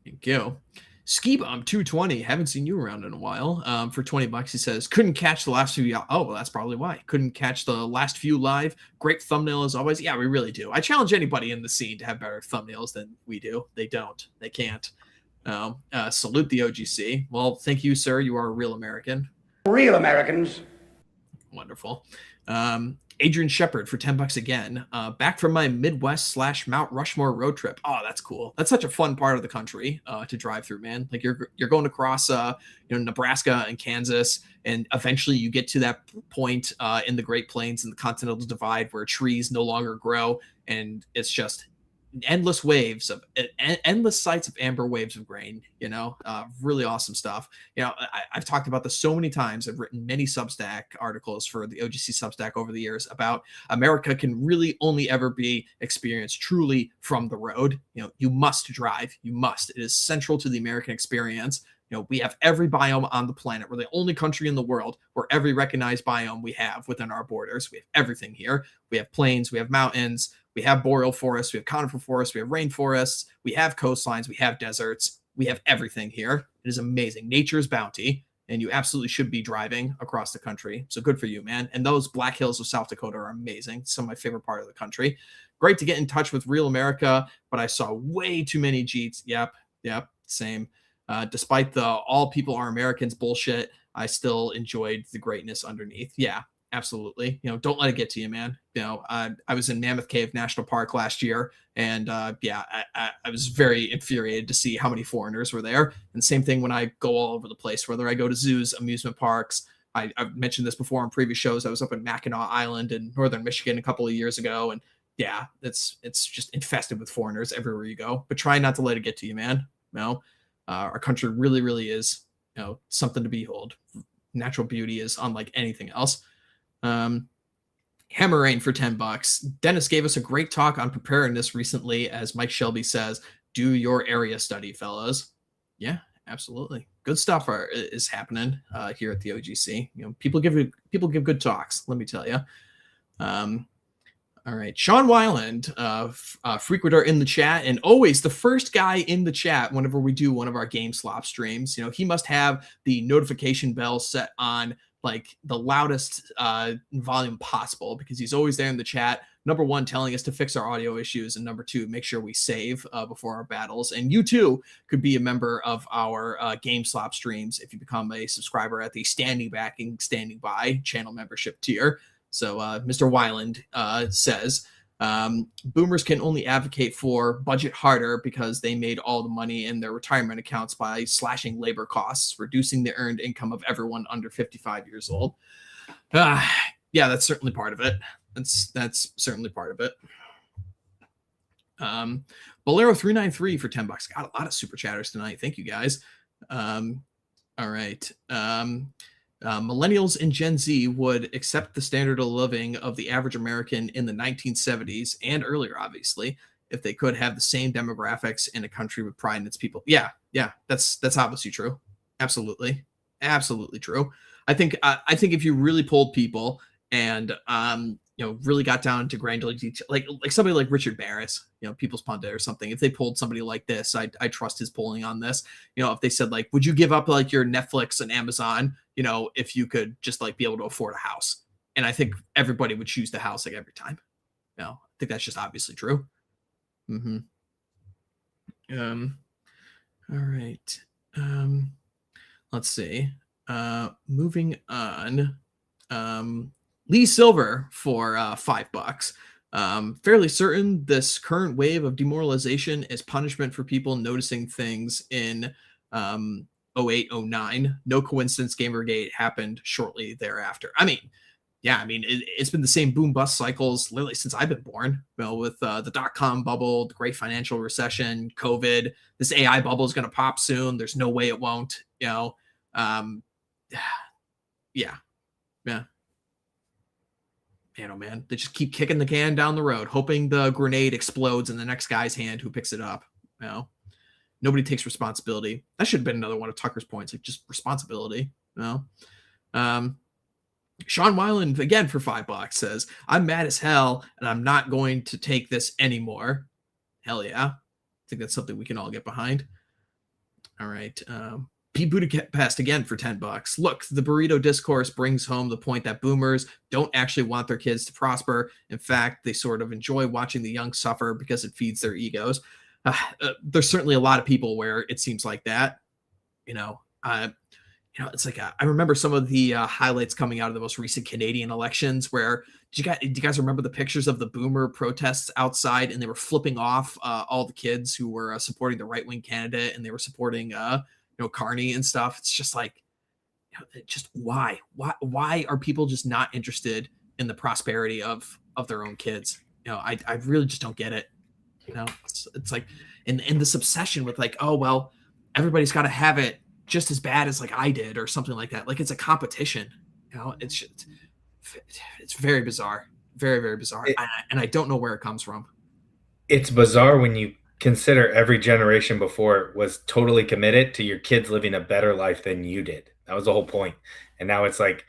Thank you. Ski Bomb 220, haven't seen you around in a while. For $20, he says, couldn't catch the last few. Oh, well, that's probably why. Couldn't catch the last few live. Great thumbnail as always. Yeah, we really do. I challenge anybody in the scene to have better thumbnails than we do. They don't. They can't. Salute the OGC. Well, thank you, sir. You are a real American. Real Americans. Wonderful. Adrian Shepard for $10 again. Back from my Midwest / Mount Rushmore road trip. Oh, that's cool. That's such a fun part of the country to drive through, man. Like you're going across Nebraska and Kansas, and eventually you get to that point in the Great Plains and the Continental Divide where trees no longer grow, and it's just endless waves of endless sights of amber waves of grain. Really awesome stuff. I've talked about this so many times. I've written many Substack articles for the OGC Substack over the years about America can really only ever be experienced truly from the road. You must drive. You must. It is central to the American experience. We have every biome on the planet. We're the only country in the world where every recognized biome we have within our borders. We have everything here. We have plains, we have mountains, we have boreal forests, we have conifer forests, we have rainforests, we have coastlines, we have deserts. We have everything here. It is amazing. Nature's bounty, and you absolutely should be driving across the country. So good for you, man. And those Black Hills of South Dakota are amazing. Some of my favorite part of the country. Great to get in touch with real America, but I saw way too many Jeets. Yep, same. Despite the all people are Americans bullshit, I still enjoyed the greatness underneath. Yeah, absolutely. Don't let it get to you, man. I was in Mammoth Cave National Park last year, and I was very infuriated to see how many foreigners were there. And same thing when I go all over the place, whether I go to zoos, amusement parks. I've mentioned this before on previous shows. I was up in Mackinac Island in northern Michigan a couple of years ago, and yeah, it's just infested with foreigners everywhere you go. But try not to let it get to you, man. Our country really, really is, something to behold. Natural beauty is unlike anything else. Hammer Rain for $10. Dennis gave us a great talk on preparedness recently. As Mike Shelby says, do your area study, fellows. Yeah, absolutely. Good stuff is happening here at the OGC. People give good talks. Let me tell you. All right, Sean Weiland, frequenter in the chat, and always the first guy in the chat whenever we do one of our Game Slop streams. He must have the notification bell set on like the loudest volume possible, because he's always there in the chat. Number one, telling us to fix our audio issues, and number two, make sure we save before our battles. And you too could be a member of our Game Slop streams if you become a subscriber at the Standing By channel membership tier. So Mr. Weiland says, boomers can only advocate for budget harder because they made all the money in their retirement accounts by slashing labor costs, reducing the earned income of everyone under 55 years old. Yeah, that's certainly part of it. That's certainly part of it. Bolero 393 for $10. Got a lot of super chatters tonight. Thank you guys. All right. Millennials and Gen Z would accept the standard of living of the average American in the 1970s and earlier, obviously, if they could have the same demographics in a country with pride in its people. Yeah, that's obviously true. Absolutely true. I think if you really polled people and really got down to granular detail, like somebody like Richard Barris, People's Pundit or something, if they polled somebody like this, I trust his polling on this. If they said like, would you give up like your Netflix and Amazon, if you could just like be able to afford a house? And I think everybody would choose the house like every time. I think that's just obviously true. All right. Let's see. Moving on. Lee Silver for $5. Fairly certain this current wave of demoralization is punishment for people noticing things in 08, 09. No coincidence Gamergate happened shortly thereafter. I mean, yeah, I mean, it's been the same boom bust cycles literally since I've been born. Well, with the dot-com bubble, the great financial recession, COVID, this AI bubble is going to pop soon. There's no way it won't, um, yeah. Man, oh man, they just keep kicking the can down the road, hoping the grenade explodes in the next guy's hand who picks it up. Nobody takes responsibility. That should have been another one of Tucker's points, like just responsibility. Sean Weiland again for $5 says, "I'm mad as hell, and I'm not going to take this anymore." Hell yeah, I think that's something we can all get behind. All right. Pete Budapest again for $10. Look, the burrito discourse brings home the point that boomers don't actually want their kids to prosper. In fact, they sort of enjoy watching the young suffer because it feeds their egos. There's certainly a lot of people where it seems like that. It's like I remember some of the highlights coming out of the most recent Canadian elections. Where do you guys remember the pictures of the boomer protests outside, and they were flipping off all the kids who were supporting the right wing candidate, and they were supporting Carney and stuff. It's just like, just why are people just not interested in the prosperity of their own kids? I really just don't get it. It's like, and this obsession with like, oh well, everybody's got to have it just as bad as like I did or something like that. Like it's a competition. It's very bizarre, very very bizarre, and I don't know where it comes from. It's bizarre when you consider every generation before was totally committed to your kids living a better life than you did. That was the whole point. And now it's like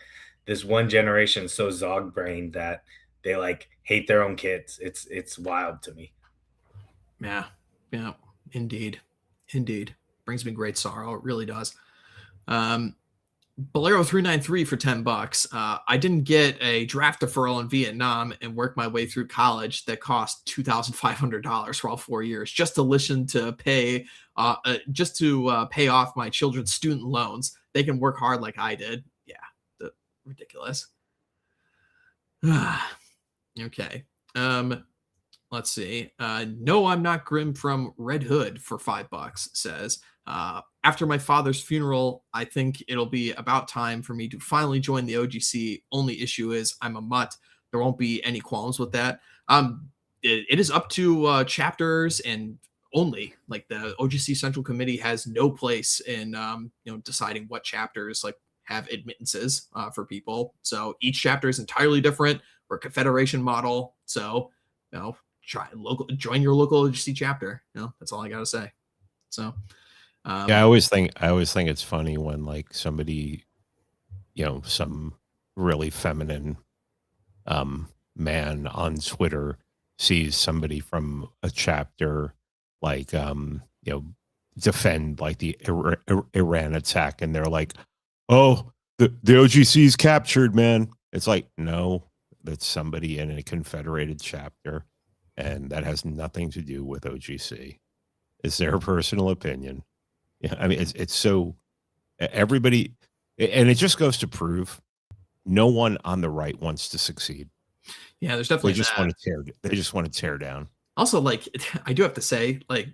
this one generation so zog-brained that they like hate their own kids. It's wild to me. Yeah, indeed. Brings me great sorrow. It really does. Bolero 393 for $10. I didn't get a draft deferral in Vietnam and work my way through college that cost $2,500 for all 4 years just to pay off my children's student loans. They can work hard like I did. Yeah, ridiculous. Okay. Let's see. No, I'm not grim from Red Hood for $5 says, after my father's funeral, I think it'll be about time for me to finally join the OGC. Only issue is I'm a mutt. There won't be any qualms with that. It is up to chapters, and only like the OGC Central Committee has no place in deciding what chapters like have admittances for people. So each chapter is entirely different. We're a confederation model. So join your local OGC chapter. That's all I gotta say. So yeah, I always think it's funny when like somebody, some really feminine man on Twitter sees somebody from a chapter like defend like the Iran attack, and they're like, oh, the OGC's captured, man. It's like, no, that's somebody in a confederated chapter, and that has nothing to do with OGC. It's their personal opinion. Yeah, I mean, it's so everybody, and it just goes to prove no one on the right wants to succeed. Yeah, there's definitely they just want to tear down. Also, like, I do have to say, like,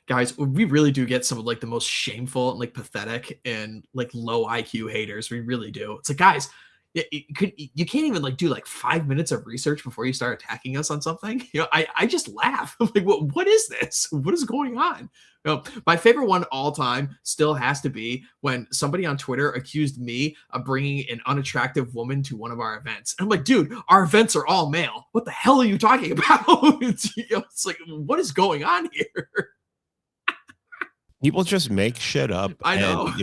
guys, we really do get some of like the most shameful and like pathetic and like low IQ haters. We really do. It's like, guys, you can't even like do like 5 minutes of research before you start attacking us on something. I just laugh. I'm like, what is this? What is going on? My favorite one all time still has to be when somebody on Twitter accused me of bringing an unattractive woman to one of our events. And I'm like, dude, our events are all male. What the hell are you talking about? It's like, what is going on here? People just make shit up. I know.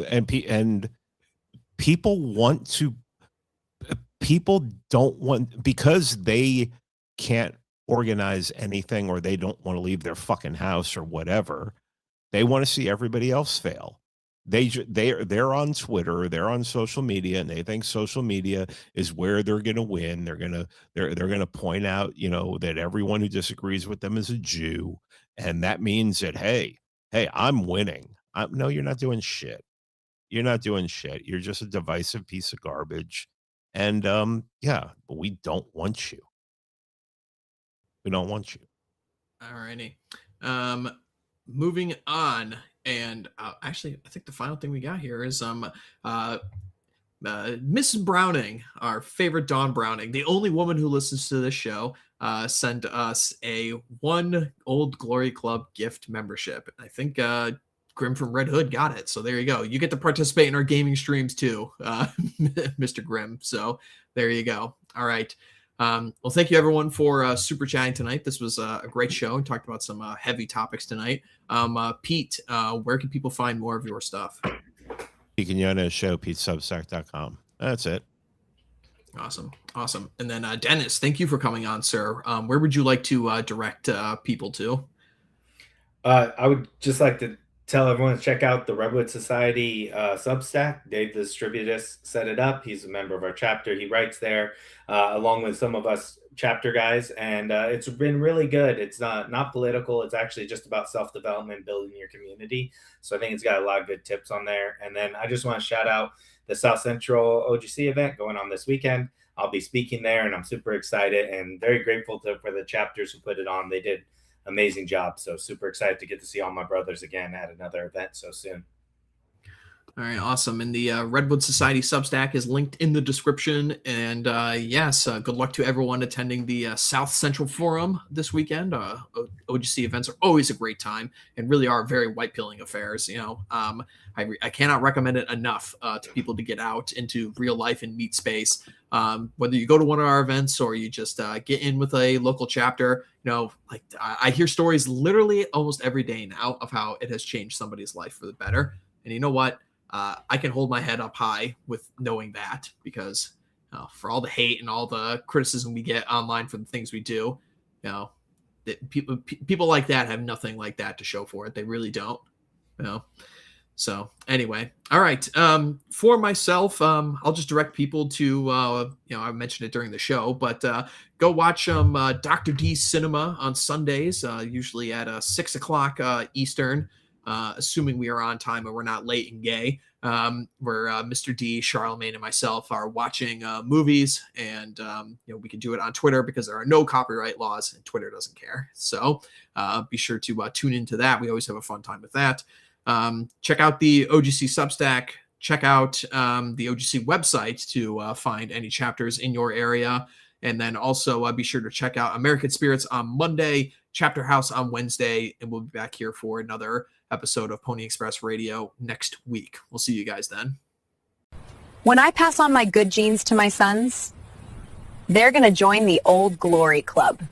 And people want to. People don't want, because they can't organize anything, or they don't want to leave their fucking house or whatever. They want to see everybody else fail. They're on Twitter, they're on social media, and they think social media is where they're going to win. They're going to point out, that everyone who disagrees with them is a Jew, and that means that hey, I'm winning. No, you're not doing shit. You're not doing shit. You're just a divisive piece of garbage. And yeah, but we don't want you. We don't want you. Alrighty. Moving on, and actually, I think the final thing we got here is Mrs. Browning, our favorite Dawn Browning, the only woman who listens to this show, sent us a one Old Glory Club gift membership. I think Grim from Red Hood got it. So there you go. You get to participate in our gaming streams too, Mr. Grim. So there you go. All right. Well, thank you everyone for super chatting tonight. This was a great show. We talked about some heavy topics tonight. Pete, where can people find more of your stuff? Pete Quinones Show, PeteSubstack.com. That's it. Awesome. And then Dennis, thank you for coming on, sir. Where would you like to direct people to? I would just like to tell everyone to check out the Redwood Society Substack. Dave the Distributus set it up. He's a member of our chapter. He writes there along with some of us chapter guys, and it's been really good. It's not political. It's actually just about self-development, building your community. So I think it's got a lot of good tips on there. And then I just want to shout out the South Central OGC event going on this weekend. I'll be speaking there, and I'm super excited and very grateful for the chapters who put it on. They did amazing job. So super excited to get to see all my brothers again at another event so soon. All right, awesome. And the Redwood Society Substack is linked in the description. And yes, good luck to everyone attending the South Central Forum this weekend. OGC events are always a great time and really are very white-pilling affairs. You know, I cannot recommend it enough to people to get out into real life and meet space. Whether you go to one of our events or you just get in with a local chapter, you know, like I hear stories literally almost every day now of how it has changed somebody's life for the better. And you know what? I can hold my head up high with knowing that, because for all the hate and all the criticism we get online for the things we do, you know, people like that have nothing like that to show for it. They really don't, you know. So anyway, all right. For myself, I'll just direct people to, you know, I mentioned it during the show, but go watch Dr. D's Cinema on Sundays, usually at 6 o'clock Eastern. Assuming we are on time and we're not late and gay, where Mr. D, Charlemagne, and myself are watching movies, and you know, we can do it on Twitter because there are no copyright laws and Twitter doesn't care. So be sure to tune into that. We always have a fun time with that. Check out the OGC Substack. Check out the OGC website to find any chapters in your area. And then also be sure to check out American Spirits on Monday, Chapter House on Wednesday, and we'll be back here for another episode of Pony Express Radio next week. We'll see you guys then. When I pass on my good genes to my sons, they're going to join the Old Glory Club.